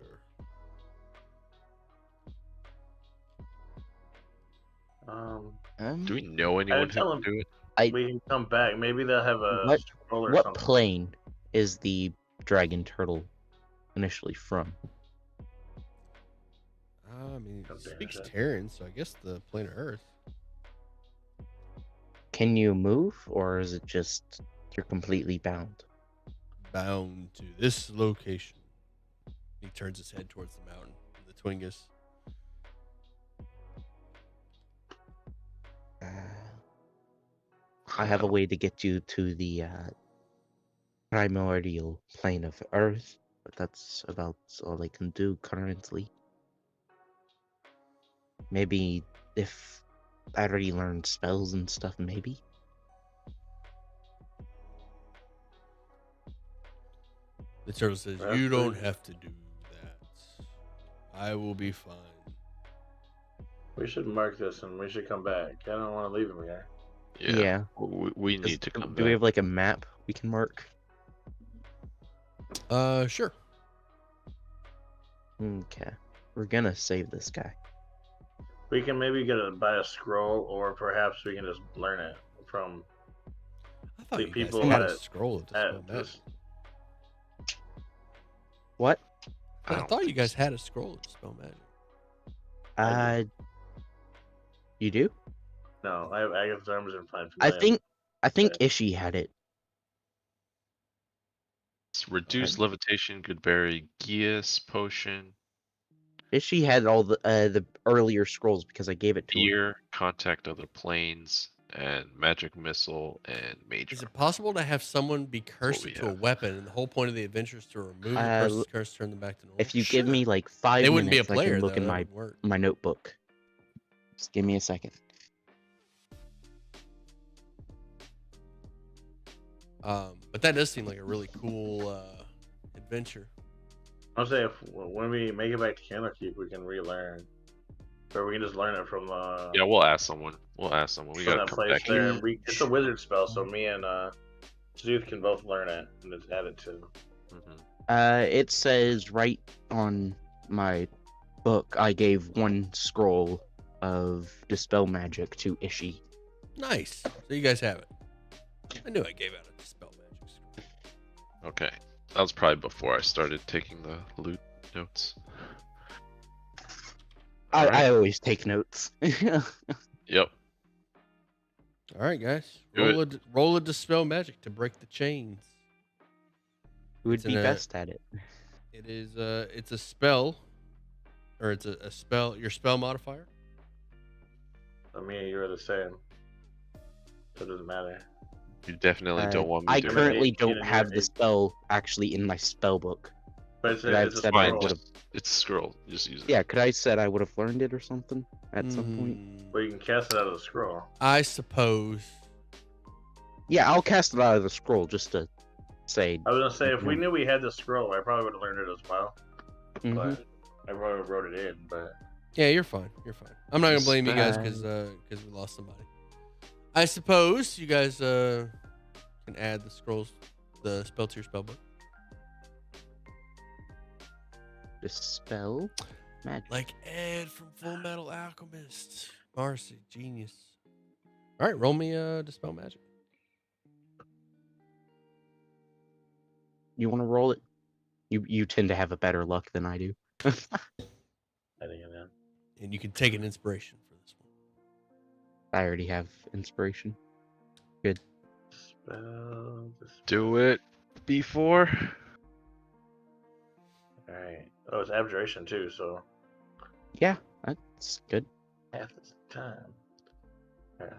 Do we know anyone who tell can do it? we can come back. Maybe they'll have a What- scroll or What something. plane is the dragon turtle initially from? I mean, Oh, it damn speaks it. Terran, so I guess the planet Earth. Can you move, or is it just you're completely bound? Bound to this location. He turns his head towards the mountain. The Twingus. I have a way to get you to the primordial plane of Earth, but that's about all I can do currently. Maybe if I already learned spells and stuff, maybe. The turtle says, That's "You don't pretty- have to do that. I will be fine." We should mark this and we should come back. I don't want to leave him here. Yeah. We Does- need to come do we back. have like a map we can mark? Sure. Okay. We're gonna save this guy. We can maybe buy a scroll, or perhaps we can just learn it from I thought The you guys people had a at- scroll to dispel at magic. this. What? I don't thought you think guys so. had a scroll to dispel magic. I You do? No, I have Agatha's arms and find I think Yeah. Ishii had it. It's reduced levitation, good berry, Gias potion, Ishii had all the earlier scrolls because I gave it to her. fear, contact other planes, and magic missile and mage Is it armor. possible to have someone be cursed we into a have. weapon, and the whole point of the adventure is to remove the l- curse, turn them back to normal? If you give Sure. me like 5 They wouldn't be a minutes, I player can look though. in That my would work. notebook. Just give me a second. But that does seem like a really cool adventure. I'll say when we make it back to Candlekeep, we can relearn, or we can just learn it from Yeah, we'll ask someone. We from gotta that come place back there. here. And it's a wizard spell, so me and Zuth can both learn it and just add it to. It says right on my book I gave 1 scroll of dispel magic to Ishii. Nice. So you guys have it. I knew I gave out a dispel magic scroll. Okay. That was probably before I started taking the loot notes. Alright. I always take notes. Yep. All right, guys. Do Roll a dispel magic to break the chains. Who would It's be in a- best at it? It is it's a spell, or it's a spell. Your spell modifier. So me and you are the same. So it doesn't matter. You definitely don't want me I doing currently it. don't Yeah, have yeah. the spell actually in my spell book. But it's But I've a said Fine, I scroll. would have. It's a scroll. Just use it. Yeah, could I said I would have learned it or something at some point? But you can cast it out of the scroll. I suppose. Yeah, I'll cast it out of the scroll just to say. I was gonna say if we Mhm. knew we had the scroll, I probably would have learned it as well. Mhm. But I probably wrote it in. But Yeah, you're fine. You're fine. I'm not gonna blame you guys Respect. because we lost somebody. I suppose you guys can add the spell to your spell book. Dispel magic. Like Ed from Full Metal Alchemist. Marcy, genius. All right, roll me dispel magic. You want to roll it? You tend to have a better luck than I do. I think it is. And you can take an inspiration for this one. I already have inspiration. Spell. Do it before. All right. Oh, it's abjuration too. So Yeah, that's good. half the time. All right.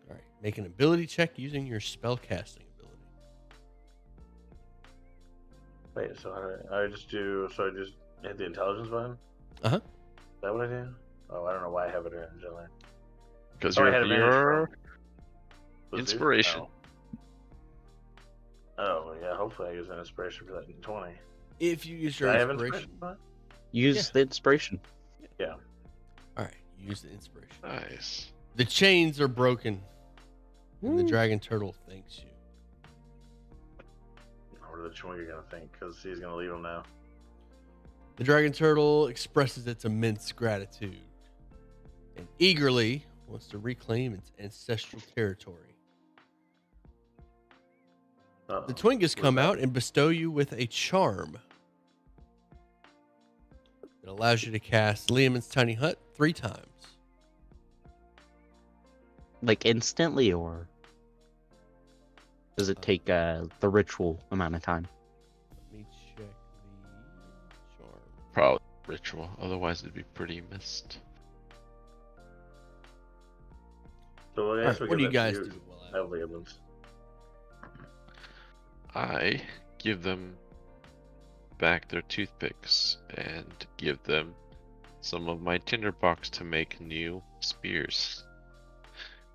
All right, make an ability check using your spell casting ability. Wait. So how do I just do? So I just hit the intelligence button. Uh-huh. Is that what I do? Oh, I don't know why I have it originally. Because I you're had advantage your from- was it? inspiration. Oh, yeah. Hopefully, I use an inspiration for that 20. If you use Do your I have inspiration. inspiration? Use Yeah. the inspiration. Yeah. All right, use the inspiration. Nice. The chains are broken, and the Woo. dragon turtle thanks you. What are the Chewinga gonna think? Because he's gonna leave him now. The dragon turtle expresses its immense gratitude and eagerly wants to reclaim its ancestral territory. Uh-oh. The Twingas come Where's out and bestow you with a charm that allows you to cast Liam's tiny hut 3 times. Like instantly, or does it take the ritual amount of time? Let me check the charm. Probably ritual. Otherwise, it'd be pretty missed. So I All guess right, we what do you give guys that to do? Well, I have Liam's. I give them back their toothpicks and give them some of my tinderbox to make new spears.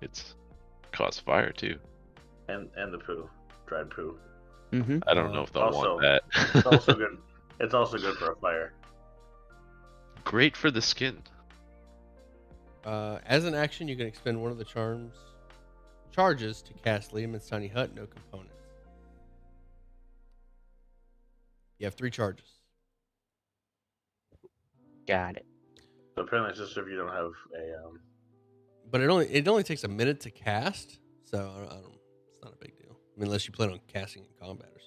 It's cause fire too. And the poo. Dried poo. Mm-hmm. I don't know if they'll Also- want that. It's also good. It's also good for a fire. Great for the skin. as an action, you can expend one of the charges to cast Liam's tiny hut. No components. You have 3 charges. Got it. So apparently, it's just if you don't have a. But it only takes a minute to cast, so I don't. It's not a big deal. I mean, unless you plan on casting in combat or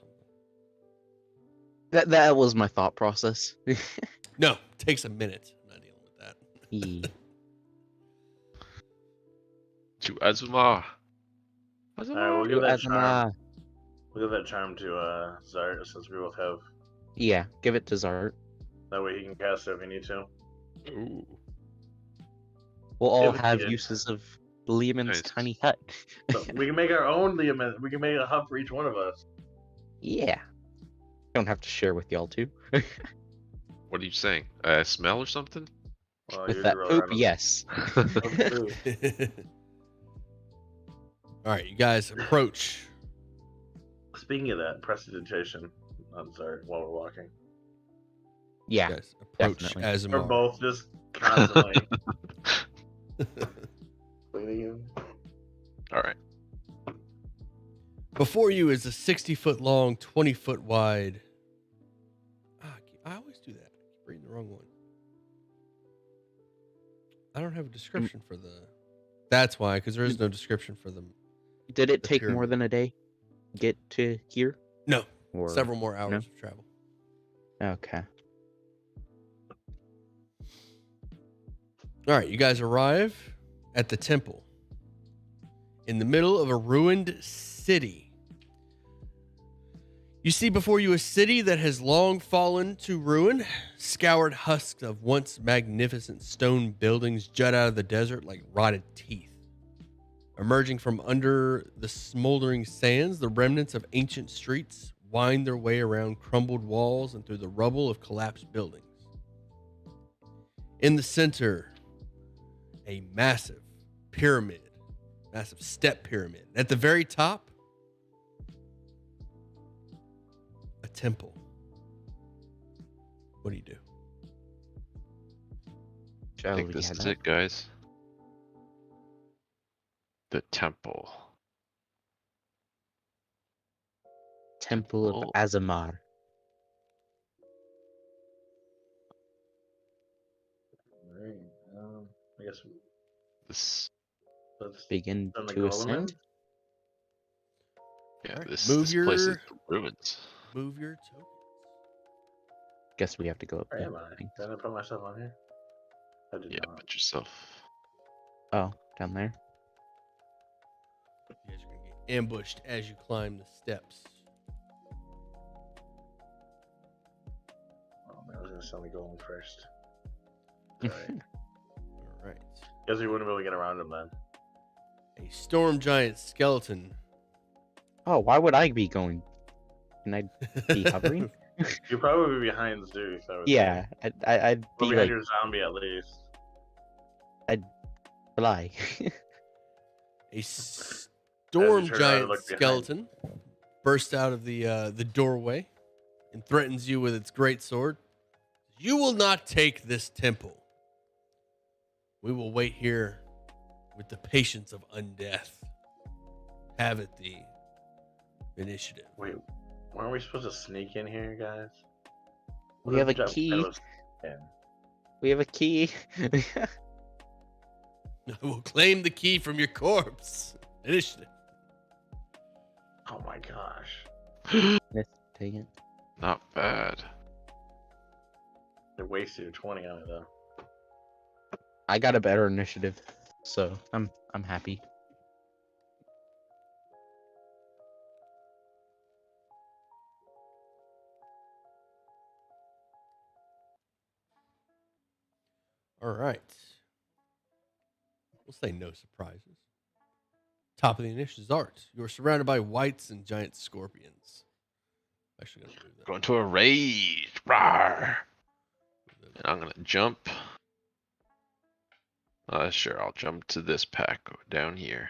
something. That was my thought process. No, it takes a minute. I'm not dealing with that. Yeah. To Azuma. All right, we'll give that charm. Azuma. We'll give that charm to Zart since we both have. Yeah, give it to Zart. That way he can cast it if he need to. Ooh. We'll all we have did. uses of Liam's Nice. tiny hut. So we can make our own Liam. We can make a hub for each one of us. Yeah. Don't have to share with y'all too. What are you saying? Smell or something? Well, With you that roll poop, around with- yes. All right, you guys approach. Speaking of that, prestidigitation on Zart while we're walking. Yeah. You guys approach definitely. Azumar. We're both just constantly. Bleeding. All right. Before you is a 60-foot long, 20-foot wide. I always do that. I keep reading the wrong one. I don't have a description for the. That's why, because there is no description for them. Did it The take more pyramid. than a day to get to here? No, Or... several more hours no? of travel. Okay. All right, you guys arrive at the temple in the middle of a ruined city. You see before you a city that has long fallen to ruin. Scoured husks of once magnificent stone buildings jut out of the desert like rotted teeth. Emerging from under the smoldering sands, the remnants of ancient streets wind their way around crumbled walls and through the rubble of collapsed buildings. In the center, a massive pyramid, massive step pyramid. At the very top, a temple. What do you do? I Shall think we this head is up? it, guys. The temple. Temple of Oh. Azumar. Alright, I guess This. let's Begin send the to golem ascend. in. Yeah, Alright, this move place is your- the ruins. Move your tokens. Guess we have to go up Where there. am I? Did I put myself on here? I did Yeah, not. put yourself. Oh, down there. You guys are going to get ambushed as you climb the steps. Oh man, I was gonna send the golem first. Alright. All right. Guess we wouldn't be able to get around him then. A storm giant skeleton. Oh, why would I be going? Can I be hovering? You'd probably be behind Zeus. I would Yeah, think. I'd Or be behind like your zombie at least. fly. A As storm you turn around and giant look behind. skeleton bursts out of the doorway and threatens you with its great sword. You will not take this temple. We will wait here with the patience of undeath. Have it the initiative. Wait, weren't we supposed to sneak in here, guys? We have a key. We have a key. I will claim the key from your corpse. Initiative. Oh my gosh. Let's take it. Not bad. They wasted 20 on it though. I got a better initiative, so I'm happy. All right. We'll say no surprises. Top of the initiative, Art. You are surrounded by wights and giant scorpions. Actually, gonna move that. Going to a rage. Rawr. And I'm gonna jump. Sure, I'll jump to this pack down here.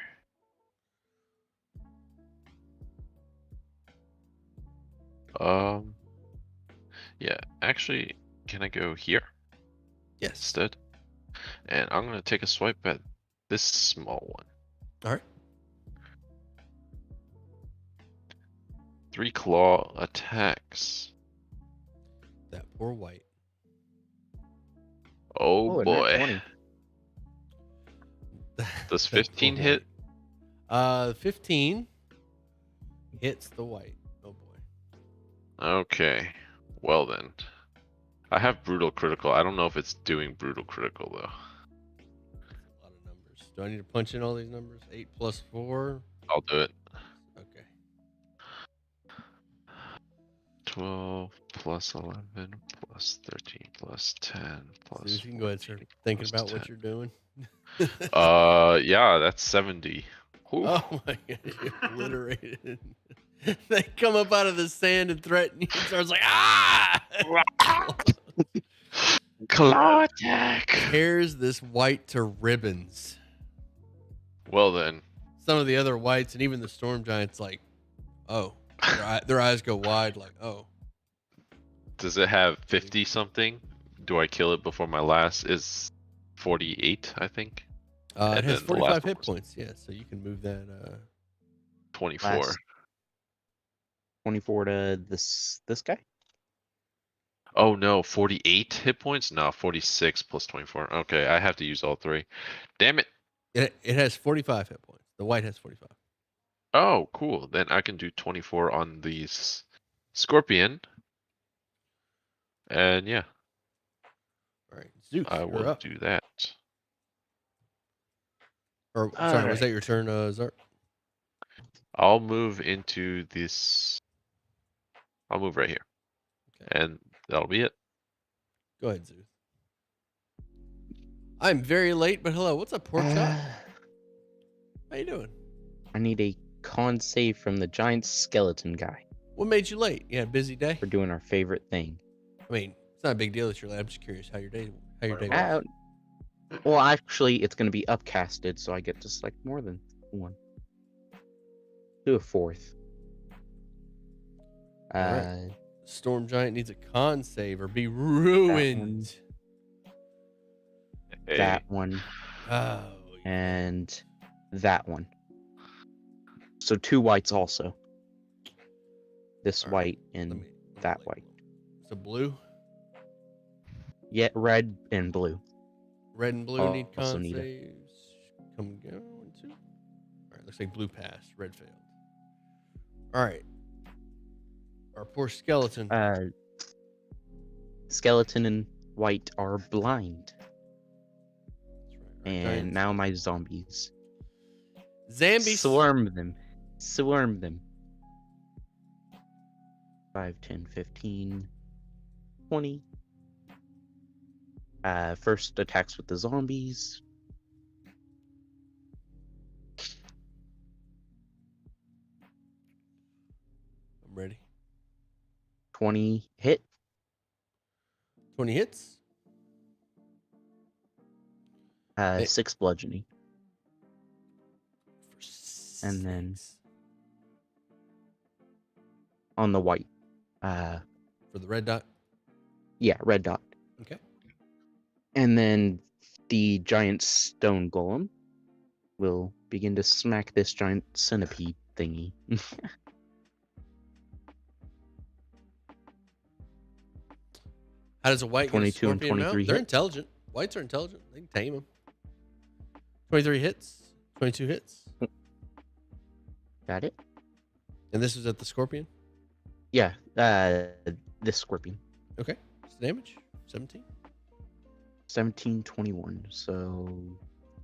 Yeah, actually, can I go here Yes. instead? And I'm gonna take a swipe at this small one. All right. 3 claw attacks. That poor wight. Oh a nat boy. 20. Does That poor 15 hit? wight. 15 hits the wight. Oh boy. Okay. Well then. I have brutal critical. I don't know if it's doing brutal critical though. That's a lot of numbers. Do I need to punch in all these numbers? 8 plus 4. I'll do it. Okay. 12 plus 11 plus 13 plus 10 plus. So you can go ahead and start 14 thinking plus about 10. what you're doing. Yeah, that's 70. Oof. Oh my god, you obliterated. They come up out of the sand and threaten you. And starts like, ah! Claw attack. Tears this wight to ribbons. Well then. Some of the other wights and even the storm giants, like, oh, their eyes go wide, like, oh. Does it have 50 something? Do I kill it before my last is 48, I think? It And has then the last 45 one hit was- points, yeah, so you can move that. 24. Last- 24 to this guy. Oh no, 48 hit points? No, 46 plus 24. Okay, I have to use all 3. Damn it. It has 45 hit points. The white has 45. Oh, cool. Then I can do 24 on the scorpion. And yeah, All right, Zeus, I you're will up. do that. Or sorry, was Alright. that your turn, Zart? I'll move into this. I'll move right here. Okay. And that'll be it. Go ahead, Zeus. I'm very late, but hello. What's up, pork chop? How you doing? I need a con save from the giant skeleton guy What made you late? You had a busy day? for doing our favorite thing. I mean, it's not a big deal that you're late. I'm just curious how your day was. Well, actually, it's going to be upcasted, so I get to select more than one. Do a fourth. Alright. Storm giant needs a con save or be ruined. Hey, That one Oh, and that one. So 2 whites also. This Alright, white let and me that label white. them. So blue, Yeah, red and blue. red and blue Oh, need also con need it. saves. Come and go. 1, 2. All right, looks like blue passed, red failed. All right. Our poor skeleton. Skeleton and white are blind. That's right. Our And giant now my zombies. Zambies. Swarm them. Swarm them. 5, 10, 15, 20. First attacks with the zombies. I'm ready. 20 hit. 20 hits. Hey. 6 bludgeoning. And then on the white. For the red dot. Yeah, red dot. Okay. And then the giant stone golem will begin to smack this giant centipede thingy. How does a white get a 22 and scorpion 23 mount? They're hit. intelligent. Whites are intelligent. They can tame them. 23 hits. 22 hits. Got it? And this is at the scorpion. Yeah, this scorpion. Okay. What's the damage? 17. 17, 21, so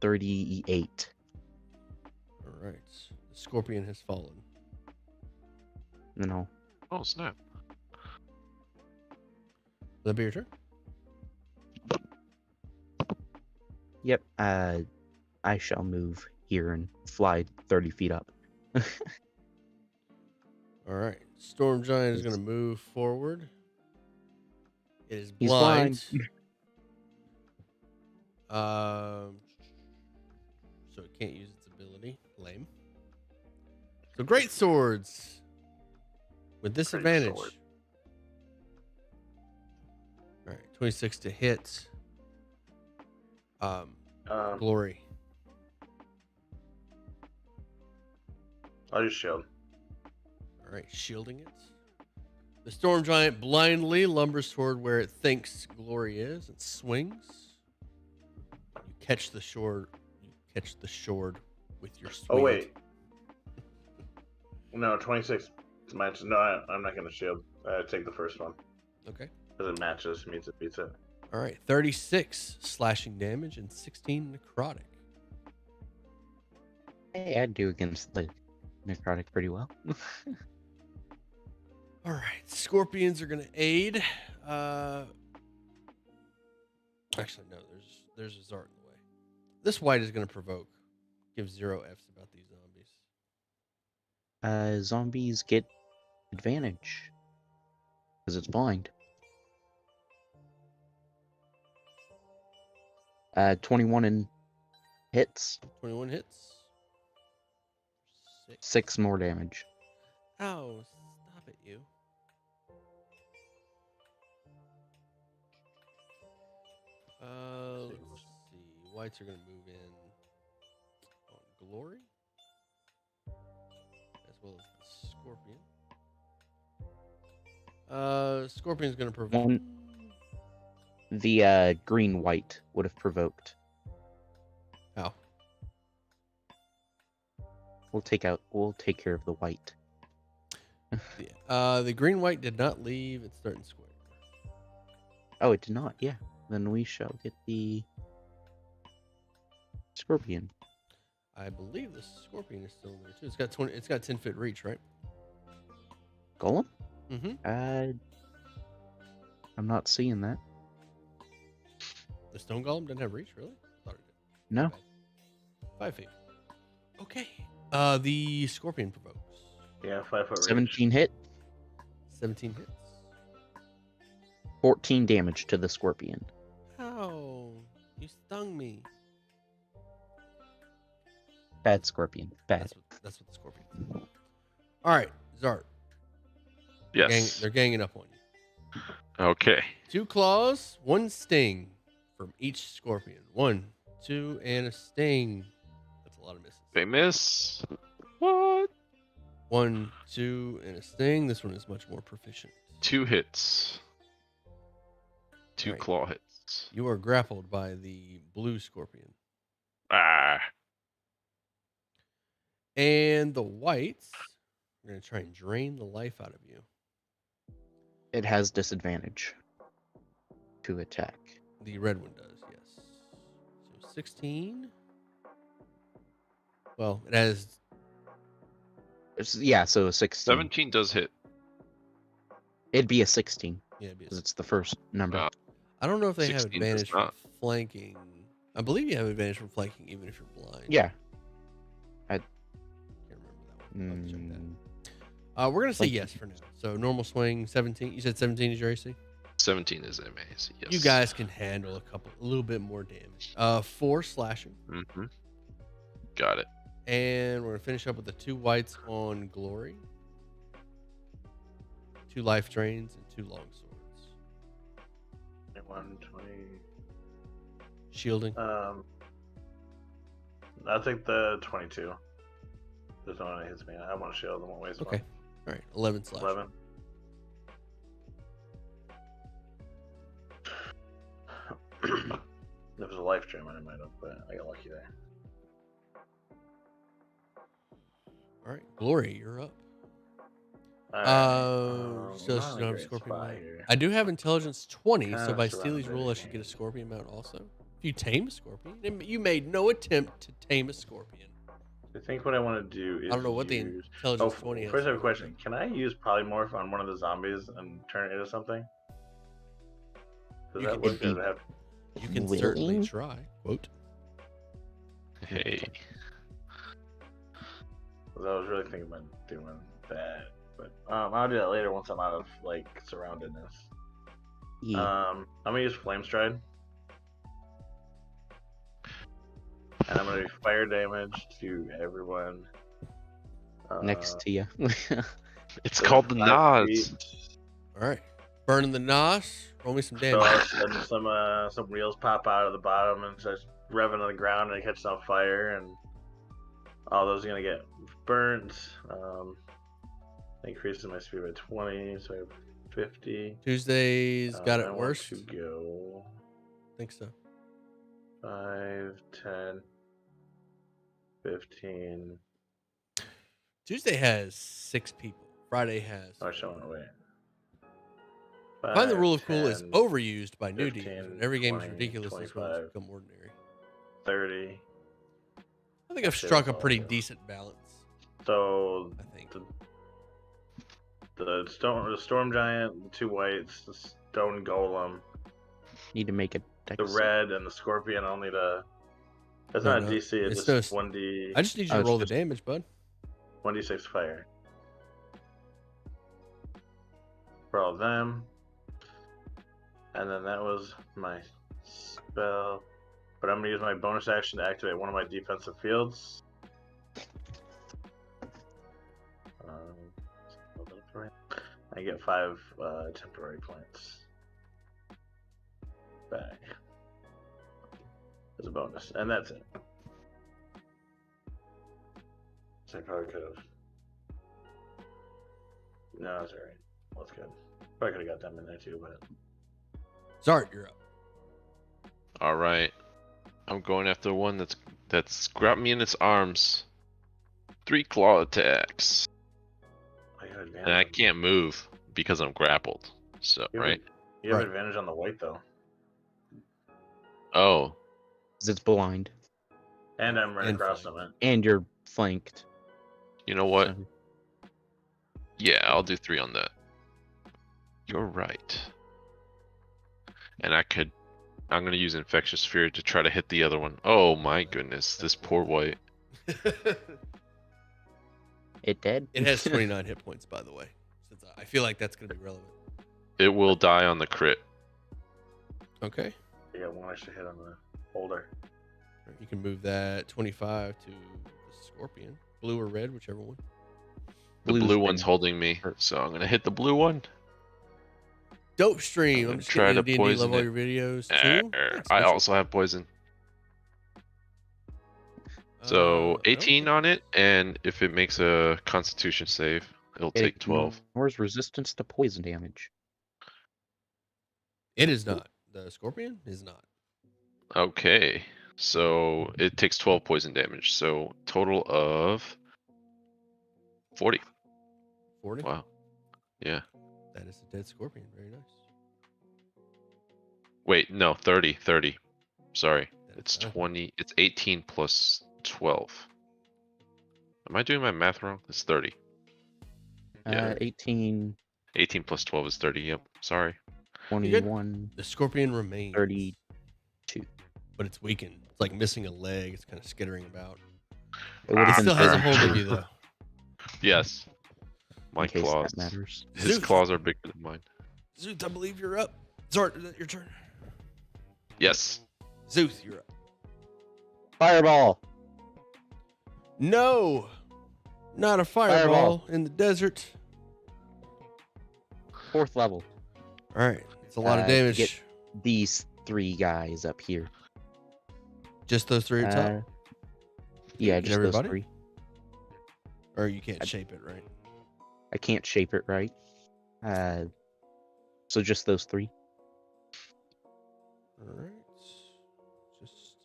38. All right. The scorpion has fallen. And then I'll Oh snap! Will that be your turn? Yep, I shall move here and fly 30 feet up. All right. Storm Giant is going to move forward. It is He's blind. blind. So it can't use its ability. Lame. So great swords with disadvantage. sword. All right, 26 to hit. Glory. I'll just shield. All right, shielding it. The storm giant blindly lumbers toward where it thinks Glory is and swings. You catch the sword. You catch the sword with your sword. Oh wait. No, 26 matches. No, I'm not gonna shield. Take the first one Okay. because it matches. Means it beats it. All right, 36 slashing damage and 16 necrotic. Hey, I do against the necrotic pretty well. All right, scorpions are gonna aid. Actually, no. There's a Zart in the way. This white is gonna provoke. Give 0 Fs about these zombies. Zombies get advantage because it's blind. 21 and hits. 21 hits. 6 more damage. Ow! Stop it, you. Let's see. Whites are gonna move in on Glory, as well as the Scorpion. Scorpion's gonna provoke. One. The green white would have provoked. How? We'll take care of the white. The green white did not leave its starting square. Oh, it did not. Yeah. Then we shall get the scorpion. I believe the Scorpion is still there too. It's got 20. It's got 10-foot reach, right? Golem? Mm-hmm. I'm not seeing that. The Stone Golem didn't have reach, really? Thought it did. No. Okay. 5 feet. Okay. The Scorpion provokes. Yeah, 5 foot range. 17 hit, 17 hits. 14 damage to the scorpion. Ow! You stung me. Bad scorpion. Bad. That's what the Scorpion did. All right, Zart. Yes. They're ganging up on you. Okay. 2 claws, 1 sting from each Scorpion. 1, 2, and a sting. That's a lot of misses. They miss. What? 1, 2, and a sting. This one is much more proficient. 2 hits. 2 Alright. claw hits. You are grappled by the blue Scorpion. Ah. And the whites are going to try and drain the life out of you. It has disadvantage to attack. The red one does, yes. So 16. Well, it has. Yeah, so a 16. 17 does hit. It'd be a 16 Yeah, it'd be a because it's the first number. I don't know if they have 16 does advantage from not. flanking. I believe you have advantage from flanking even if you're blind. Yeah. Can't remember that one. I'll have to check Mm, that. We're gonna say Flanking. yes for now. So normal swing 17. You said 17 is your AC. 17 is amazing. Yes. You guys can handle a little bit more damage. 4 slashing. Mm-hmm. Got it. And we're gonna finish up with the 2 whites on Glory, 2 life drains, and 2 long swords. 21, 20. Shielding. I think the 22. There's no one that hits me. I want to shield. I won't waste Okay. one. All right. 11 slash. 11. There was a life gem I might have, but I got lucky there. All right. Glory, you're up. Alright, So not you in don't a have great scorpion spot mount. here. I do have intelligence 20, so Kinda by surrounded Steely's rule, I should get a here. scorpion mount also. If you tame a scorpion, and you made no attempt to tame a scorpion. I think what I want to do is I don't know what the use... intelligence 20 has. First I have a to do with question. Can I use polymorph on one of the zombies and turn it into something? Does You that can- work? It'd be- Does it have... it. You can certainly Willing? try. Quote. Hey. Because I was really thinking about doing that. But I'll do that later once I'm out of, like, surroundedness. Yeah. I'm going to use Flame Stride. And I'm going to do fire damage to everyone. Next to you. It's called the 5 nods. feet. All right. Burning the nos. Roll me some So all damage. of a sudden some wheels pop out of the bottom and starts revving on the ground and it catches on fire and all those are gonna get burnt. Increases my speed by 20, so I have 50. Tuesday's got I it want worse. to go I think so. 5, 10, 15. Tuesday has 6 people. Friday has. Oh, showing away. Find the rule of cool is 10, overused by new 15, DMs. When every game is 20, ridiculous, this one's 25. become ordinary. 30. I think I've Actually, struck a that's all pretty I do. decent balance. So I think. the storm giant, the 2 whites, the stone golem, Need to make a dex. the red, and the scorpion only to. That's No, not no, a DC. It's it's just no- 1d. I just need you Oh, to it's roll the just- damage, bud. 1d6 fire for all of them. And then that was my spell. But I'm gonna use my bonus action to activate one of my defensive fields. I get 5 temporary points back as a bonus, and that's it. So I probably could have. No, that's alright. That's good. Probably could have got them in there too, but Zart, you're up. All right. I'm going after one that's grabbed me in its arms. 3 claw attacks. I got advantage. And I can't move because I'm grappled. So, You have- right? You have Right. advantage on the white though, Oh, 'Cause it's blind. and I'm right And across flank. from it. And you're flanked. you know what? So- Yeah, I'll do 3 on that. You're right. And I'm gonna use Infectious Sphere to try to hit the other one. Oh my goodness, this poor white. It dead? It has 29 hit points, by the way. Since I feel like that's going to be relevant. It will die on the crit. Okay. You got 1 extra hit on the holder. You can move that 25 to the scorpion. Blue or red, whichever one. The Blue's blue been one's holding me, hurt. so I'm gonna hit the blue one. Dope stream. I'm I'm gonna just try getting to into D&D. poison Love all it. your videos too. Thanks, I Mitchell. also have poison. So 18 on it, and if it makes a Constitution save, it'll take 12. Where's resistance to poison damage? It is not. The scorpion is not. Okay, so it takes 12 poison damage. So total of 40. 40. Wow. Yeah. That is a dead scorpion. Very nice. Wait, no, 30. 30. Sorry. That It's is nice. 20. It's 18 plus 12. Am I doing my math wrong? It's 30. Yeah. 18, 18 plus 12 is 30. Yep. Sorry. 21, The scorpion remains. 30. But it's weakened. It's like missing a leg. It's kind of skittering about. It would It have still been has a burned, hold of you, though. Yes. My in case claws. that matters. His Zeus. claws are bigger than mine. Zeus, I believe you're up. Zart, is that your turn? Yes. Zeus, you're up. Fireball! No, not a fireball in the desert. 4th level. All right, it's a lot of To damage. get these 3 guys up here. Just those 3 at top, Yeah, Get just everybody? those 3. or you can't shape it, right? I can't shape it right. So just those 3. All right, just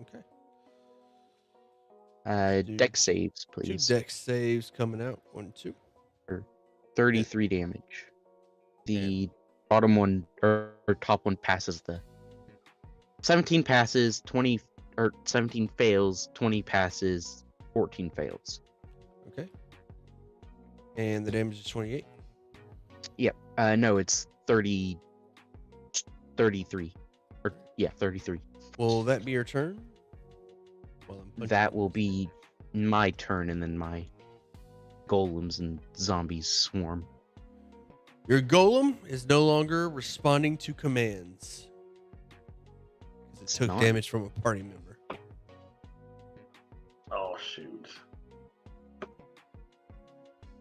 okay. Do Deck saves, 2 please. deck saves coming out. 1, 2. 33 damage. The bottom one or top one passes the 17 passes, 20 or 17 fails, 20 passes, 14 fails. Okay. And the damage is 28. Yep. No, it's 33. Or yeah, 33. Will that be your turn? Well, That will be my turn, and then my golems and zombies swarm. Your golem is no longer responding to commands. It It's took not. damage from a party member. Oh shoot.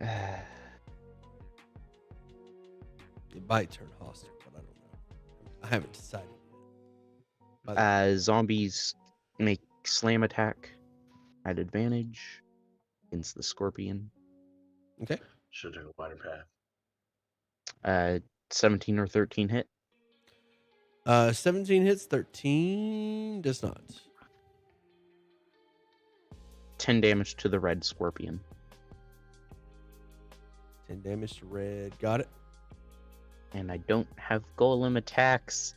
It might turn hostile, but I don't know. I haven't decided yet. Zombies make slam attack at advantage against the scorpion. Okay. Should take a wider path. 17 or 13 hit. 17 hits, 13 does not. 10 damage to the red scorpion. 10 damage to red. Got it. And I don't have golem attacks.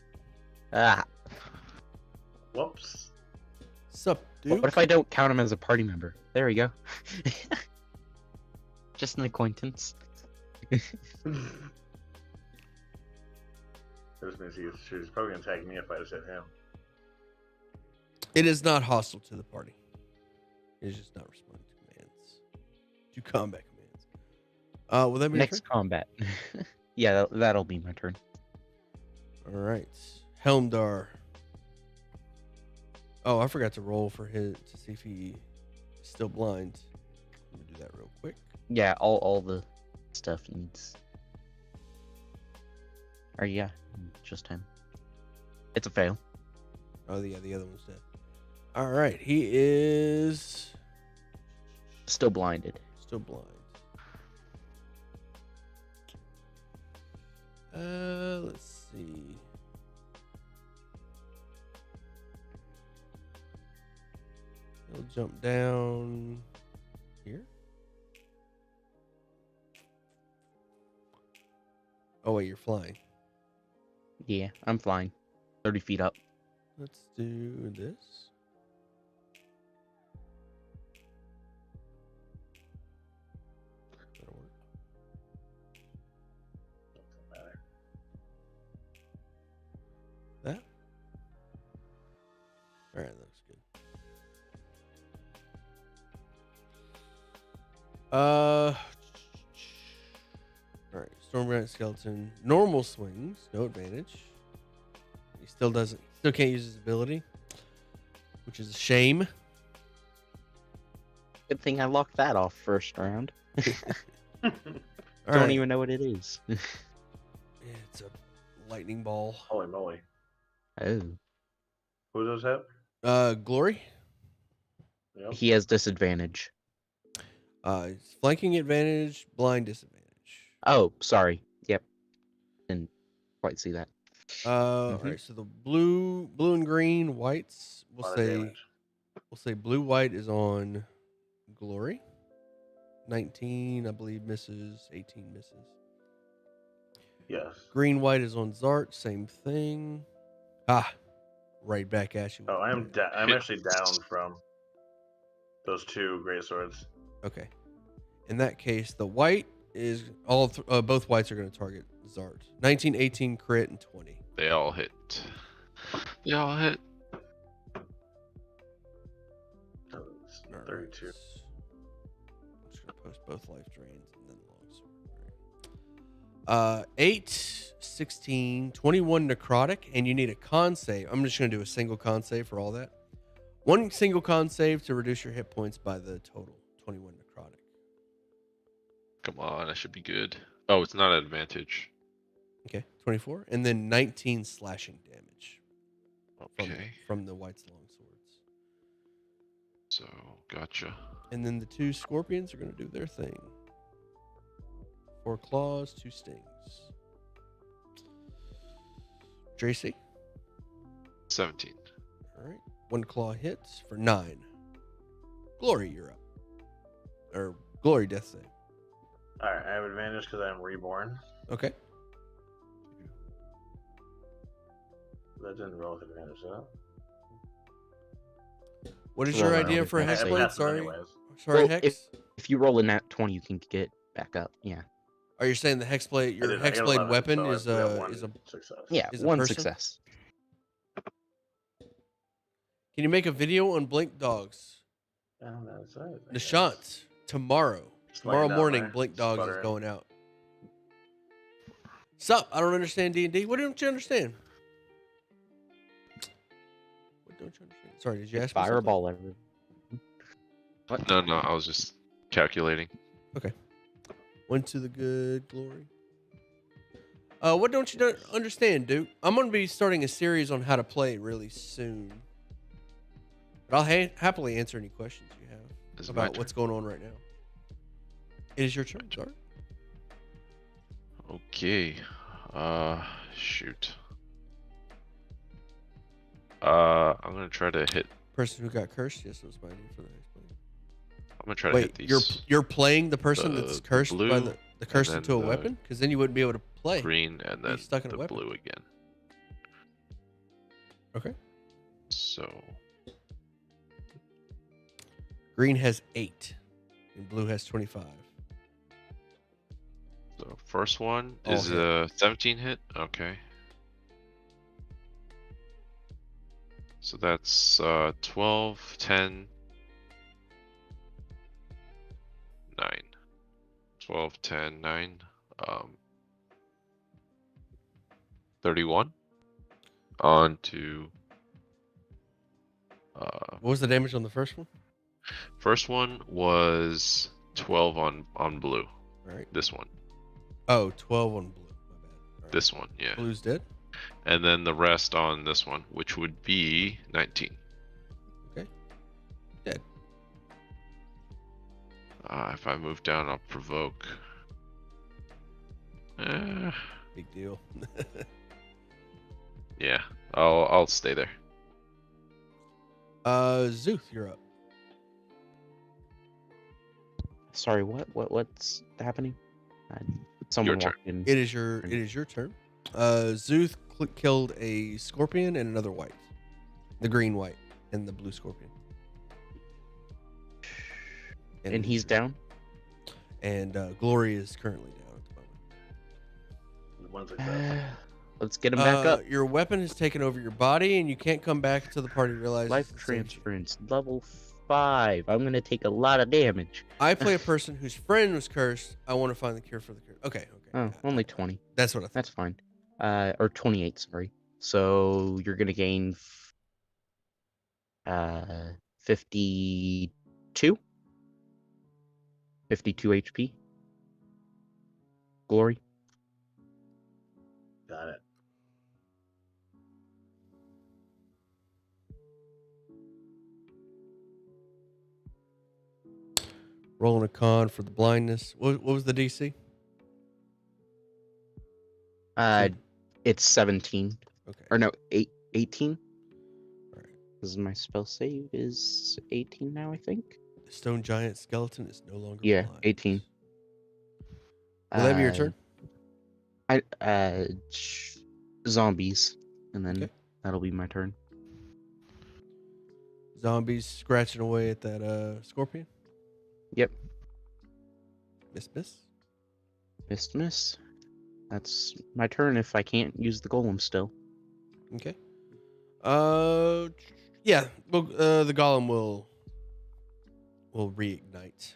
Ah. Whoops. Sup, dude? What if I don't count him as a party member? There we go. Just an acquaintance. That just means he's probably gonna attack me if I just hit him. It is not hostile to the party. It is just not responding to commands. To combat commands. Will that be your Next turn? combat. Yeah, that'll be my turn. All right. Helmdar. Oh, I forgot to roll for his to see if he is still blind. Let me do that real quick. Yeah, all the stuff needs. Or yeah, just him. It's a fail. Oh, yeah, the other one's dead. All right, he is Still blinded. still blind. Let's see. He'll jump down here. Oh wait, you're flying. Yeah, I'm flying. 30 feet up. Let's do this. That'll work. Doesn't matter. That? All right, looks good. All right, Stormbright Skeleton. Normal swings, no advantage. He still can't use his ability, which is a shame. Good thing I locked that off first round. All Don't right. even know what it is. It's a lightning ball. Holy moly. Oh. Who does that? Glory. Yep. He has disadvantage. It's flanking advantage, blind disadvantage. Oh, sorry. Yep. Didn't quite see that. All right. So the blue and green whites. Lot of damage. We'll say blue white is on Glory. 19, I believe, misses. 18 misses. Yes. Green white is on Zart. Same thing. Right back at you. Oh, I'm actually down from those 2 great swords. Okay. In that case, the white is both whites are going to target Zart. 19, 18, crit, and 20. They all hit. They all hit. That was All right. 32. I'm just going to post both life drains and then longsword. 8, 16, 21 necrotic, and you need a con save. I'm just going to do a single con save for all that. One single con save to reduce your hit points by the total. 21 necrotic. Come on, I should be good. Oh, it's not an advantage. Okay, 24. And then 19 slashing damage Okay. from the White's long swords. So, gotcha. And then the 2 scorpions are going to do their thing. 4 claws, 2 stings. Tracy? 17. All right. 1 claw hits for 9. Glory, you're up. Or Glory, death save. Alright, I have advantage because I'm reborn. Okay. That didn't roll with advantage, though. What is Roll your around idea with for a that hex save. blade? Passes Sorry. anyways. Sorry, Well, Hex? If you roll a nat 20, you can get back up. Yeah. Are you saying the hex blade, your I hex got blade 11, weapon so is I got a one is a success. Yeah, Is a one person? success. Can you make a video on Blink Dogs? Down that side, I guess. Nishant, tomorrow. Just Tomorrow laying down morning, there, Blink Dogs is sputtering. going out. Sup? I don't understand D&D. What don't you understand? What don't you understand? Sorry, did you ask me something? Fireball every. What? No, I was just calculating. Went to the good glory. What don't you understand, Duke? I'm going to be starting a series on how to play really soon. But I'll happily answer any questions you have Is it my about turn? what's going on right now. It is your turn, sorry. Okay. Shoot. I'm gonna try to hit. Person who got cursed. Yes, that was my idea for the next play. I'm gonna try to hit Wait, these. you're playing the person the that's cursed by blue, the cursed then into a the weapon? Because then you wouldn't be able to play. green and Be then stuck in a the weapon. blue again. Okay. So Green has 8, and blue has 25. the first one All is hit. a 17 hit. Okay. So that's 12, 10, 9. 12, 10, 9. 31. On to What was the damage on the first one? first one was 12 on blue. All right. This one. Oh, 12 on blue. My bad. All right. This one, yeah. Blue's dead. And then the rest on this one, which would be 19. Okay. Dead. If I move down, I'll provoke. Big deal. Yeah, I'll stay there. Zuth, you're up. Sorry, what's happening? Someone turn. walked in. It is your turn. Zuth killed a scorpion and another white. The green white and the blue scorpion. And he's down. And Glory is currently down at the moment. One success. Let's get him back up. Your weapon has taken over your body, and you can't come back until the party realizes Life it saved you. transference level 5. I'm gonna take a lot of damage. I play a person whose friend was cursed. I want to find the cure for the curse. Okay. Oh, only 20. That's what I thought. That's fine. Or 28. Sorry. So you're gonna gain 52. 52 HP. Glory. Got it. Rolling a con for the blindness. What was the DC? It's 17. Okay. Or no, 18. Alright. Because my spell save is 18 now, I think. The stone giant skeleton is no longer Yeah, blind. 18. Will that be your turn? Zombies, and then Okay. that'll be my turn. Zombies scratching away at that scorpion. Yep. Miss. That's my turn if I can't use the golem still. Okay. Yeah. Well, the golem will reignite.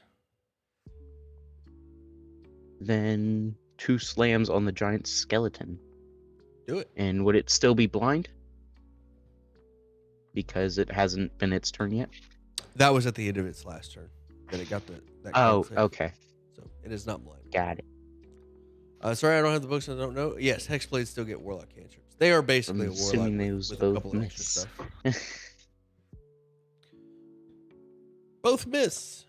Then 2 slams on the giant skeleton. Do it. And would it still be blind? because it hasn't been its turn yet? That was at the end of its last turn. That it got that. Oh, con save. okay. So it is not blind. Got it. Sorry, I don't have the books. I don't know. Yes, Hexblades still get Warlock cantrips. They are basically I'm a Warlock assuming with, those with a both couple of extra miss. stuff. Both miss.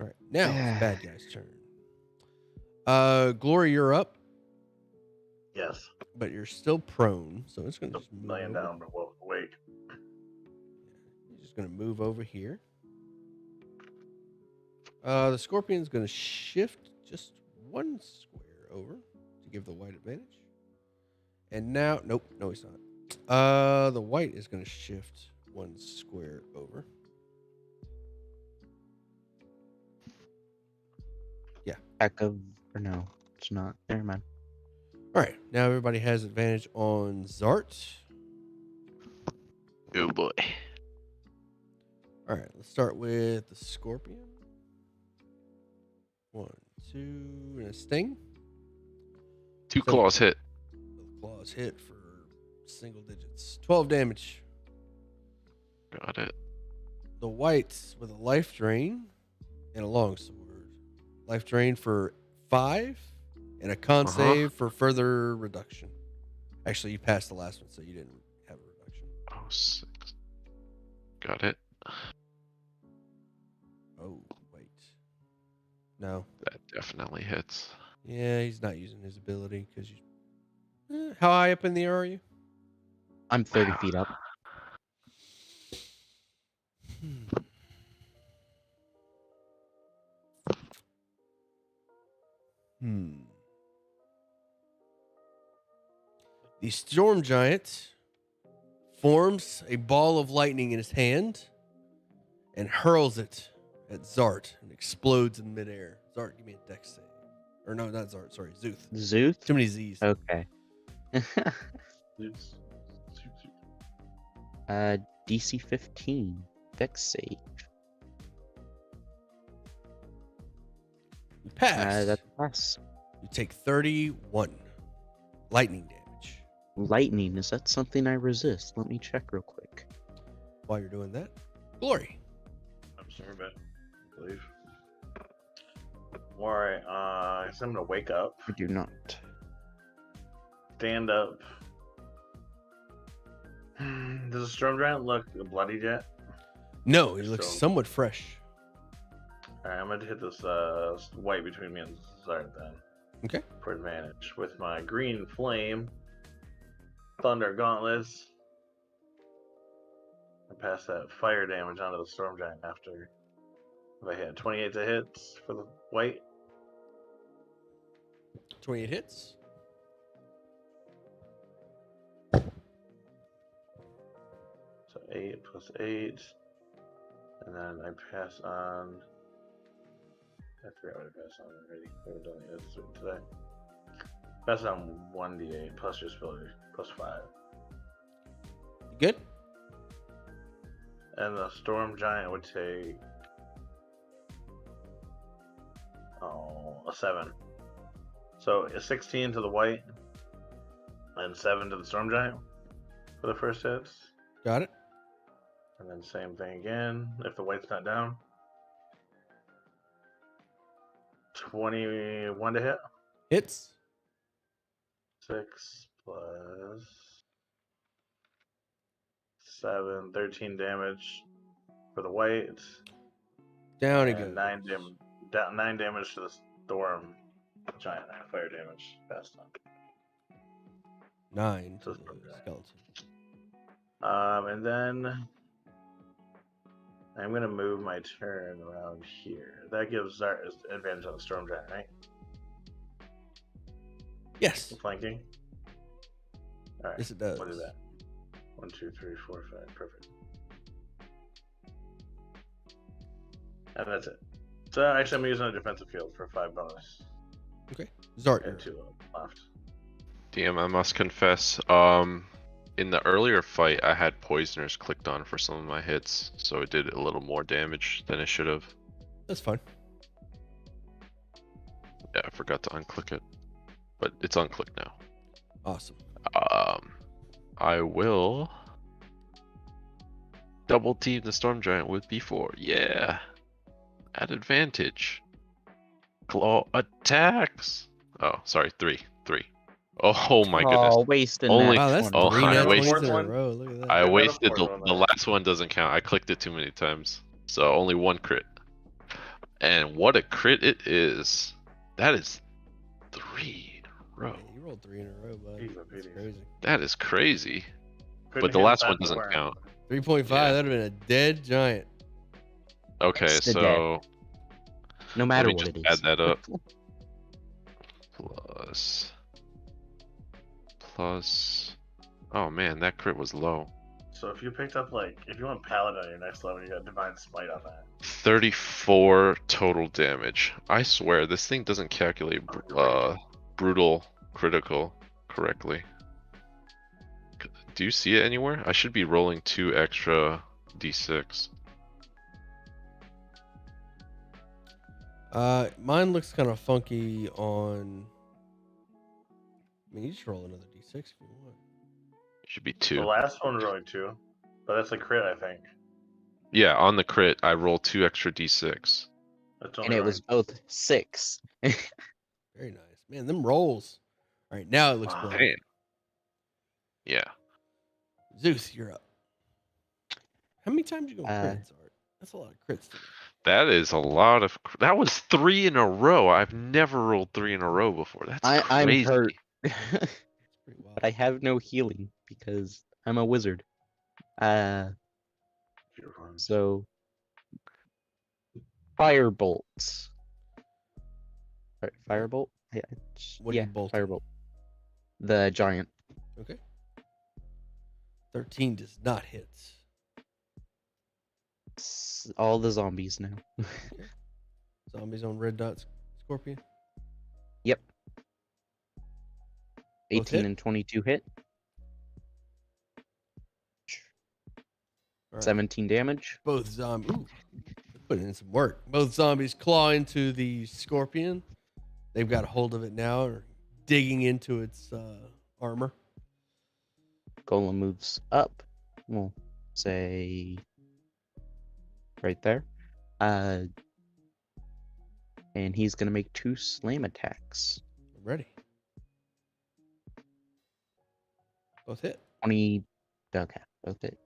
All right, now it's bad guy's turn. Glory, you're up, Yes. but you're still prone, so it's gonna just move Laying over. down, but awake. He's just gonna move over here. The Scorpion's gonna shift just one square over to give the white advantage. And now, nope, no, he's not. The white is gonna shift one square over. Yeah. Back of or no, it's not. Never mind. All right, now everybody has advantage on Zart. Oh boy. All right, let's start with the Scorpion. 1, 2, and a sting. 2 claws hit. The claws hit for single digits. 12 damage. Got it. The white with a life drain and a longsword. Life drain for 5 and a con save for further reduction. Actually, you passed the last one, so you didn't have a reduction. Oh, 6. Got it. Oh, wait. No. That definitely hits. Yeah, he's not using his ability because you. How high up in the air are you? I'm 30 feet up. The storm giant forms a ball of lightning in his hand and hurls it at Zart and explodes in midair. Zart, give me a dex save. Or no, not Zart. Sorry, Zuth. Zuth? Too many Z's. Okay. DC 15. Dex save. You pass. That's a pass. You take 31 lightning damage. Lightning, is that something I resist? Let me check real quick. While you're doing that, Glory. I'm sorry, but I believe. Alright, I guess I'm gonna wake up, I do not. stand up. Does the storm giant look bloody yet? No, he looks So- somewhat fresh. Alright, I'm gonna hit this white between me and Zard then. Okay. For advantage with my green flame, thunder gauntlets. I pass that fire damage onto the storm giant after. If I hit 28 to hits for the white. 28 hits. So 8 plus 8. And then I pass on. I forgot what I passed on already. We haven't done the other today. Pass on 1d8 plus your ability plus 5. You good? And the storm giant would take. Oh, a 7. So a 16 to the white. And 7 to the storm giant for the first hits. Got it. And then same thing again if the white's not down. 21 to hit. Hits. 6 plus 7, 13 damage for the white. Down he And goes. 9 damage to the storm giant. Fire damage passed on. 9 to So the it's skeleton. And then I'm gonna move my turn around here. That gives our advantage on the storm giant, right? Yes. Flanking. All right. Yes, it does. What is that? 1, 2, 3, 4, 5. Perfect. And that's it. So actually, I'm using a defensive field for 5 bonus Zart. and 2 left. DM, I must confess, in the earlier fight, I had poisoners clicked on for some of my hits, so it did a little more damage than it should have. That's fine. Yeah, I forgot to unclick it, but it's unclicked now. Awesome. I will double team the Storm Giant with B4. Yeah. At advantage. Claw attacks. Oh, sorry, 3. Oh my goodness. Oh, wasting Only- that Wow, that's 20. 3 I nat wasted- 20s in a one. row. Look at that. I Is that a wasted fourth the one there? last one doesn't count. I clicked it too many times. So only 1 crit. And what a crit it is. That is 3 in a row. Yeah, you rolled 3 in a row, bud. Jeez, That's Petey. crazy. That is crazy. Couldn't But the hit last that one doesn't square. count. 3.5, Yeah. that'd have been a dead giant. Okay, It's the so No let matter me what just it add is. that up. Plus. Oh man, that crit was low. So if you picked up if you want Paladin on your next level, you got Divine Smite on that. 34 total damage. I swear this thing doesn't calculate brutal critical correctly. Do you see it anywhere? I should be rolling 2 extra d6. Mine looks kind of funky on. I mean, you just roll another d6 if you want. It should be The 2. last one rolling 2, but that's a crit, I think. Yeah, on the crit, I roll 2 extra d6. That's And only it was both 6. Very nice, man. Them rolls. All right, now it looks Wow. better. Damn. Yeah. Zeus, you're up. How many times you gonna Uh, crit, Art? That's a lot of crits. Today. That is a lot of. That was 3 in a row. I've never rolled 3 in a row before. That's I'm crazy. hurt. It's pretty wild. But I have no healing because I'm a wizard. So firebolts. Firebolt? Yeah, What are you bolting? firebolt. The giant. Okay. 13 does not hit. It's all the zombies now. Zombies on red dots. Scorpion. Yep. Both 18 hit? and 22 hit. All right. 17 damage. Both zombies. Ooh, they're putting in some work. Both zombies claw into the scorpion. They've got a hold of it now, or digging into its armor. Golem moves up. We'll say right there. And he's gonna make 2 slam attacks. I'm ready. Both hit. 20. Okay, both hit.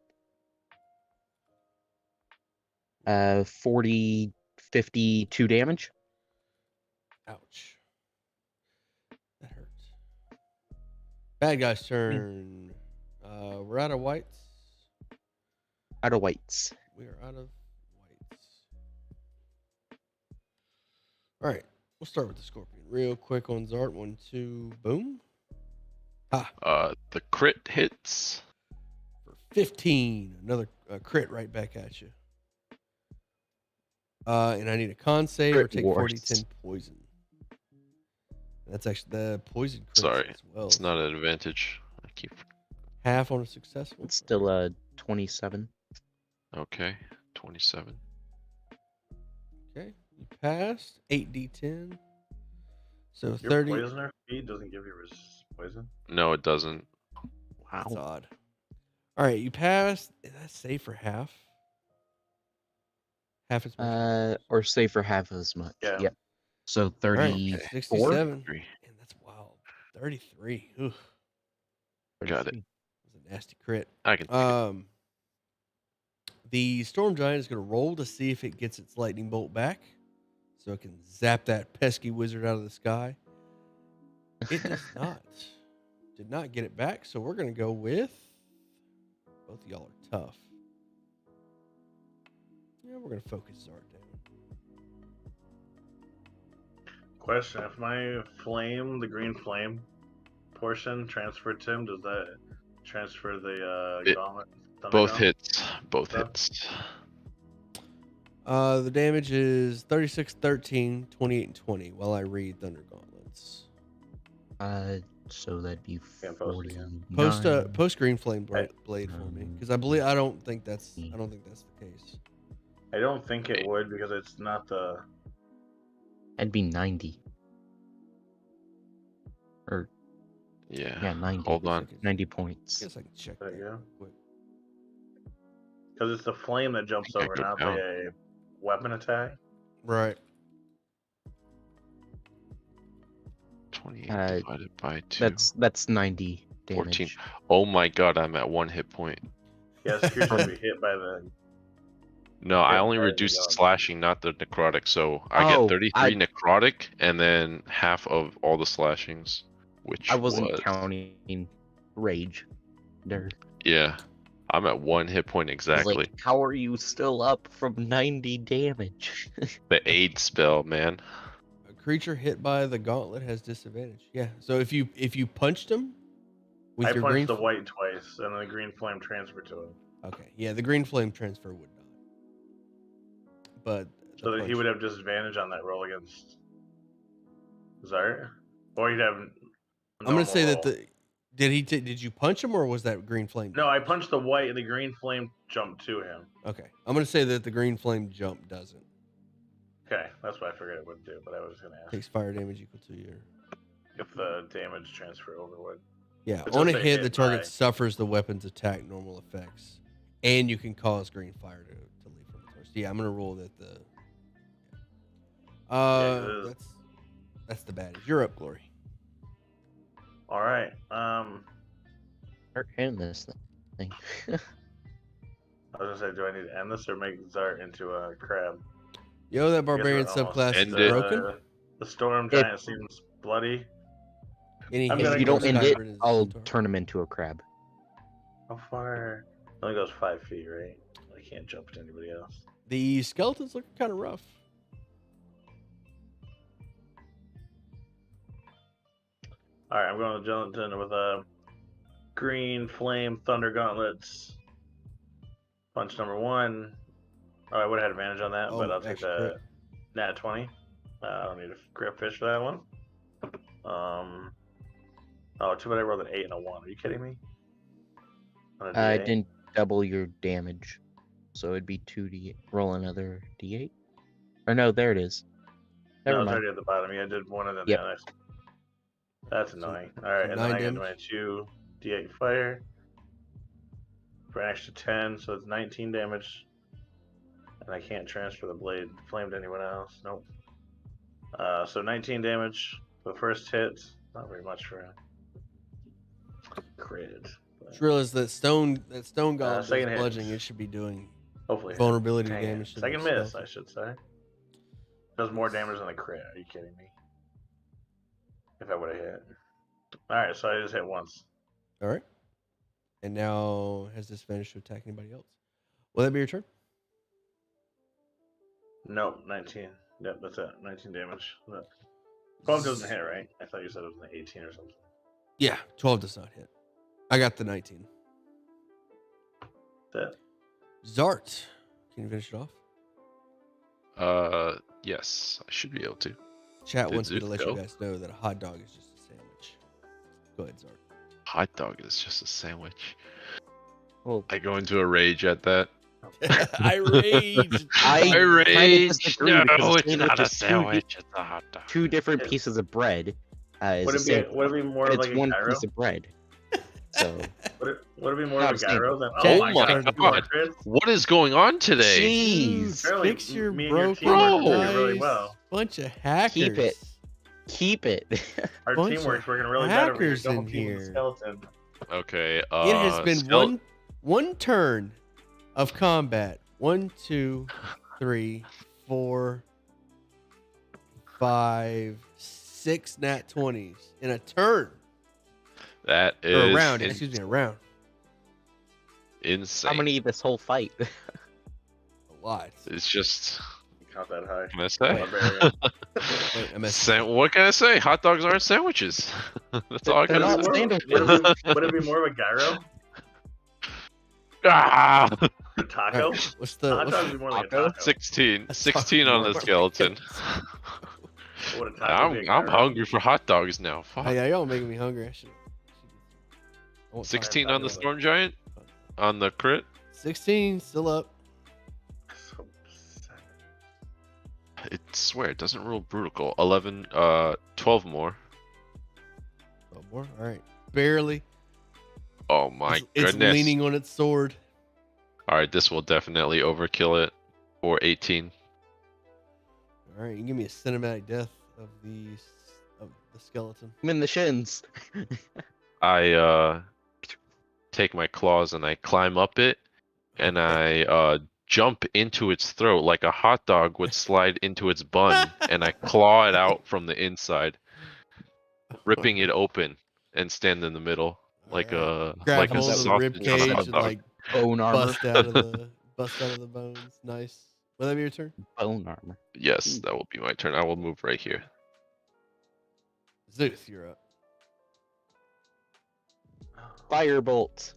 40, 52 damage. Ouch. That hurts. Bad guy's turn. We're out of whites. Out of whites. We are out of whites. All right. We'll start with the scorpion. Real quick on Zart. 1, 2, boom. Ha. The crit hits. For 15. Another crit right back at you. And I need a con save or Crit take wars. 40, 10 poison. That's actually the poison crits Sorry, as well. it's not an advantage. I keep. Half on a successful. It's still a 27. Okay, 27. Okay. You passed. 8d10. So Your 30. poisoner feed doesn't give you poison. No, it doesn't. That's Wow. odd. All right, you passed. That's safe for half. Half as much. Or say for half as much. Yeah. Yep. So All right, 34. 67. Three. Man, that's wild. 33. Ooh, Got it. that's a nasty crit. I can. The storm giant is going to roll to see if it gets its lightning bolt back, so it can zap that pesky wizard out of the sky. It does not. Did not get it back, so we're going to go with. Both of y'all are tough. Yeah, we're going to focus Zard down. Question: if my flame, the green flame portion transferred to him, does that transfer the gauntlet? Both hits. Both Stuff? hits. The damage is 36, 13, 28, and 20 while I read Thunder Gauntlets. So that'd be Can't post 40. again. Post green flame blade for me, because I don't think that's the case. I don't think it would because it's not the. That'd be 90. Or Yeah. yeah, 90. Hold on. 90 I points. guess I can check There that you go. real quick. Because it's the flame that jumps think I over, go not down. the weapon attack. Right. 28 Uh, divided by 2. That's 90 damage. 14. Oh my god, I'm at 1 hit point. Yeah, this creature should be hit by the. No, I Yeah, only there you reduced the go. slashing, not the necrotic. So I Oh, get 33 necrotic and then half of all the slashings, which I wasn't was... counting rage. There. Yeah, I'm at 1 hit point I was exactly. like, how are you still up from 90 damage? The aid spell, man. A creature hit by the gauntlet has disadvantage. Yeah. So if you punched him with I your punched green the white twice, and the green flame transferred to him. Okay. Yeah, the green flame transfer would not. But the So that he punch- would have disadvantage on that roll against Zart, or he'd have. I'm gonna say that roll. did you punch him or was that green flame? No, I punched the white, and the green flame jumped to him. Okay. I'm gonna say that the green flame jump doesn't. Okay, that's what I figured it would do, but I was gonna ask Takes fire damage equal to your. if the damage transfer over would. Yeah, It on a does say hit, the hit target by- suffers the weapon's attack normal effects, and you can cause green fire to leave from the torso. Yeah, I'm gonna roll that the. Yeah, That's the baddies. You're up, Glory. All right. Start hitting this thing. I was gonna say, do I need to end this or make Zart into a crab? Yo, that barbarian we're almost subclass is End it. broken. The storm giant seems bloody. Any I'm hit gonna If you go don't end it, hybrid is I'll centaur. turn him into a crab. How far? It only goes 5 feet, right? I can't jump to anybody else. The skeletons look kind of rough. All right, I'm going to Gelatin with a green flame thunder gauntlets. Punch number 1. Oh, I would have had advantage on that, but Oh, I'll take extra the crit. nat 20. I don't need a crit fish for that one. Oh, too bad I rolled an 8 and a 1. Are you kidding me? On a I D8? didn't double your damage, so it'd be 2d8. Roll another d8. Or no, there it is. No, Never it's mind. already at the bottom. Yeah, I did one and then Yep. the other. That's annoying. All right, so and then 9 I get damage? my 2 D8 fire for an extra 10, so it's 19 damage. And I can't transfer the blade flame to anyone else. Nope. So 19 damage for the first hit. Not very much for a crit. But Just realized that stone golem does second hit. bludgeoning. It should be doing hopefully. vulnerability Dang it. damage. To the Second miss, skeleton. I should say. Does more damage than a crit. Are you kidding me? If I would have hit. Alright, so I just hit once. All right. And now has disadvantage to attack anybody else? Will that be your turn? Nope, 19. Yep, that's it. 19 damage. 12 doesn't hit, right? I thought you said it was an 18 or something. Yeah, 12 does not hit. I got the 19. That's it. Zart, can you finish it off? Yes, I should be able to. Chat Did wants me to Zoot let go? you guys know that a hot dog is just a sandwich. Go ahead, Zart. Hot dog is just a sandwich. Well, I go into a rage at that. I rage. I I kinda rage. disagree No, because a it's not a sandwich is sandwich. It's a hot dog. two different pieces of bread. Is Would a it be sandwich, would it be more but of it's like a one gyro? piece of bread. So Would it be more Not of a a gyro than Chat, oh my oh god, my God. What is going on today? jeez, Apparently, Fix your me and your broken team are working doing really eyes. well. Bunch of hackers. Keep it. keep it. Our Bunch teamwork's of working really bad over here. hackers Double in team with the here. skeleton. Okay. It has been skele- one turn of combat. 1, 2, 3, 4, 5, 6 nat 20s in a turn. That is Or a round, excuse me, a round. insane. How many this whole fight? A lot. It's just. Count that high. Can I say? Barbarian. Wait, I messed What can I say? Hot dogs aren't sandwiches. That's all I They're can not say. sandwiches. Would it be more of a gyro? Ah! A taco? Alright, what's A the hot what's dog the- would be more like a Taco? taco. 16. a 16 on the taco? skeleton. Would a taco be a I'm gyro? hungry for hot dogs now. Fuck. Hey, y'all making me hungry. I want 16 taco. on the storm giant? On the crit? 16, still up. So sad. I swear it doesn't roll brutal. 11, 12 more. Oh, more? All right. Barely. Oh my It's goodness. leaning on its sword. All right, this will definitely overkill it for 18. All right, you can give me a cinematic death of the skeleton. I'm in the shins. I take my claws and I climb up it, and Okay. I jump into its throat like a hot dog would slide into its bun, and I claw it out from the inside, ripping it open, and stand in the middle like Alright. a Grab like a Was hold that of the with rib sausage on a cage hot and dog. like bone armor? bust out of the bones. Nice. Will that be your turn? Bone armor. Yes, that will be my turn. I will move right here. Zeus, you're up. Firebolt.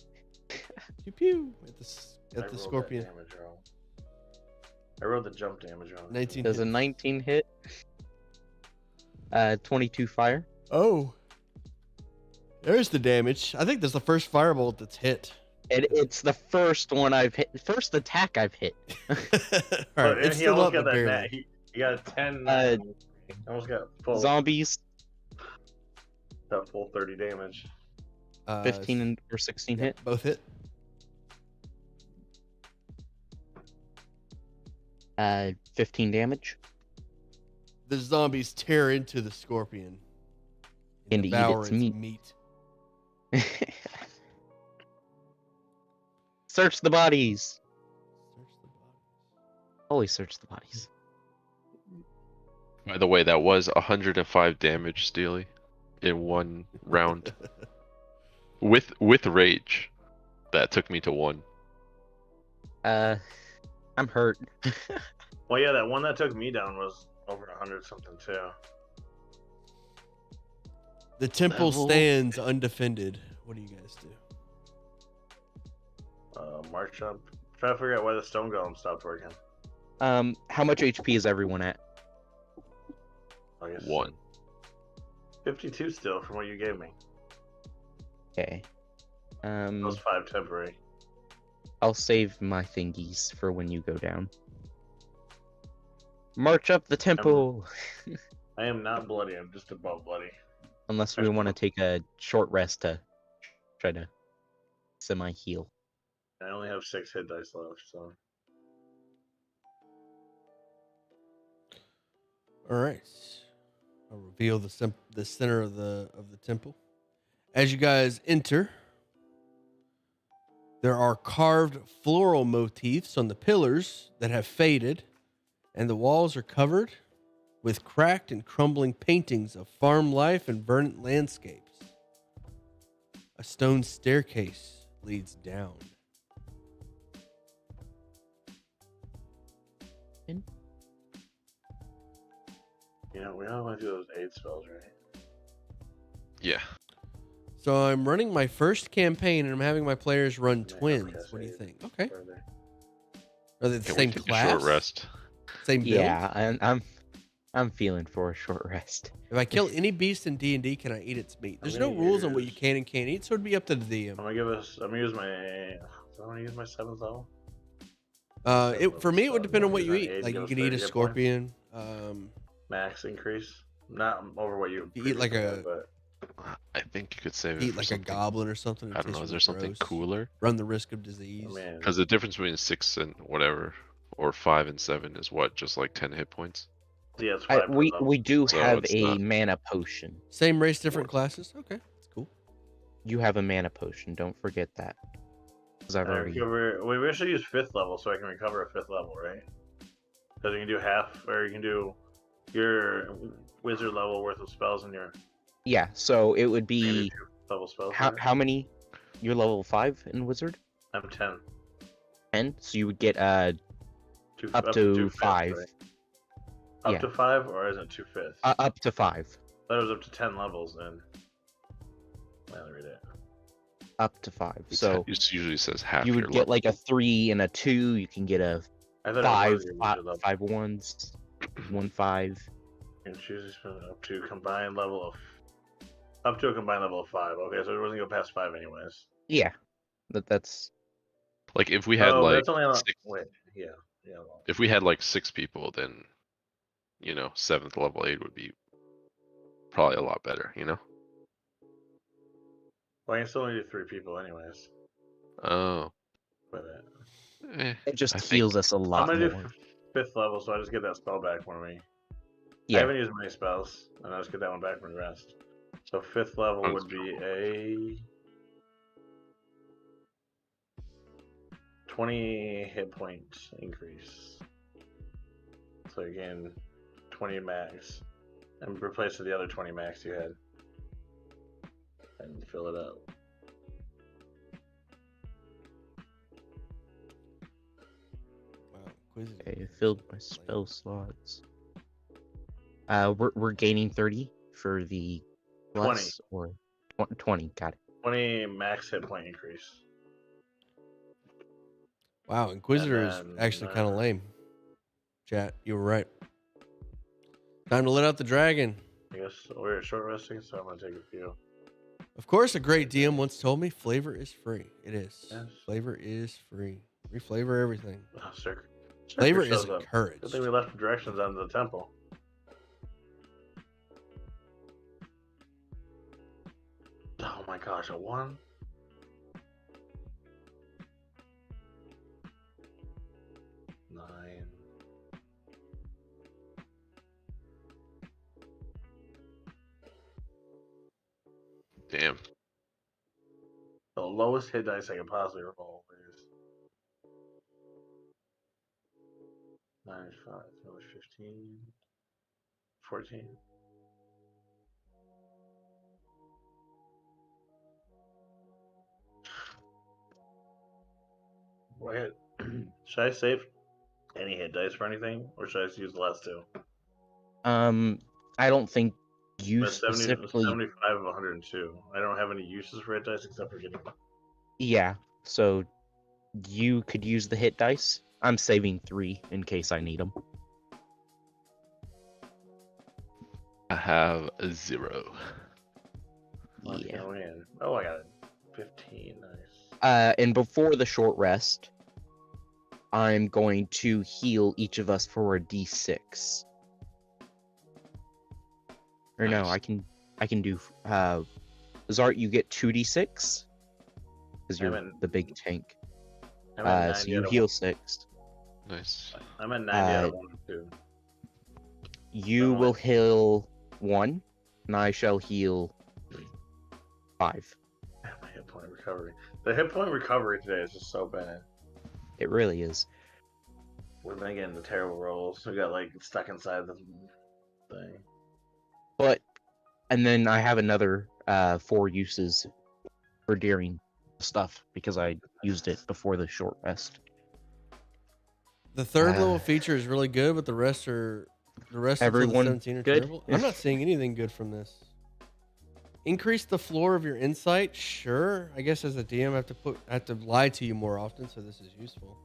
Pew pew I at the rolled scorpion. that damage roll. I rolled the jump damage on. 19 Does a hits. 19 hit? 22 fire. Oh. There's the damage. I think that's the first firebolt that's hit. It's the first one I've hit. First attack I've hit. Alright, But it's he still almost up, got but that barely. nat. He got a 10. Almost got Zombies. full 30 damage. 15 or 16 yeah, hit. both hit. 15 damage. The zombies tear into the scorpion And eat devour its its meat. meat. Search the bodies. Search the bodies. Always search the bodies. By the way, that was 105 damage, Steely, in one round with rage. That took me to 1. I'm hurt. Well, yeah, that one that took me down was over 100 something too. The temple Level. stands undefended. What do you guys do? March up. Try to figure out why the stone golem stopped working. How much HP is everyone at? I guess 1. 52 still from what you gave me. Okay. Those 5 temporary. I'll save my thingies for when you go down. March up the temple. I am not bloody. I'm just above bloody. Unless we want to take a short rest to try to semi-heal. I only have 6 hit dice left, so. All right. I'll reveal the center of the temple. As you guys enter, there are carved floral motifs on the pillars that have faded, and the walls are covered with cracked and crumbling paintings of farm life and verdant landscapes. A stone staircase leads down. You know, we all want to do those aid spells, right? Yeah. So I'm running my first campaign, and I'm having my players run Yeah, twins. okay, What do you so think? Okay. Further. Are they the Can same we take class? a short rest? Same build? Yeah, I'm feeling for a short rest. If I kill any beast in D&D, can I eat its meat? There's no rules on what you can and can't eat, so it'd be up to the DM. I'm gonna use my. I'm gonna use my 7th level. For me, it would depend on what you Is that eat. aid Like you goes can eat a 30 hit scorpion. Max increase, not over what you. You eat like previously a- had, but I think you could save it Eat for like a something. goblin or something. I don't know. Is there something cooler? Run the risk of disease. I mean, Because the difference between 6 and whatever, or 5 and 7 is what? Just like 10 hit points? yeah, it's 5 per We level. do So have it's a not- mana potion. Same race, different classes. Okay, that's cool. You have a mana potion. Don't forget that. 'Cause I've already. We should use 5th level so I can recover a 5th level, right? Because you can do half, or you can do your wizard level worth of spells in your Yeah. So it would you can do be 2 level spells. how right? how many? You're level 5 in wizard. I'm 10. 10. So you would get Two, up to 2 fifths, 5. right? Up Yeah. to 5, or is it 2 fifths? Up to 5. That was up to 10 levels then. Let me read it. Up to 5. It So usually says half you your would get level. like a 3 and a 2. You can get a I thought 5, it was your wizard level. 5 1s, 1 5. You can choose to spend up to a combined level of 5. Okay, so it wasn't go past 5 anyways. Yeah. That's Like if we had but like that's only on, 6, wait, yeah. Well, if we had like 6 people, then 7th level aid would be probably a lot better. I can still only do 3 people anyways. Oh, But It just I think- heals us a I'm lot gonna more. do 5th level, so I just get that spell back for me. I Yeah. haven't used many spells, and I just get that one back from the rest. So 5th level Sounds would be a 20 hit point increase. So again, 20 max, and replace the other 20 max you had, and fill it up. Wow, quiz. Okay, I filled my spell slots. We're gaining 30 for the 20. plus or 20. Got it. 20 max hit point increase. Wow, Inquisitor is then, actually kind of lame. Chat, you were right. Time to let out the dragon. I guess we're short resting, so I'm gonna take a few. Of course, a great DM once told me flavor is free. It is. Yes. Flavor is free. Reflavor everything. Oh, Circle Flavor is shows up. encouraged. Good thing we left directions on the temple. Oh my gosh, a 1? Nine. Damn. The lowest hit dice I can possibly roll is 9, 5, 15, 14. Wait, should I save any hit dice for anything, or should I just use the last two? I don't think you That's 70, specifically. 75 of 102. I don't have any uses for hit dice except for getting. Yeah, so you could use the hit dice. I'm saving 3 in case I need them. I have a 0. Yeah. Go in. Oh, I got it. 15. Nice. And before the short rest, I'm going to heal each of us for a d6. Or no, Nice. I can do Zart, you get 2d6 because you're I'm in- the big tank. I'm at 90 So you out of heal one- 6. Nice. I'm at 90 out of 102. You Alright. will heal 1, and I shall heal 5. My hit point recovery. The hit point recovery today is just so bad. It really is. We've been getting the terrible rolls. We got like stuck inside the thing. But, and then I have another 4 uses for daring stuff because I used it before the short rest. The third level feature is really good, but the rest until the Everyone 17 are good? terrible. I'm not seeing anything good from this. Increase the floor of your insight. Sure, I guess as a DM, I have to lie to you more often, so this is useful.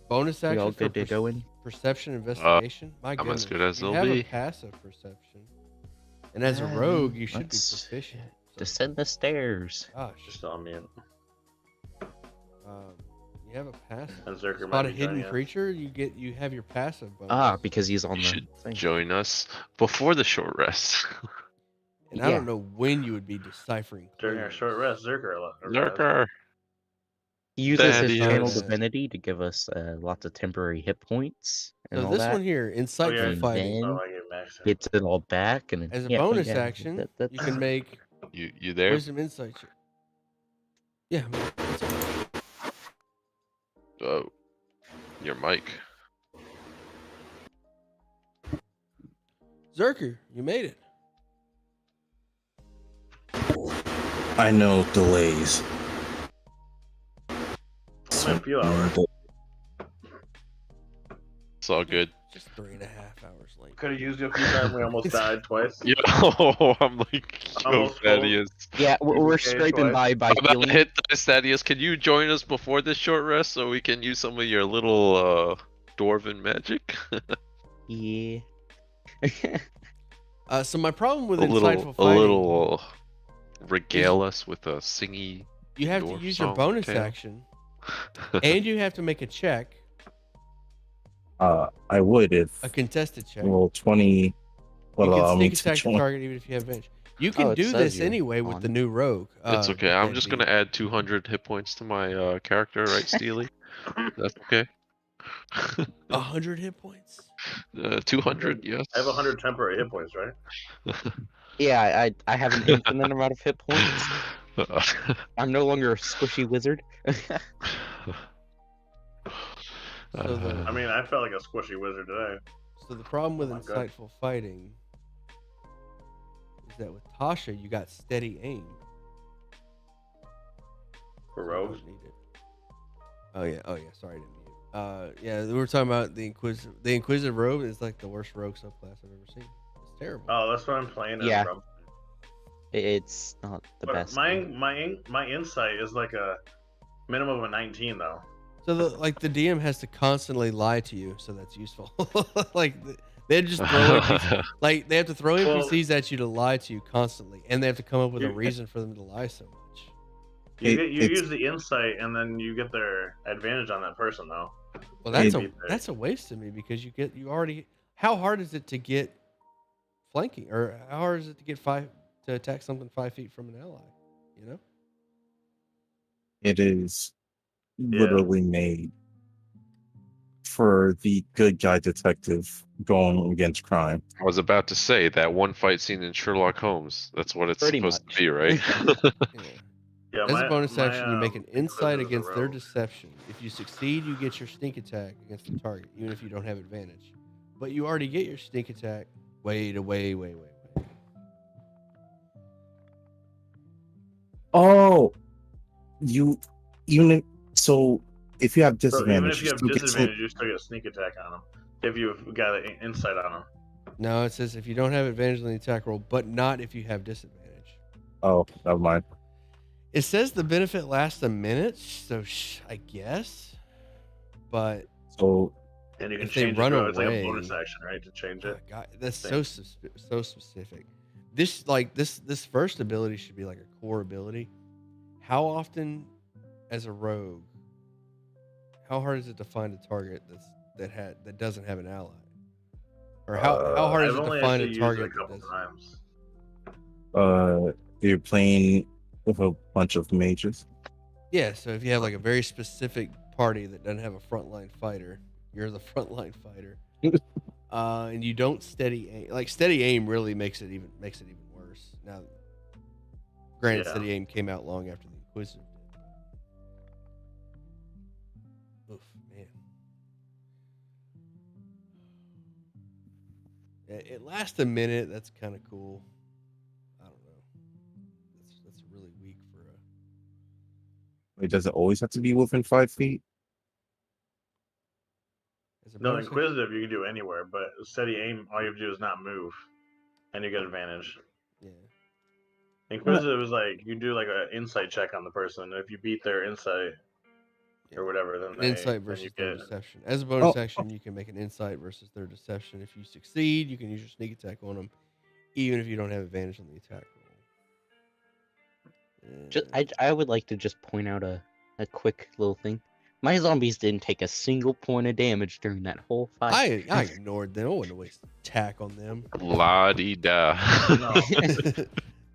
Bonus We action all for good to go in? perception investigation. My I'm goodness, as good as you they'll have be. a passive perception, and as a rogue, you should be Let's proficient. So, Descend the stairs. gosh, Just on mute. you have a passive. And Zerker Spot might a be hidden joining us. creature. You have your passive bonus. Ah, because he's on You the should thing. join us before the short rest. And I Yeah. don't know when you would be deciphering During our clues. short rest, Zerker arrives. Lurker. He uses his Thaddeus. channel divinity to give us lots of temporary hit points and So all this that. one here, insight yeah. for And fighting. then Oh, I get max. gets it all back, and As a yeah, bonus yeah, action, that- you can make You there? wisdom insight check. Yeah. That's it. Oh, your mic. Zerker, you made it. I know delays. Only a few hours. It's all good. Just 3.5 hours late. Could have used you a few times. We almost died twice. Yo, I'm like, yo, Almost full. Thaddeus. Yeah, we're Okay, scraping twice. by I'm about healing. to hit dice, Thaddeus. Can you join us before this short rest so we can use some of your little dwarven magic? Yeah. So my problem with a insightful little, fighting, regale us with a singy. you have to dwarf use your song bonus tale. action, and you have to make a check, I would if a contested check. roll 20. You Well, can allow me sneak to attack the join. target even if you have advantage. You can it do says this you're anyway with the on. new rogue. It's okay. I'm just Deadbeat. gonna add 200 hit points to my character, right, Steely? That's okay. 100 hit points. 200, yes. I have 100 temporary hit points, right? Yeah, I have an infinite amount of hit points. I'm no longer a squishy wizard. So the I mean, I felt like a squishy wizard today. so the problem with Oh my God. insightful fighting is that with Tasha you got steady aim. For So you rogues. don't need it. Oh yeah. Sorry, I didn't mute. Yeah, we were talking about the Inquisitive. The Inquisitive rogue is like the worst rogue subclass I've ever seen. It's terrible. Oh, that's what I'm playing. Yeah. Bro. It's not the But best. my insight is like a minimum of a 19 though. So the DM has to constantly lie to you, so that's useful. Like they just throw NPCs, like they have to throw NPCs at you to lie to you constantly, and they have to come up with a reason for them to lie so much. You use the insight, and then you get their advantage on that person though. Well, It- that's a waste to me because you already. How hard is it to get flanking, or how hard is it to get to attack something 5 feet from an ally? You know. It is literally made for the good guy detective going against crime. I was about to say that one fight scene in Sherlock Holmes. That's what it's Pretty supposed much. to be, right? Yeah. Yeah, As a bonus action, you make an insight Inquisitor's a against their rogue. deception. If you succeed, you get your sneak attack against the target, even if you don't have advantage. But you already get your sneak attack. Wait. Oh, so if you have So even disadvantage, if you have still get disadvantage, you still get a sneak attack on them. If you've got an insight on them. No, it says if you don't have advantage on the attack roll, but not if you have disadvantage. Oh, never mind. It says the benefit lasts a minute, so I guess. But So And you can if they change run it. It's like a away- bonus action, right? To change it. God, that's Thing. so specific. This first ability should be like a core ability. How often, as a rogue, how hard is it to find a target that doesn't have an ally? Or how hard is I've it only to find actually a target used it a that couple does? times. you're playing with a bunch of mages. Yeah, so if you have like a very specific party that doesn't have a frontline fighter, you're the frontline fighter, and you don't steady aim. Like steady aim really makes it even worse. Now, granted, Yeah. steady aim came out long after the Inquisitive did. Oof, man. It lasts a minute. That's kind of cool. I don't know. That's really weak for a. Wait, does it always have to be within 5 feet? As a No, bonus action- Inquisitive you can do anywhere, but steady aim, all you have to do is not move, and you get advantage. Yeah. Inquisitive is like you do like an insight check on the person. And if you beat their insight or whatever, then An insight then versus you their get. deception. As a bonus Oh. action, you can make an insight versus their deception. If you succeed, you can use your sneak attack on them, even if you don't have advantage on the attack roll. I would like to just point out a quick little thing. My zombies didn't take a single point of damage during that whole fight. I ignored them. I wouldn't waste attack on them. La di da. No,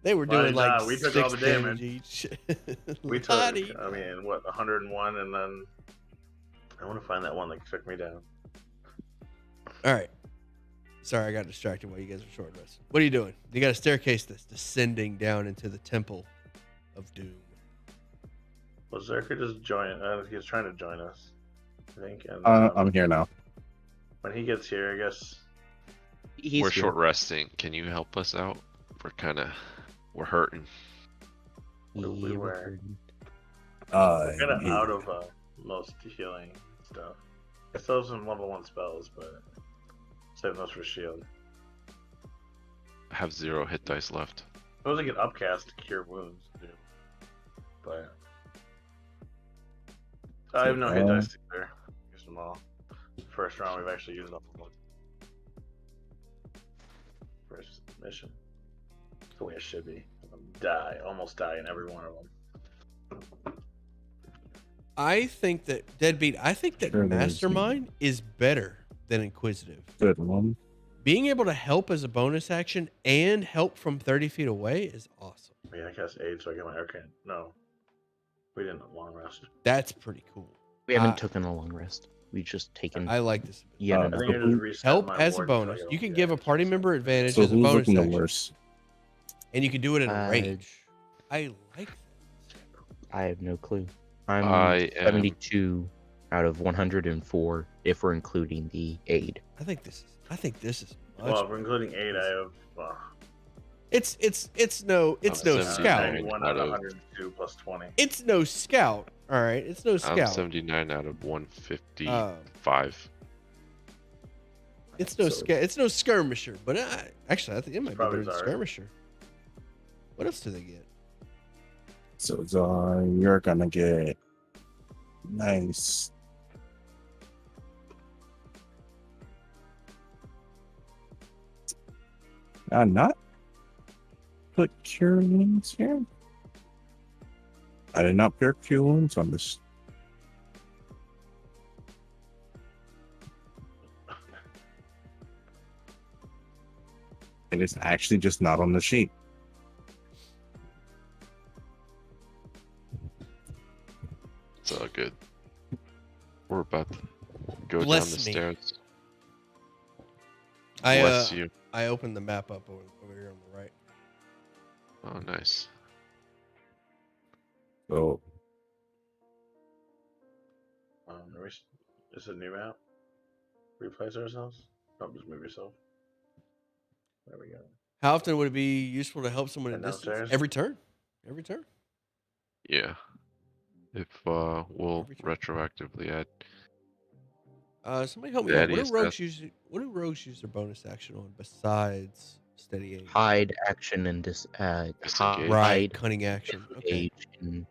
They were doing like we took 6 all the damage damage. each. we took. La-di. I mean, what 101, and then I want to find that one that took me down. All right. Sorry, I got distracted while you guys were short rest. What are you doing? You got a staircase that's descending down into the Temple of Doom. Well, Zerker just joined. He was trying to join us, I think. And I'm here now. when he gets here, I guess. He's We're here. short resting. Can you help us out? We're hurting. we Yeah, were. hurting. We're kind of out of most healing stuff. I still have some level 1 spells, but save those for shield. I have 0 hit dice left. I suppose I get upcast to cure wounds, too. But I have no hit dice to clear. Use them all. First round, we've actually used all of them. First mission. That's the way it should be. Almost die in every one of them. I think that Deadbeat. I think that Sure there is. Mastermind is better than Inquisitive. Good one. Being able to help as a bonus action and help from 30 feet away is awesome. Yeah, I cast aid, so I get my arcane. No, we didn't long rest. That's pretty cool. We haven't taken a long rest. We've just taken I like this. yet I another. think you're just resetting Help my as a ward until I bonus. get You all can the give a actions. party member advantage So as a who's bonus looking the action. worst? And you can do it at a range. I like that. I have no clue. I'm I am 72 out of 104 if we're including the aid. I think this is much Well, if we're including aid, I have. it's no I'm scout. 91 out out of of 102 plus 20. It's no scout. All right, it's no I'm scout. 79 out of 155. It's no So- scout. It's no skirmisher. But actually, I think it might be Probably better than Zarya. skirmisher. What else do they get? So you're gonna get nice. Not put cure wounds here. I did not put cure wounds on this. It is actually just not on the sheet. It's all good. We're about to go Bless down the me. stairs. I Bless you. I opened the map up over here on the right. Oh, nice. So Is it a new map? Replace ourselves? No, just move yourself. There we go. How often would it be useful to help someone in And distance? downstairs? Every turn. Every turn. Yeah. If we'll Every turn. retroactively add. Somebody help me Yeah, out. it is What do rogues use their bonus action on besides steady aim? Hide, action, and Disengage. hide, Right, cunning action. Okay. disengage, and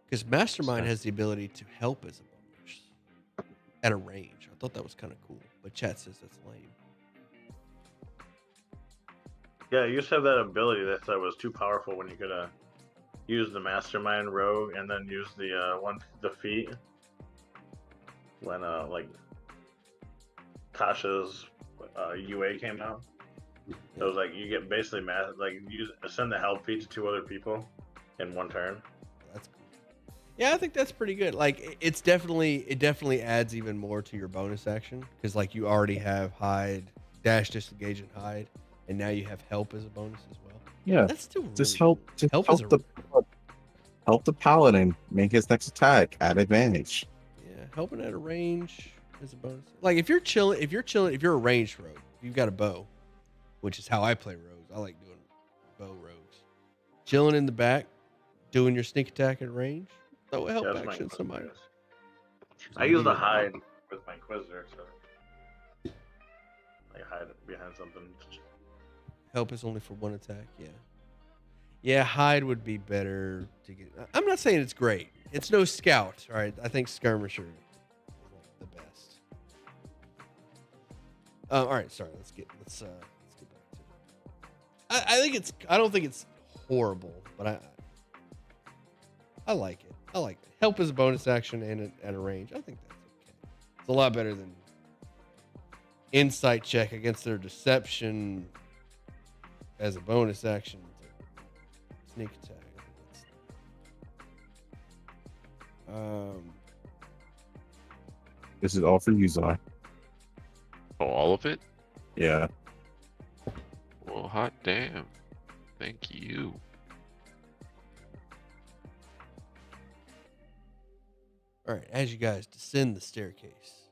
Because Mastermind Okay. has the ability to help as a bonus at a range. I thought that was kind of cool, but chat says that's lame. Yeah, you used to have that ability that I thought was too powerful when you could use the Mastermind rogue and then use the feat when like Tasha's UA came out. It was like you get basically send the help feat to 2 other people in 1 turn. That's cool. Yeah, I think that's pretty good. Like it definitely adds even more to your bonus action because like you already have hide, dash, disengage, and hide, and now you have help as a bonus as well. yeah, That's still just really help. cool. Just Help help, is a- help the paladin make his next attack at advantage. Yeah, helping at a range is a bonus. Like if you're a ranged rogue, you've got a bow, which is how I play rogues. I like doing bow rogues. Chilling in the back, doing your sneak attack at range. Throw a help Yeah, that's my action somebody. Inquisitors. I use the hide with my Inquisitor, so I hide behind something. Help is only for 1 attack. Yeah. Yeah, hide would be better to get. I'm not saying it's great. It's no scout. All right. I think skirmisher is like the best. All right. Sorry. Let's get back to it. I don't think it's horrible, but I like it. I like it. Help is a bonus action and at a range. I think that's okay. It's a lot better than insight check against their deception as a bonus action. Sneak attack. This is all for you, Zai. Oh, all of it? Yeah. Well, hot damn. Thank you. All right, as you guys descend the staircase.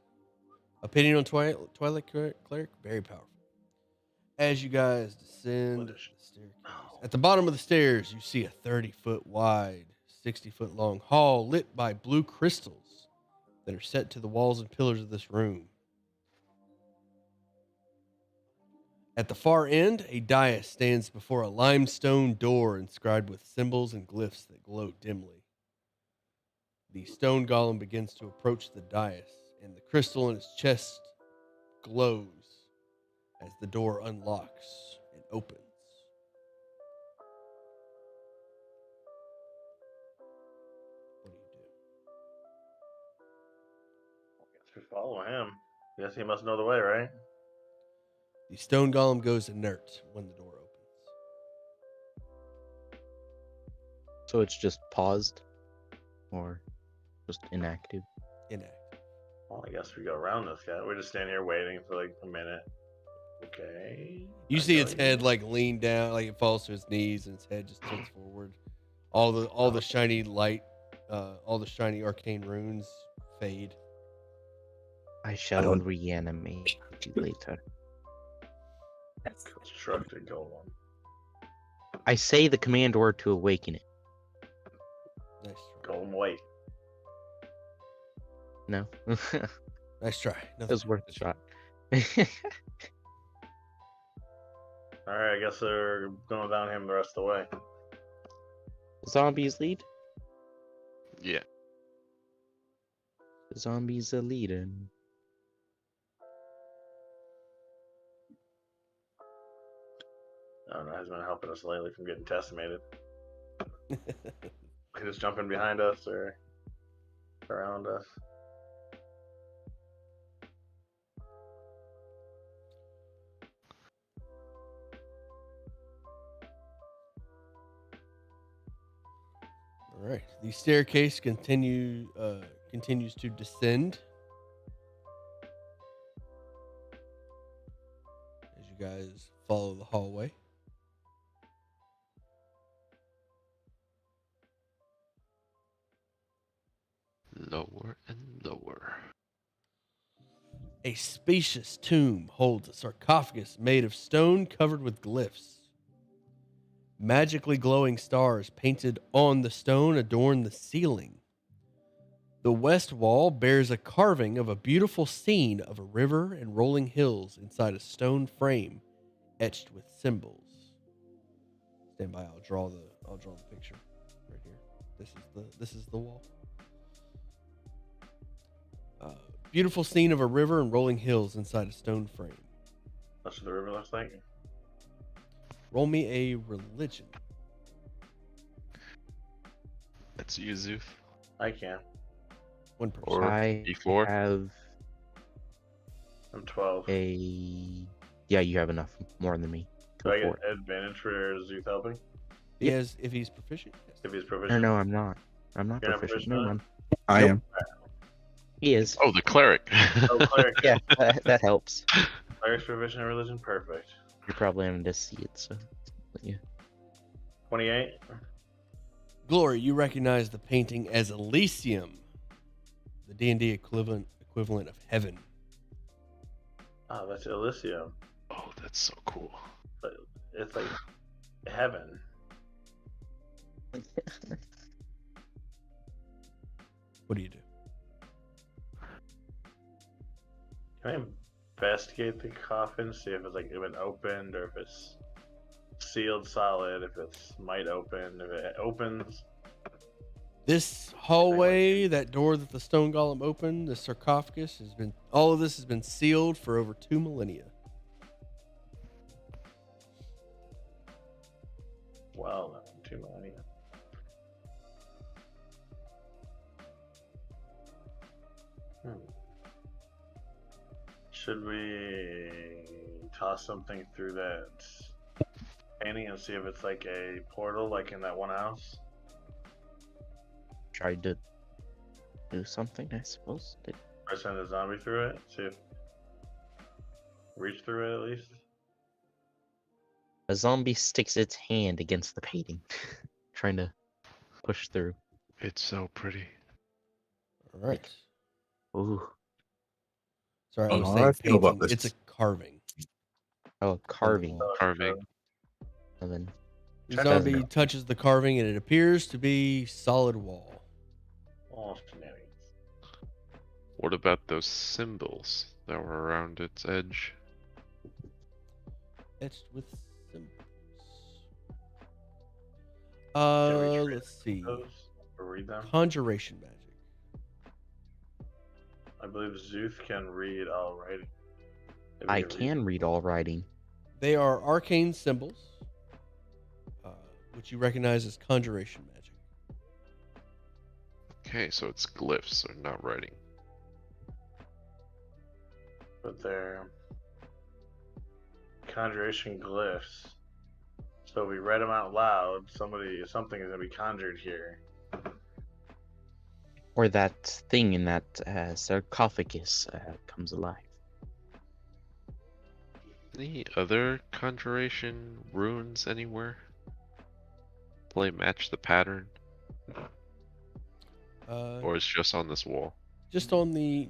Opinion on Twilight Cleric? Very powerful. As you guys descend the staircase. At the bottom of the stairs, you see a 30-foot wide, 60-foot long hall lit by blue crystals that are set to the walls and pillars of this room. At the far end, a dais stands before a limestone door inscribed with symbols and glyphs that glow dimly. The stone golem begins to approach the dais, and the crystal in its chest glows as the door unlocks and opens. What do you do? Guess we follow him. Guess he must know the way, right? The stone golem goes inert when the door opens. So it's just paused, or just inactive. Inactive. Well, I guess we go around this guy. We're just standing here waiting for like a minute. Okay. You I see know its you. head like lean down, like it falls to its knees, and its head just tilts forward. All the shiny light, all the shiny arcane runes fade. I shall don't- reanimate you later. Constructed golem. I say the command word to awaken it. Nice try. Golem wait. No, it Nice try. Nothing. was worth a shot. Alright, I guess they're going down him the rest of the way. Zombies lead. Yeah. The zombies are leading. I don't know, has been helping us lately from getting decimated. Just jumping behind us or around us. All right. The staircase continues to descend as you guys follow the hallway. Lower and lower. A spacious tomb holds a sarcophagus made of stone covered with glyphs. Magically glowing stars painted on the stone adorn the ceiling. The west wall bears a carving of a beautiful scene of a river and rolling hills inside a stone frame etched with symbols. Stand by, I'll draw the picture right here. This is the wall. Beautiful scene of a river and rolling hills inside a stone frame. That's what the river looks like. Roll me a religion. That's you, Zoof. I can. 1%. Or I D4. have I'm 12. a. Yeah, you have enough, more than me. Do Go I get for it. advantage for Zooth helping? He has, if he's proficient. Yes. If he's Or proficient? no, I'm not. I'm not You're not proficient. proficient No, in it? I Nope. am. he is. Oh, the cleric. Oh, cleric. Yeah, that helps. Cleric's proficient in religion? Perfect. You're probably having to see it, so. But yeah. 28? Glory, you recognize the painting as Elysium, the D&D equivalent of heaven. Oh, that's Elysium. Oh, that's so cool. But it's like heaven. What do you do? Can I investigate the coffin, see if it's like if it opened or if it's sealed solid, if it's might open, if it opens? This hallway, that door that the stone golem opened, the sarcophagus all of this has been sealed for over 2 millennia. Well, 2 millennia. Should we toss something through that painting and see if it's like a portal, like in that one house? Tried to do something, I suppose. Did... Or send a zombie through it? See if reach through it at least. A zombie sticks its hand against the painting, trying to push through. It's so pretty. All right. Ooh. Sorry, I Oh, was how saying do I feel about painting. this? It's a carving. Oh, carving. Carving. And then The Check zombie it. touches the carving and it appears to be solid wall. Oh, shenanigans. What about those symbols that were around its edge? Etched with symbols. Can we read Let's see. those or read them? Conjuration magic. I believe Zooth can read all writing. If I he read can read all writing. They are arcane symbols, which you recognize as conjuration magic. Okay, so it's glyphs, or not writing. But they're Conjuration glyphs. So if we read them out loud, something is gonna be conjured here. Or that thing in that sarcophagus comes alive. Any other conjuration runes anywhere? Play match the pattern, or it's just on this wall? Just on the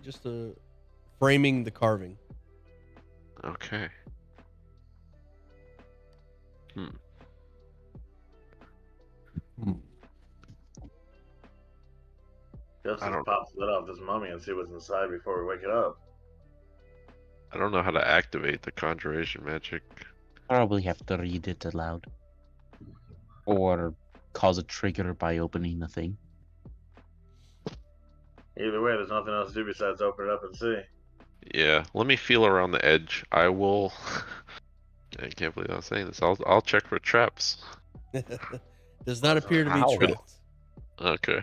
framing the carving. Okay. Justice don't- pops the lid off this mummy and see what's inside before we wake it up. I don't know how to activate the conjuration magic. Probably have to read it aloud. Or cause a trigger by opening the thing. Either way, there's nothing else to do besides open it up and see. Yeah, let me feel around the edge. I will. I can't believe I'm saying this. I'll check for traps. Does not appear to be Ow. trapped. Okay.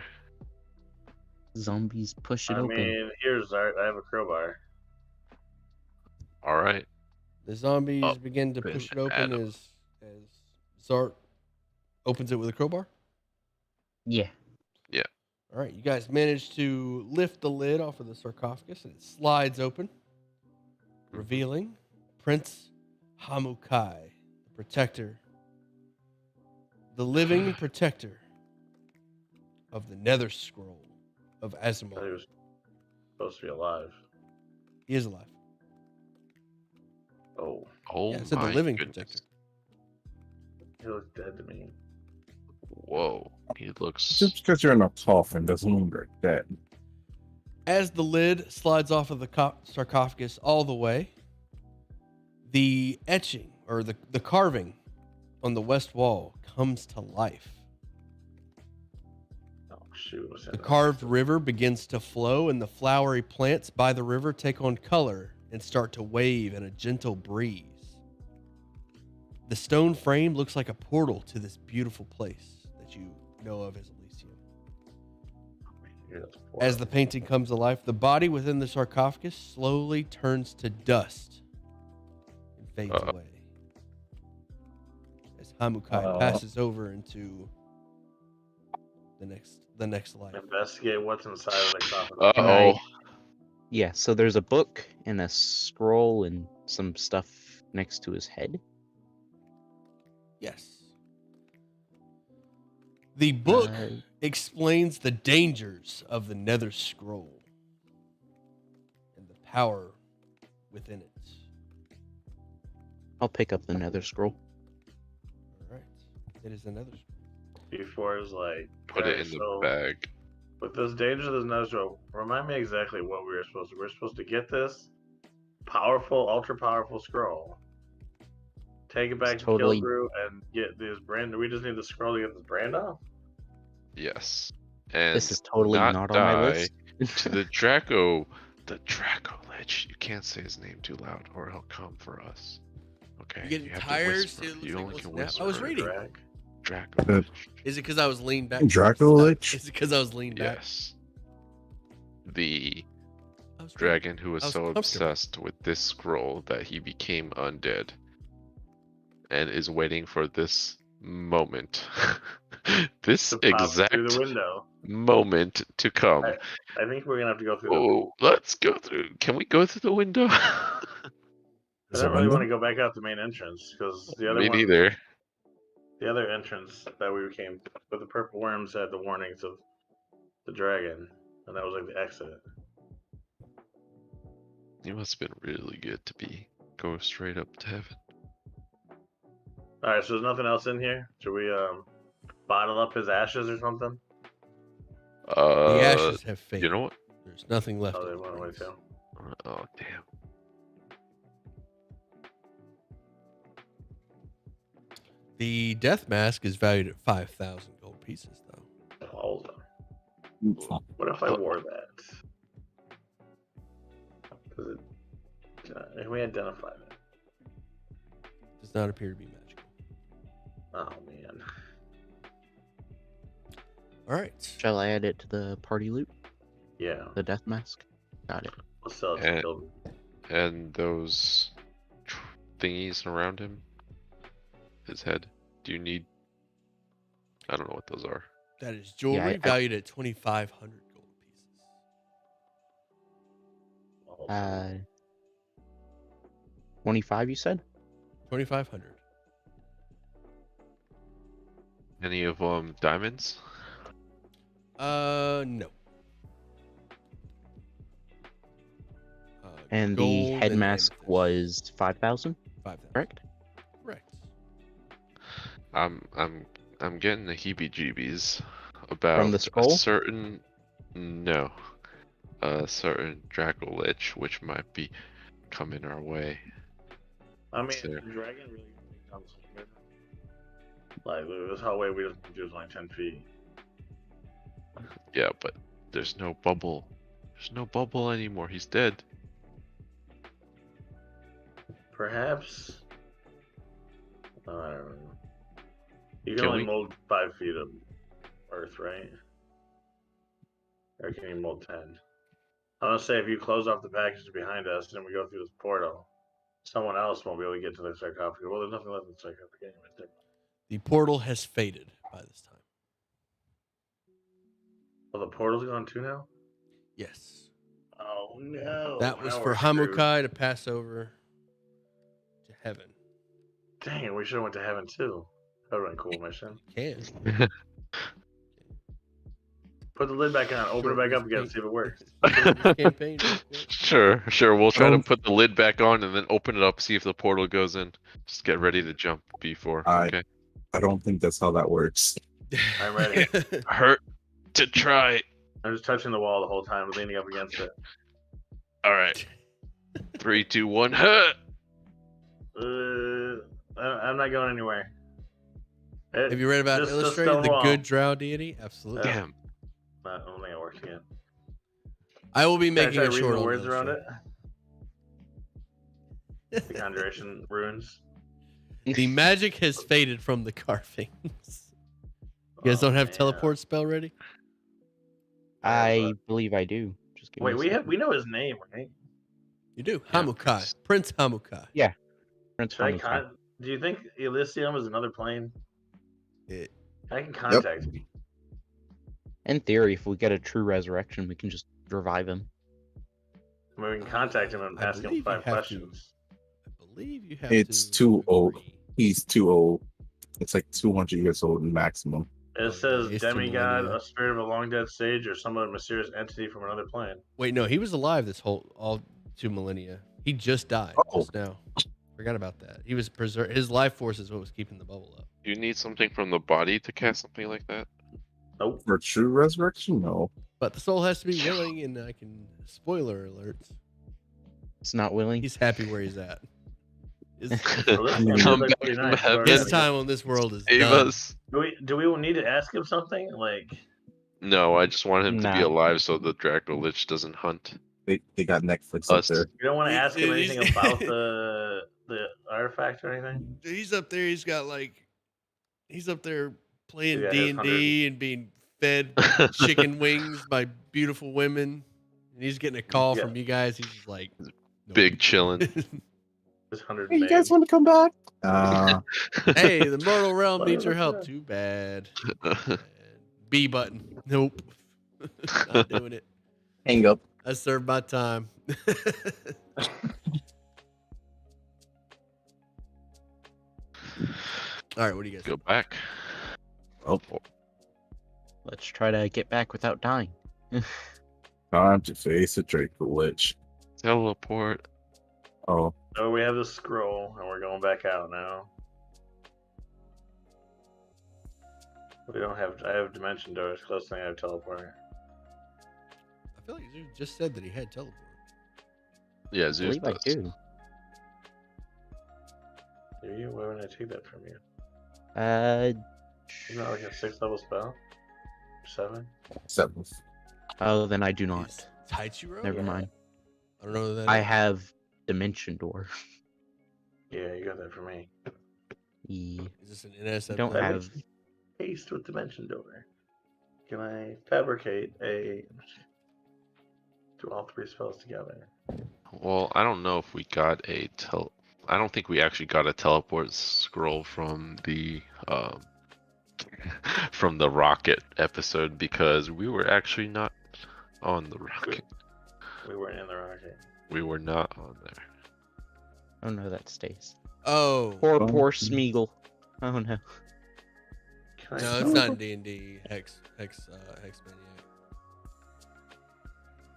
Zombies push it I open. mean, here's art. I have a crowbar. All right. The zombies Up begin to and push it open Adam. as Zart opens it with a crowbar. Yeah. All right, you guys manage to lift the lid off of the sarcophagus, and it slides open, revealing Prince Hamukai, the protector, the living protector of the Nether Scroll of I thought he Asimov. was supposed to be alive. He is alive. Oh, Oh Yeah, I said the my living goodness. protector. he looks dead to me. Whoa. He looks. Just because you're in a coffin doesn't mean you're dead. As the lid slides off of the sarcophagus all the way, the etching or the carving on the west wall comes to life. Oh shoot! What's The in carved river begins to flow, and the flowery plants by the river take on color and start to wave in a gentle breeze. The stone frame looks like a portal to this beautiful place that you know of as Elysium. As the painting comes to life, the body within the sarcophagus slowly turns to dust and fades away. As Hamukai passes over into the next life. Investigate what's inside of the coffin. Uh-oh. Yeah, so there's a book and a scroll and some stuff next to his head. Yes. The book Uh, explains the dangers of the Nether Scroll and the power within it. I'll pick up the Nether Scroll. All right. It is the Nether Scroll. Before is like Put it okay, in the so bag. With this dangers of this Nether Scroll, remind me exactly what we were supposed to. We're supposed to get this powerful, ultra powerful scroll. Take it back It's to totally- Kilbrew and get this brand. We just need the scroll to get this brand off. Yes. And This is totally not on my die list. to the Draco Lich. You can't say his name too loud or he'll come for us. Okay. You getting have to tired? whisper. See, it looks You like only what's can now- whisper. I was reading. Draco Good. Lich. Is it because I was leaned back? Draco Lich? Is it because I was leaned back? Yes. The I was dragon who was I was so comfortable. obsessed with this scroll that he became undead and is waiting for this moment. This To pop exact through the window. moment to come. I think we're gonna have to go through the. Oh, let's go through. Can we go through the window? I Is don't it really window? want to go back out the main entrance because the other Me one, neither. the other entrance that we came with the purple worms had the warnings of the dragon, and that was like the exit. You must have been really good to go straight up to heaven. All right, so there's nothing else in here. Should we bottle up his ashes or something? The ashes have faded. You know what? There's nothing left. Oh, of they the went away rings. too. Oh damn. The death mask is valued at 5,000 gold pieces, though. All of them. What if I wore that? Does it? Can we identify that? Does not appear to be magical. Oh man. All right. Shall I add it to the party loot? Yeah. The death mask? Got it. Let's sell it to And- Kilbrew. And those thingies around him? His head. Do you need? I don't know what those are. That is jewelry I- valued at 2,500 gold pieces. 25, you said? 2,500. Any of diamonds? No. And the Gold head and mask amethyst. was 5,000, 5,000. correct? Correct. I'm getting the heebie-jeebies about the scroll? a certain certain Draco Lich which might be coming our way. I mean, So- the dragon really comes here. Like, this whole way we just do is like 10 feet. Yeah, but there's no bubble. There's no bubble anymore. He's dead. Perhaps. I don't know. You can Can only we- mold 5 feet of earth, right? Or can you mold 10? I want to say if you close off the package behind us and we go through this portal, someone else won't be able to get to the sarcophagus. Well, there's nothing left in the sarcophagus anyway. The portal has faded by this time. Well, the portal's gone too now? Yes. Oh no. That was Now for we're screwed. Hamukai to pass over to heaven. Dang it, we should have went to heaven too. That would have been a cool mission. Can. Put the lid back on, open it back up again, see if it works. Campaign. real quick. Sure. We'll try to Don't- put the lid back on and then open it up, see if the portal goes in. Just get ready to jump before. Okay. I don't think that's how that works. I'm ready. Hurt to try. I'm just touching the wall the whole time, leaning up against it. All right. 3, 2, 1. Hurt. I'm not going anywhere. Have you read about Just Illustrated, stone the wall. good drow deity? Absolutely. Yeah. Damn. I don't think it works again. I will be Can I making try a reading short the on words around it? Illustrated. The conjuration runes. The magic has faded from the carvings. You guys Oh, don't have man. teleport spell ready? I believe I do. Just give me Wait, a we second. know his name, right? You do. Yeah, Hamukai. Prince Hamukai. Prince Should I Hamukai. do you think Elysium is another plane? It- I can contact him. In theory, if we get a true resurrection, we can just revive him. I mean, we can contact him and I ask him believe you 5 have to- questions. I believe you have It's to too old. agree. He's too old. It's like 200 years old maximum. It Oh, says yeah, it's 2 demigod, millennia. a spirit of a long dead sage, or some other mysterious entity from another plane. Wait, no, he was alive this whole all 2 millennia. He just died Oh. just now. Forgot about that. He was preserved. His life force is what was keeping the bubble up. You need something from the body to cast something like that? Nope. For true resurrection, no. But the soul has to be willing, and I can spoiler alerts. It's not willing. He's happy where he's at. His, Well, this Come seems back like pretty from nice. heaven. his time on this world is Save done. us. Do we need to ask him something? Like, No, I just want him to be Nah. alive so the Draco Lich doesn't hunt. They got Netflix up Us. there. you don't want to ask him He's- anything about the artifact or anything? He's up there. He's got like, he's up there playing Yeah, D his and D and being fed chicken wings by beautiful women. And he's getting a call Yeah. from you guys. He's just like, nope. Big chillin'. This 100 Hey, you names. guys want to come back? Hey, the mortal realm Son needs of your a help. gun. Too bad. And B button. Nope. Not doing it. hang up. I served my time. All right, what do you guys? Go back. Oh, Let's try to get back without dying. time to face a Draco Lich. Teleport. Oh, So we have the scroll, and we're going back out now. We don't have. I have dimension doors. Close thing I have teleporter. I feel like you just said that he had teleport. Yeah, I Zeus believe I does. do. Do you? Why would I take that from you? Uh, Isn't that like a 6th level spell? 7? 7th. oh, then I do not. Is Taichiro? Never mind. I don't know who that I is. have Dimension Door. Yeah, you got that from me. Yeah. Is this an NS? I don't That have. makes haste with dimension door. Can I fabricate a? Do all 3 spells together? Well, I don't know if we got a I don't think we actually got a teleport scroll from the from the rocket episode because we were actually not on the rocket. We weren't in the rocket. We were not on there. Oh no, that stays. Oh, Poor Smeagol. Oh no. Can I no, sell it's not in them? D&D Hex Maniac.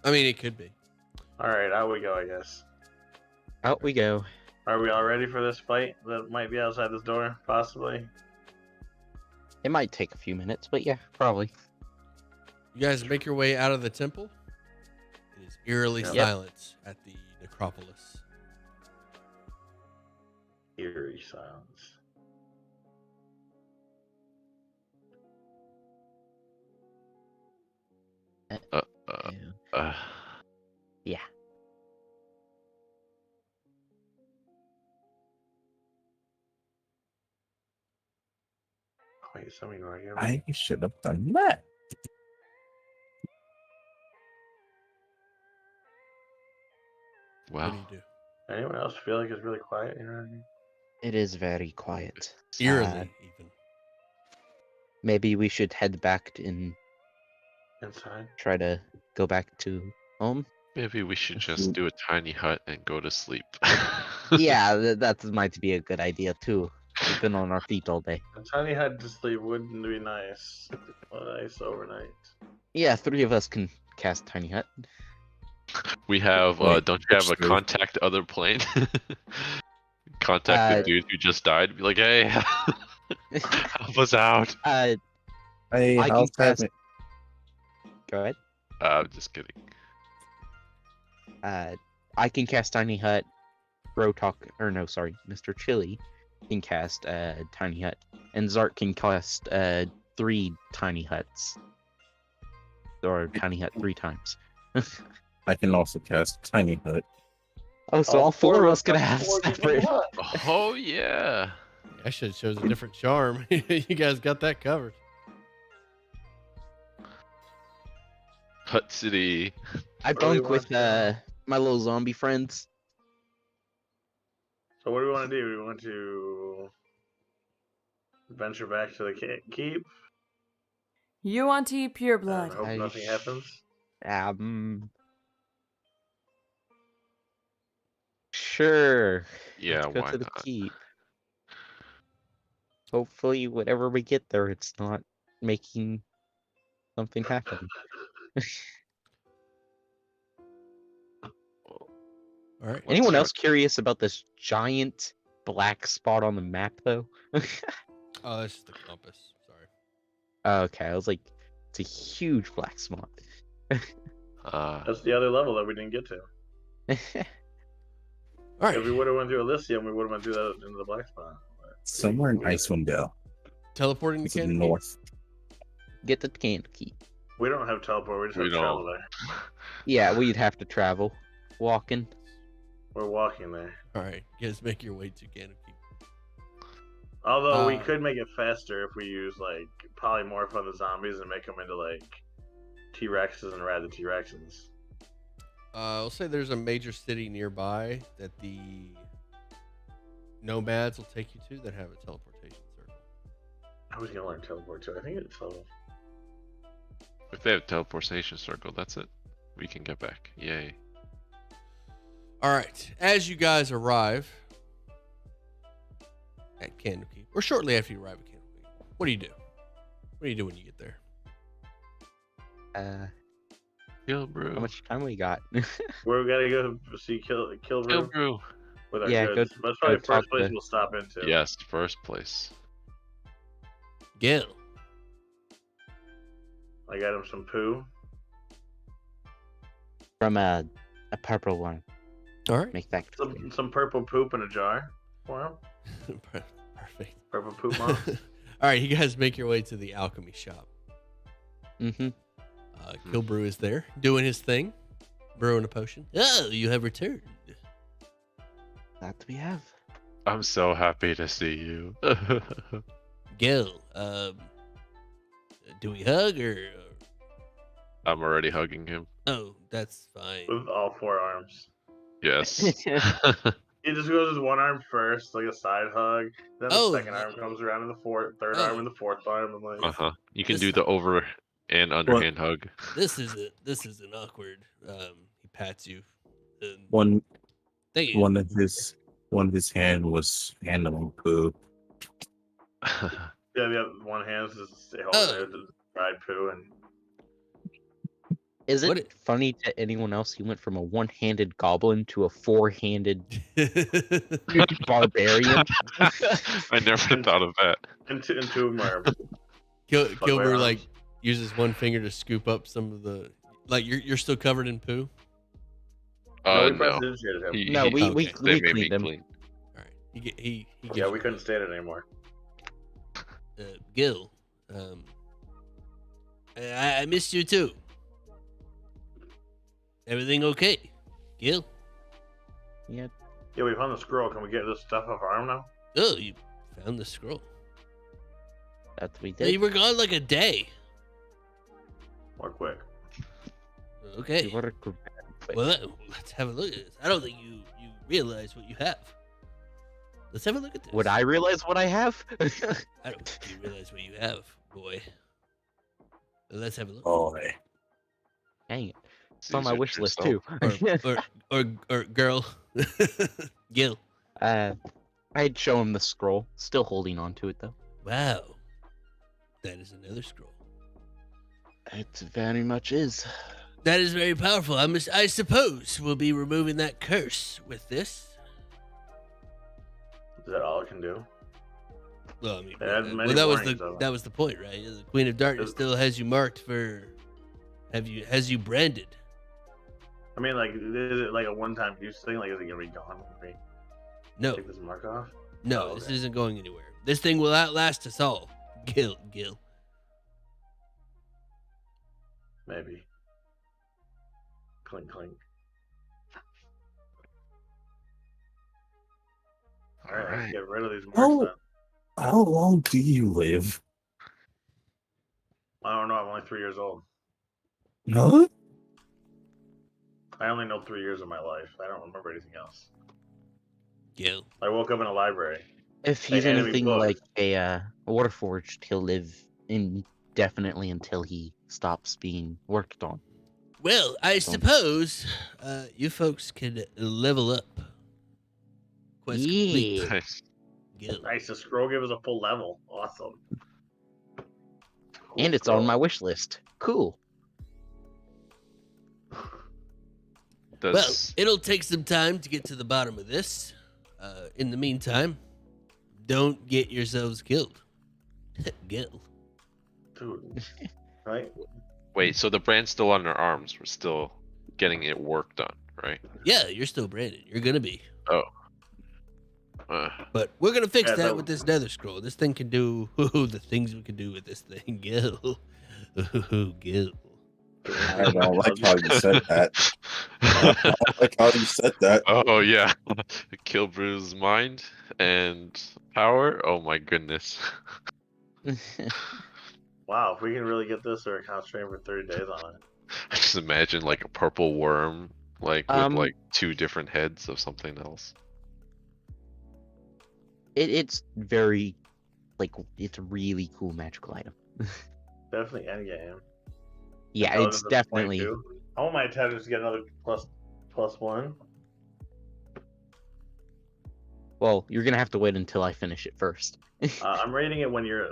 I mean, it could be. All right, out we go, I guess. Out we go. Are we all ready for this fight that might be outside this door, possibly? It might take a few minutes, but yeah, probably. You guys make your way out of the temple. It is eerily Yep. silent at the necropolis. Eerie silence. Yeah. Wait, somebody right here. I should have done that. What Wow. do you do? Anyone else feel like it's really quiet here? It is very quiet. Eerily, even. Maybe we should head back and Inside? try to go back to home. Maybe we should just do a tiny hut and go to sleep. Yeah, that might be a good idea too. We've been on our feet all day. A tiny hut to sleep wouldn't be nice. A nice overnight. Yeah, 3 of us can cast Tiny Hut. We have, Wait, don't you have which a three? contact other plane? Contact the dude who just died. Be like, hey, help us out. Hey, I how's can cast- that? Go ahead. I'm just kidding. I can cast Tiny Hut. Mr. Chili can cast Tiny Hut, and Zart can cast 3 Tiny Huts, or Tiny Hut 3 times. I can also cast Tiny Hut. Oh, so all 4 of us gonna have four different separate. huts. Oh, yeah. I should have chose a different charm. You guys got that covered. Hut City. I What do we bunk with want my little zombie friends. So what do we want to do? We want to venture back to the keep You want to eat pure and blood. hope nothing happens. Sure. Yeah, Let's go why to the not? keep. Hopefully, whenever we get there, it's not making something happen. All right. Anyone else curious about this giant black spot on the map, though? Oh, that's just the compass. Sorry. Okay, I was like, it's a huge black spot. That's the other level that we didn't get to. All right. If we would have went through Elysium, we would have went through that into the black spot. Somewhere in Icewind Dale. Teleporting It's to in the Candlekeep. north. Get the Candlekeep. We don't have teleport. We just We have don't. travel there. Yeah, we'd have to travel, walking. We're walking there. All right. You guys make your way to Candlekeep. Although we Uh, could make it faster if we use like polymorph on the zombies and make them into like T-Rexes and ride the T-Rexes. I'll say there's a major city nearby that the nomads will take you to that have a teleportation circle. I was gonna learn teleport too. I think it's If they have teleportation circle, that's it. We can get back. Yay. All right. As you guys arrive at Candlekeep, or shortly after you arrive at Candlekeep, what do you do? What do you do when you get there? Kill brew. How much time we got? where we gotta go see Kill Kill Brew brew. with our Yeah, goods. That's probably the talk first place to- we'll stop into. Yes, first place. Gil. I got him some poo. From a purple one. All right. Make that clear. Some purple poop in a jar for him. Perfect. Purple poop moth. All right. You guys make your way to the alchemy shop. Mm-hmm. Kilbrew is there doing his thing, brewing a potion. Oh, you have returned. That we have. I'm so happy to see you. Gil, do we hug or? I'm already hugging him. Oh, that's fine. With all 4 arms. Yes. He just goes with one arm first, like a side hug. Then the Oh, second arm comes around in the third arm in the fourth arm, and like. You can This- do the over and underhand hug. This isn't awkward. He pats you. One Thank you. one of his hand was handling poo. Yeah, the other one hand is just holding there to dried poo, and Is What it funny to anyone else he went from a one-handed goblin to a four-handed barbarian? I never thought of that. and two of them are. Gilbert arms. like uses one finger to scoop up some of the like you're still covered in poo. No, we No. prestidigitated him. He- No, he- we Okay. they we made me cleaned him. clean. All right, he gives Yeah, you we couldn't stand it anymore. Gil. I missed you too. Everything okay, Gil? Yeah, Yeah, we found the scroll. Can we get this stuff off our arm now? Oh, you found the scroll. that's what we You did. were gone like a day. More quick. Okay. We were quick. Well, let's have a look at this. I don't think you realize what you have. Let's have a look at this. Would I realize what I have? I don't think you realize what you have, boy. Let's have a look. Oh, Dang it. It's Use on my your wish true list self. too. Or girl, Gil. I'd show him the scroll, still holding on to it though. Wow, that is another scroll. It very much is. That is very powerful. I suppose we'll be removing that curse with this. Is that all it can do? Well, I mean, It has many that was warnings, though. that was the point, right? The Queen of Darkness still has you marked for. Has you branded? I mean, like, is it like a one-time use thing? Like, is it gonna be gone when we No, take this mark off? no, Oh, this okay. isn't going anywhere. This thing will outlast us all. Gil. Maybe. Clink, clink. All right, let's get rid of these marks. Oh. Then. how long do you live? I don't know. I'm only 3 years old. No? I only know 3 years of my life. I don't remember anything else. Gil. I woke up in a library. If he's They handed me anything books. like a Warforged, he'll live indefinitely until he stops being worked on. Well, I suppose you folks can level up. Quest complete. Yeah. Nice. Gil. Nice. The scroll gave us a full level. Awesome. And it's on my wish list. Cool. Well, Does it'll take some time to get to the bottom of this. In the meantime, don't get yourselves killed. Gil. Dude. Right? wait? So the brand's still on their arms. We're still getting it work done, right? Yeah, you're still branded. You're gonna be. Uh, But we're gonna fix Yeah, that so- with this nether scroll. This thing can do the things we can do with this thing. Gil. Gil. I don't like how you said that. I don't like how you said that. oh yeah, kill Brew's mind and power. Oh my goodness. Wow, if we can really get this, we're concentrating for 30 days on it. I just imagine like a purple worm, like with Um, like two different heads of something else. It's very, it's a really cool magical item. Definitely endgame. Yeah, Oh, it's this is definitely. 22. I want my attachments to get another plus one. Well, you're gonna have to wait until I finish it first. I'm rating it when you're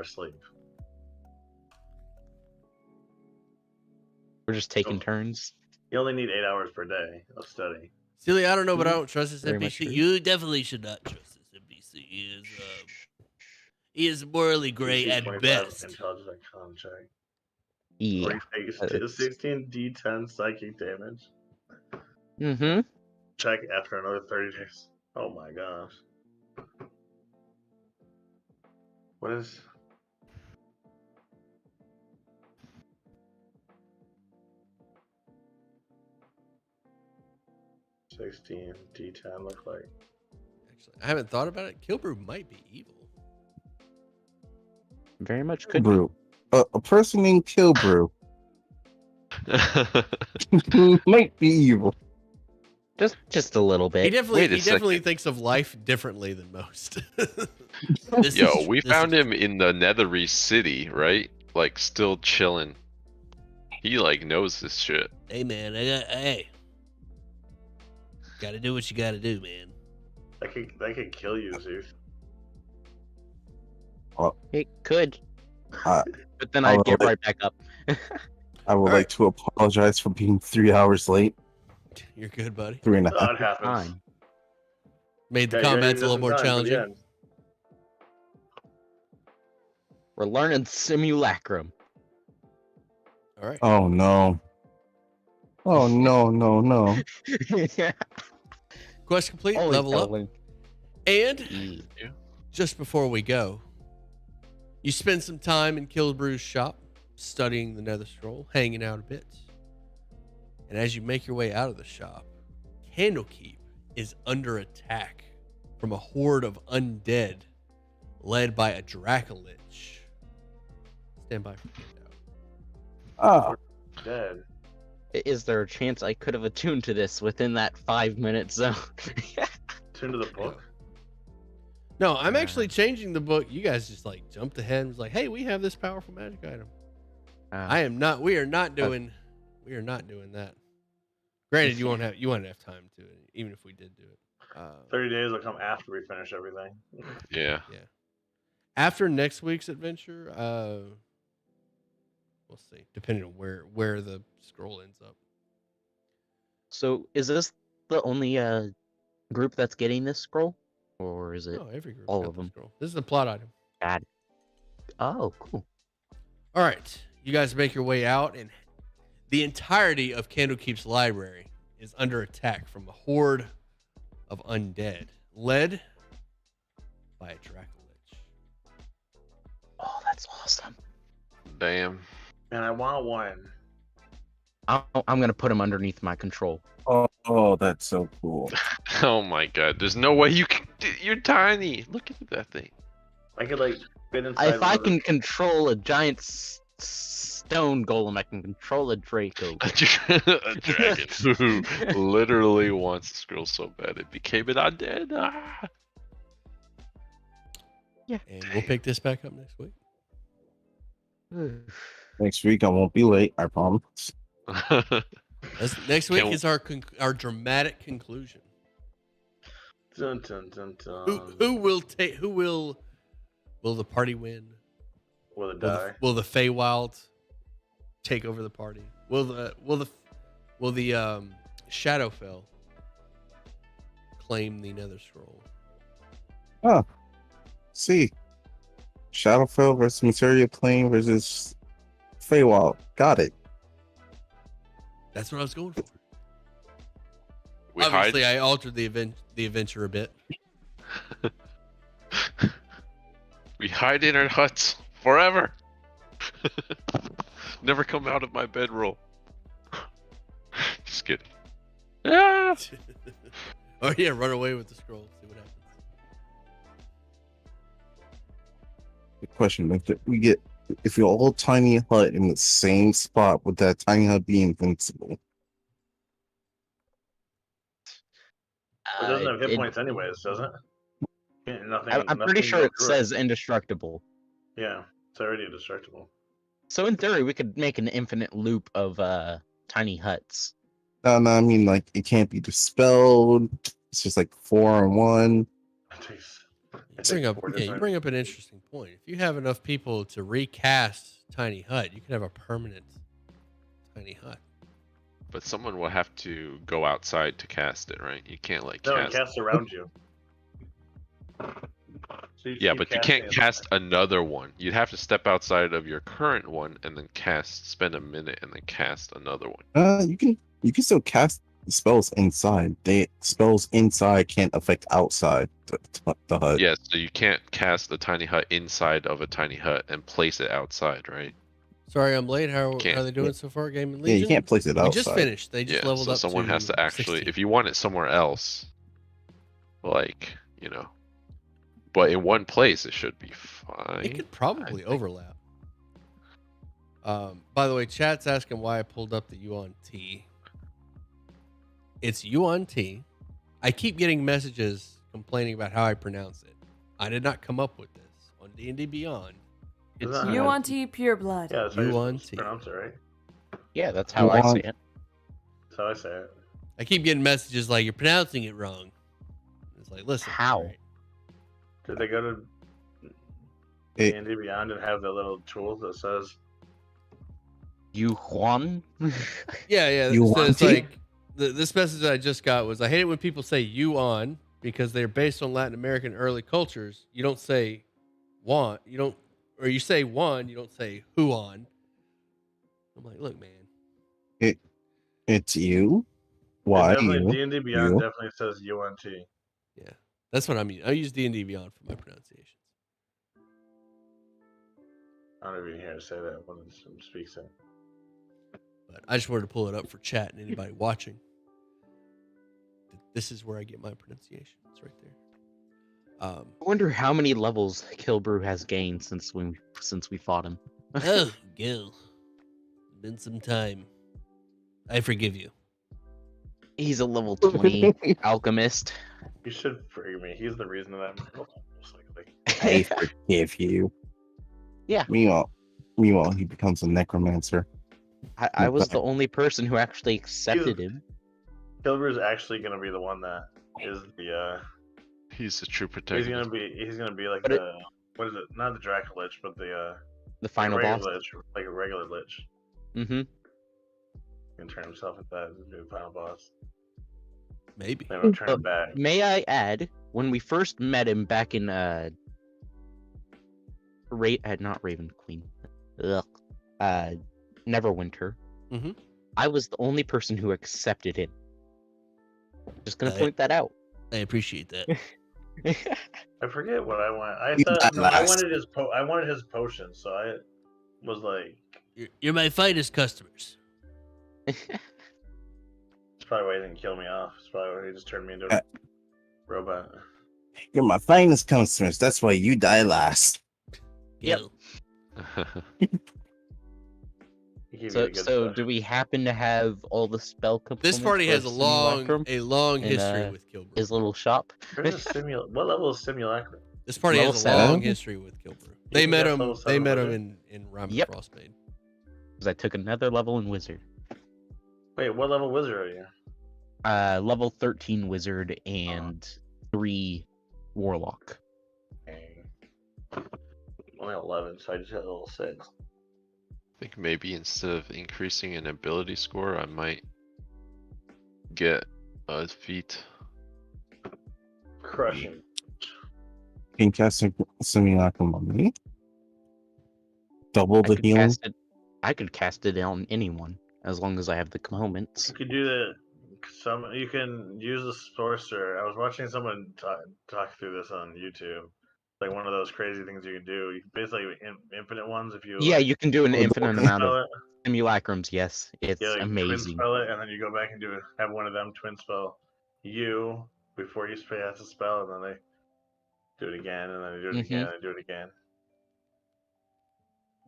asleep. We're just taking Oh. turns. You only need 8 hours per day of study. Silly, I don't know, but I don't trust this Very much NPC. true. You definitely should not trust this NPC. He is morally gray DC at 25 best. Intelligence and con check. Yeah. Or he takes that's- 16 d10 psychic damage. Mm-hmm. Check after another 30 days. Oh my gosh. What is... $16 d10 look like? Actually, I haven't thought about it. Kilbrew might be evil. Very much could be. Brew. A person named Kilbrew might be evil. Just a little bit. Wait a he definitely second. thinks of life differently than most. We found him in the Nethery City, right? Like, still chilling. He, like, knows this shit. Hey man, hey, gotta do what you gotta do, man. That could kill you, Zeus. It could, Uh, but then I I'd would get like- right back up. I would All like to apologize for being 3 hours late. You're good, buddy. 3.5. That happens. Fine. Made the Yeah, you're combats a just little in more time for the challenging. end. We're learning simulacrum. All right. Oh no. Oh no. Quest complete. Always Level up. going. And Yeah. just before we go, you spend some time in Kilbrew's shop, studying the Nether Scroll, hanging out a bit. And as you make your way out of the shop, Candlekeep is under attack from a horde of undead led by a Dracolich. Stand by for Ah, Dead. Is there a chance I could have attuned to this within that 5-minute zone? Tune to the book. No, I'm actually changing the book. You guys just like jumped ahead and was like, "Hey, we have this powerful magic item." I am not. We are not doing. We are not doing that. Granted, you won't have time to it, even if we did do it. 30 days will come after we finish everything. Yeah. After next week's adventure, we'll see, depending on where the scroll ends up. So, is this the only group that's getting this scroll, or is it No, every group all got of the them? scroll. This is the plot item. bad? Oh, cool. All right, you guys make your way out, and the entirety of Candlekeep's library is under attack from a horde of undead, led by a Dracolich. Oh, that's awesome. Damn. And I want one. I'm gonna put him underneath my control. oh, that's so cool. Oh my god. There's no way you can. You're tiny. Look at that thing. I could like fit inside. If I can control a giant stone golem, I can control a Draco. A dragon who literally wants the scroll so bad it became an undead. Ah. Yeah. And we'll pick this back up next week. Next week I won't be late, I promise. Next week Can- is our dramatic conclusion. Dun, dun, dun, dun. Who will the party win? Will it die? Will the Feywild take over the party? Will the Shadowfell claim the Nether Scroll? See. Shadowfell versus Materia Plane versus Feywild. Got it. That's what I was going for. We Obviously, hide. I altered the adventure a bit. We hide in our huts forever. Never come out of my bedroll. Just kidding. Ah! Oh yeah, run away with the scroll. See what happens. Good question. If your old tiny hut in the same spot, would that tiny hut be invincible? It doesn't have hit points anyways, does it? Yeah, I'm pretty sure it says indestructible. Yeah, it's already indestructible. So in theory, we could make an infinite loop of tiny huts. No, I mean like it can't be dispelled. It's just like 4-on-1. You bring up an interesting point. If you have enough people to recast Tiny Hut, you can have a permanent Tiny Hut. But someone will have to go outside to cast it, right? You can't like No, it cast. casts around you. So Yeah, keep but you casting can't it. cast another one. You'd have to step outside of your current one and then spend a minute and then cast another one. You can still cast spells inside. Spells inside can't affect outside the hut. Yeah, so you can't cast a tiny hut inside of a tiny hut and place it outside, right? Sorry, I'm late. How are Can't. they doing so far? Game and Yeah, Legion. you can't place it We outside. just finished. They just Yeah, leveled so up. someone has to actually, 16. if you want it somewhere else, like, you know, but in one place it should be fine. It could probably think. overlap. By the way, chat's asking why I pulled up the U on T. It's Yuan T. I keep getting messages complaining about how I pronounce it. I did not come up with this on D&D Beyond. Is It's that- UNT Pureblood. Yeah, that's how you UNT. pronounce it, right? Yeah, that's how I say it. That's how I say it. I keep getting messages like, you're pronouncing it wrong. It's like, listen. How? all right. Did they go to It- D&D Beyond and have the little tool that says You Juan? Yeah. You So want it's to? like, this message I just got was, I hate it when people say you on because they're based on Latin American early cultures. You don't say want. You don't, or you say one, you don't say who on. I'm like, look, man. It's you. Why definitely you? D&D Beyond You? definitely says UNT. Yeah, that's what I mean. I use D&D Beyond for my pronunciations. I don't even hear to say that when it speaks it. But I just wanted to pull it up for chat and anybody watching. This is where I get my pronunciations right there. I wonder how many levels Kilbrew has gained since we fought him. Oh, Gil. Been some time. I forgive you. He's a level 20 alchemist. You should forgive me. He's the reason that I'm most likely. I forgive you. Yeah. Meanwhile, he becomes a necromancer. I was the only person who actually accepted him. Kilber's actually gonna be the one that is the He's the true he's protagonist. gonna be like But the what is it? Not the Dracolich, but The final regular boss. Lich, like a regular Lich. Mm-hmm. He can turn himself into that and be the final boss. Maybe. Then he'll turn back. May I add, when we first met him back in not Raven Queen, Neverwinter, Mhm. I was the only person who accepted him. Just gonna Hey. point that out. I appreciate that. I forget what I want. I You thought died no, I last. wanted his potion, so I was like, You're my finest customers. it's probably why he didn't kill me off. It's probably why he just turned me into Uh, a robot. You're my finest customers. That's why you die last. Yep. Gil. He gave you So, the good so stuff. do we happen to have all the spell components? This party for has a long Simulacrum history in, with Kilbrew. his little shop. There's a what level is simulacrum? This party level has a 7. long history with Kilbrew. They can met guess him. level They 7 met him wizard? in Rhyme Yep. of Frostmaid. Because I took another level in wizard. Wait, what level wizard are you? Level 13 wizard and 3 warlock. Dang. Only 11, so I just hit level 6. I think maybe instead of increasing an ability score, I might get a feat. Crushing. Can cast a simulacrum on me. Double the healing. I could cast it on anyone as long as I have the components. You could do that. You can use the sorcerer. I was watching someone talk through this on YouTube. Like one of those crazy things you can do. You can basically infinite ones if you. Yeah, you can do an infinite twin amount spell of it. simulacrums. Yes, it's Yeah, like twin amazing. spell it, and then you go back and have one of them twin spell you before you cast a spell, and then they do it again, and then they do it again, and they do it again.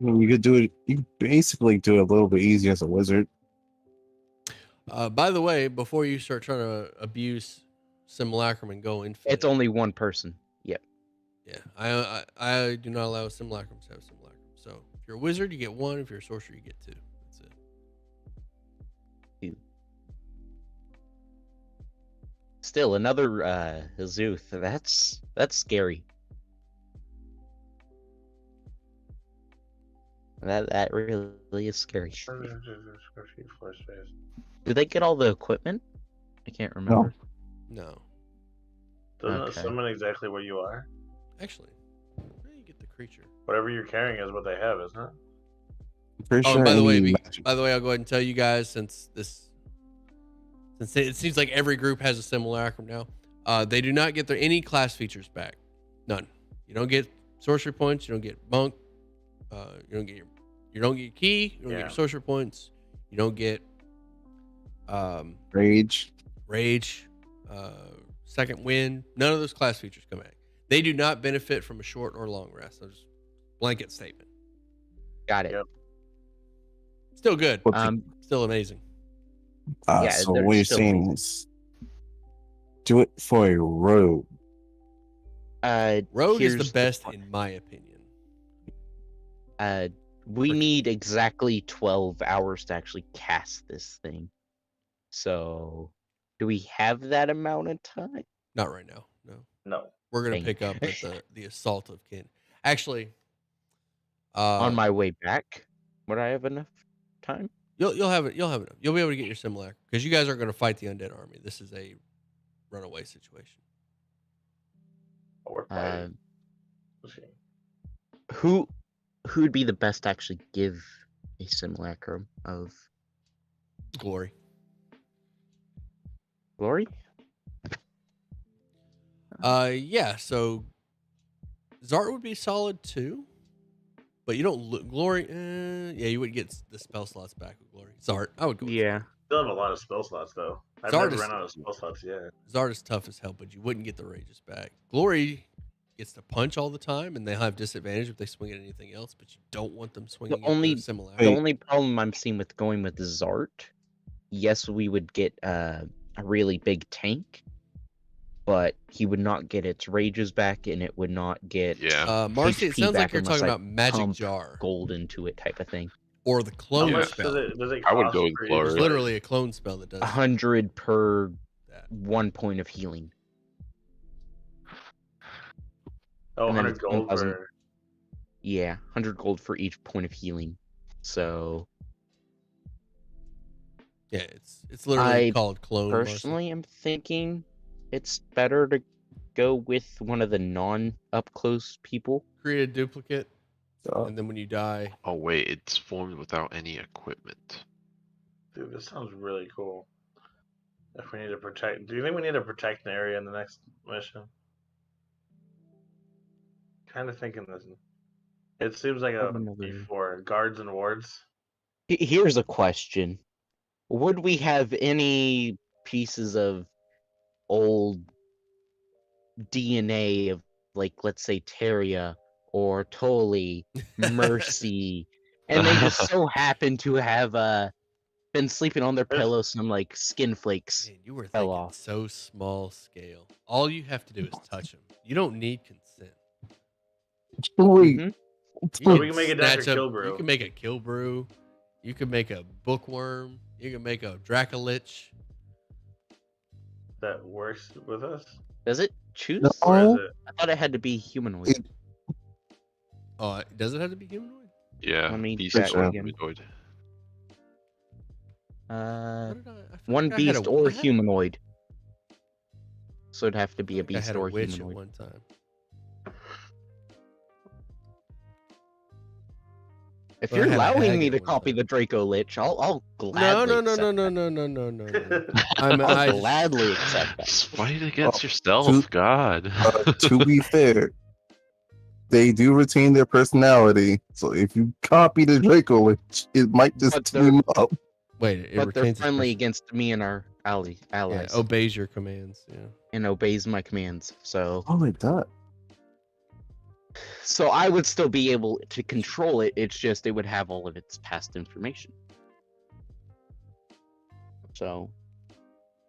I mean, you could do it. You basically do it a little bit easier as a wizard. By the way, before you start trying to abuse Simulacrum and go infinite, It's only one person. Yep. Yeah, I do not allow Simulacrums to have Simulacrum. So if you're a wizard, you get 1. If you're a sorcerer, you get 2. That's it. Still another Azuth. That's scary. That really is scary. Do they get all the equipment? I can't remember. No, Doesn't Okay. it summon exactly what you are? actually, you get the creature. Whatever you're carrying is what they have, isn't it? Pretty Oh, sure and by the way, any magic- I'll go ahead and tell you guys since it seems like every group has a Simulacrum now. They do not get any class features back. None. You don't get sorcery points. You don't get monk. You don't get your key. You don't get your sorcery points. You don't get rage. Second wind. None of those class features come back. They do not benefit from a short or long rest. That's just blanket statement. Got it. Yep. Still good. What's Still amazing. Yeah, So they're what you're still saying amazing. is do it for a rogue. Rogue is the here's best part. in my opinion. We For- need exactly 12 hours to actually cast this thing. So, do we have that amount of time? Not right now. No. No. We're gonna Dang. pick up at the assault of Kin. Actually, On my way back, would I have enough time? you'll have it. You'll have it. You'll be able to get your simulacrum because you guys aren't going to fight the undead army. This is a runaway situation. Oh, we're Uh, fighting. who would be the best to actually give a simulacrum of Glory. glory? Yeah. So Zart would be solid too, but you don't look glory. Yeah, you wouldn't get the spell slots back with glory. Zart, I would go. With Yeah. Still have a lot of spell slots though. I've Zard never is- run out of spell slots yet. Zart is tough as hell, but you wouldn't get the rages back. Glory gets to punch all the time, and they'll have disadvantage if they swing at anything else. But you don't want them swinging only- at the simulacrum. The only problem I'm seeing with going with Zart, yes, we would get a really big tank, but he would not get its rages back, and it would not get Yeah. Marcy, it HP sounds like back you're unless talking I about magic pump jar gold into it type of thing. or the How clone much spell. does it I would cost go with for you to glory. There's get- literally a clone spell that does 100 per that. 1 point of healing. Oh, and then 100 it's gold 1,000. for. Yeah, 100 gold for each point of healing. So Yeah, it's literally I called clone. Marcy. personally am thinking it's better to go with one of the non-up close people. Create a duplicate, So, and then when you die, Oh wait, it's formed without any equipment. Dude, this sounds really cool. If we need to protect, do you think we need to protect an area in the next mission? Kind of thinking this. It seems like a Have another- before guards and wards. Here's a question. Would we have any pieces of old DNA of, like, let's say Teria or Toli, Mercy, and they just so happen to have been sleeping on their There's- pillows, some like skin flakes. man, you were fell thinking off. so small scale. All you have to do is touch them. You don't need consent. wait, Mhm. You we can make a Dr. snatch up- Kill Brew. You can make a kill brew. You can make a bookworm. You can make a Dracolich. That works with us. Does it choose? No. Or is Oh. it? I thought it had to be humanoid. It- Oh, does it have to be humanoid? Yeah. Let me beast check or again. humanoid. What did I feel One like I had beast a- or I had- humanoid. So it'd have to be a I think I beast had a or witch humanoid. at one time. If Well, I you're had a allowing hag me at to one copy time. the Draco Lich, I'll No, gladly no, no, accept no, no, that. no, no, no, no, no. I'll I gladly accept that. Fight against Oh, yourself, to- God. to be fair, they do retain their personality. So if you copy the Draco Lich, it might just But they're- team up. wait. It But they're retains its friendly person- against me and our Yeah, allies, obeys your commands. Yeah. and obeys my commands. So Oh, it does. I would still be able to control it. It's just it would have all of its past information. So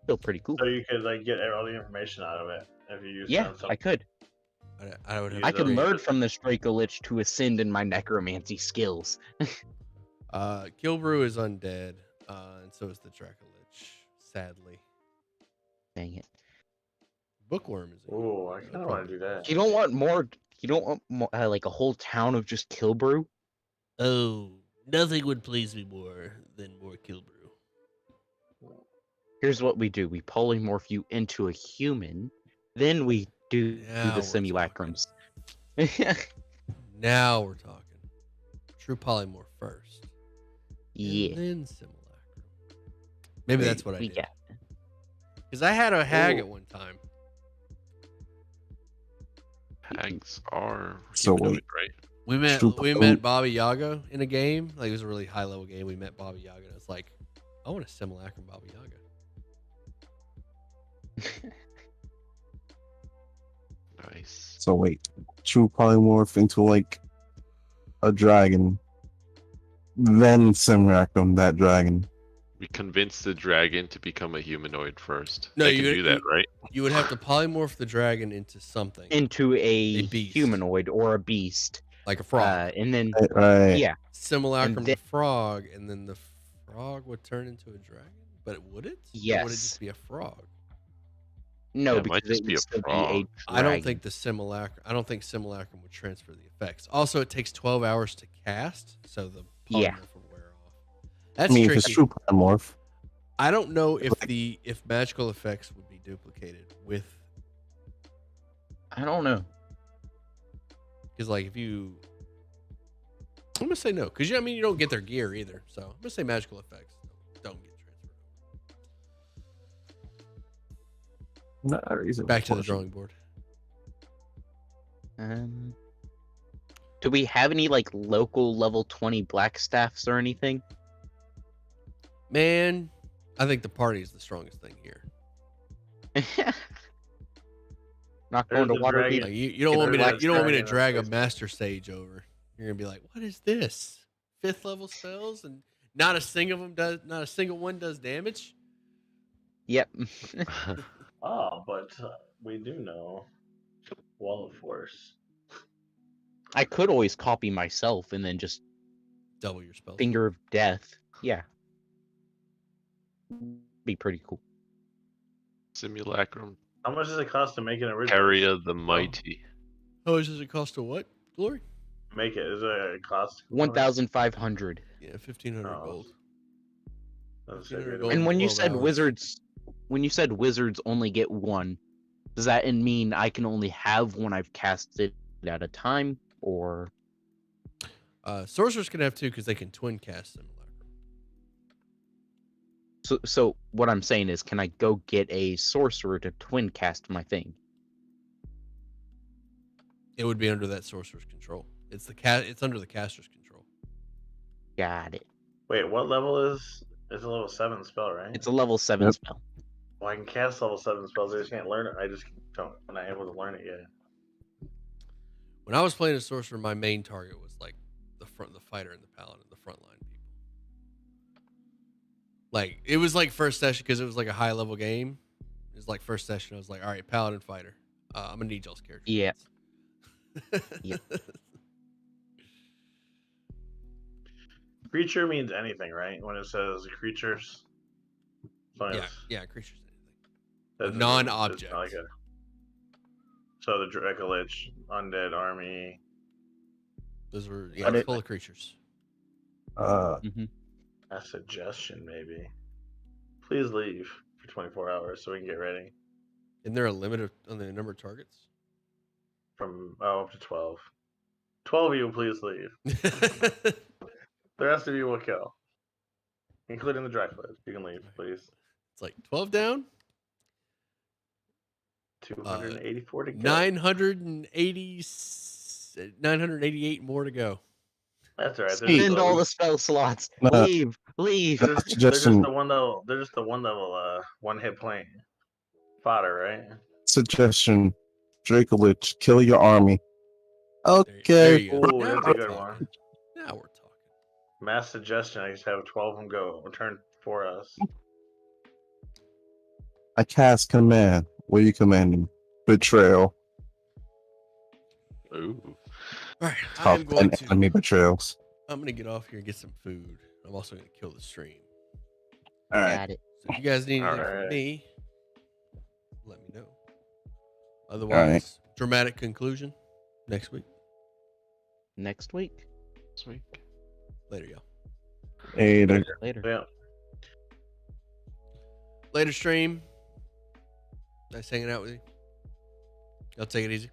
still pretty cool. So you could like get all the information out of it if you use. Yeah, I could. I would have. I to could read learn it. from this Draco Lich to ascend in my necromancy skills. Gilbrew is undead, and so is the Dracolich. Sadly, Dang it! Bookworm is. Oh, I kind of want to do that. You don't want more. You don't want more, like a whole town of just Kilbrew. Oh, nothing would please me more than more Gilbrew. Here's what we do: we polymorph you into a human, then we do Now the we're simulacrums. Now we're talking. True polymorph first. Yeah, And then simulacrum. Maybe that's what I we did. got. Because I had a hag Ooh. at one time. Hags are So humanoid, wait. right? We met Baba Yaga in a game. Like it was a really high level game. We met Baba Yaga. And it's like, I want a simulacrum Baba Yaga. Nice. So wait, true polymorph into like a dragon, then simulacrum that dragon. We convinced the dragon to become a humanoid first. No, They can do that, right? You would have to polymorph the dragon into something Into a beast. humanoid or a beast. like a frog. And then, Right. yeah. Simulacrum and to then- frog, and then the frog would turn into a dragon. But would it? Or would it Yes. just be a frog? No, Yeah, it might because just it be would a still frog. be a I don't dragon. think the simulacrum. I don't think simulacrum would transfer the effects. Also, it takes 12 hours to cast, so the Yeah. polymorph would wear off. I That's mean, if tricky. it's true polymorph, I don't know if magical effects would be duplicated with, I don't know. because like if you, I'm gonna say no, because you don't get their gear either. So I'm gonna say magical effects don't get transferred. not a reason. Back to the drawing board. Do we have any like local level 20 black staffs or anything? Man, I think the party is the strongest thing here. Not going There's to a water dragon. Like you don't want me to Black you don't want me to dragon drag a in the master sage over. You're gonna be like, what is this? 5th level spells and not a single one does damage. Yep. Oh, but we do know Wall of Force. I could always copy myself and then just Double your spells. Finger of Death. Yeah. Be pretty cool. Simulacrum. How much does it cost to make an original? Area the Mighty. How much does it cost to what? Glory? Make it. Is it a cost? 1,500. Yeah, 1,500 Oh. gold. That's Yeah, so good. gold. And when you 12 said hours. wizards only get one, does that mean I can only have one I've casted at a time, or Sorcerers can have 2 because they can twin cast simulacrum. so what I'm saying is, can I go get a sorcerer to twin cast my thing? It would be under that sorcerer's control. It's under the caster's control. Got it. Wait, what level is? It's a level 7 spell, right? It's a level 7 Yep. spell. Well, I can cast level 7 spells. I just can't learn it. I'm not able to learn it yet. When I was playing a sorcerer, my main target was like the fighter and the paladin, the frontline people. Like it was like first session because it was like a high level game. It was like first session. I was like, all right, paladin fighter. I'm gonna need y'all's characters. Yeah. Yep. Creature means anything, right? When it says creatures. So Yeah, creatures. that's- non-object. it's not like so the Dracolich, undead army. Those were But it- full of creatures. Mm-hmm. A suggestion, maybe. Please leave for 24 hours so we can get ready. Isn't there a limit on the number of targets? From up to 12. 12 of you, please leave. The rest of you will kill, including the Dracolich. You can leave, please. It's like 12 down, 284 to go. 988 more to go. That's all right. Spend all the spell slots. No. Leave. They're just Suggestion. the one level. They're just the one level. One hit point fodder, right? Suggestion: Dracolich, kill your army. There Okay. you go. Ooh, Now that's a we're good talking. one. Now we're talking. Mass suggestion. I just have 12 of them go. Return for us. I cast command. What are you commanding? Betrayal. Ooh. All right, Top 10 enemy betrayals. I'm gonna get off here and get some food. I'm also gonna kill the stream. All right. Got it. So if you guys need anything from Alright. me, let me know. Otherwise, dramatic conclusion next week. Next week. Sweet. Later, y'all. Later. Later. Yeah. Later, stream. Nice hanging out with you. Y'all take it easy.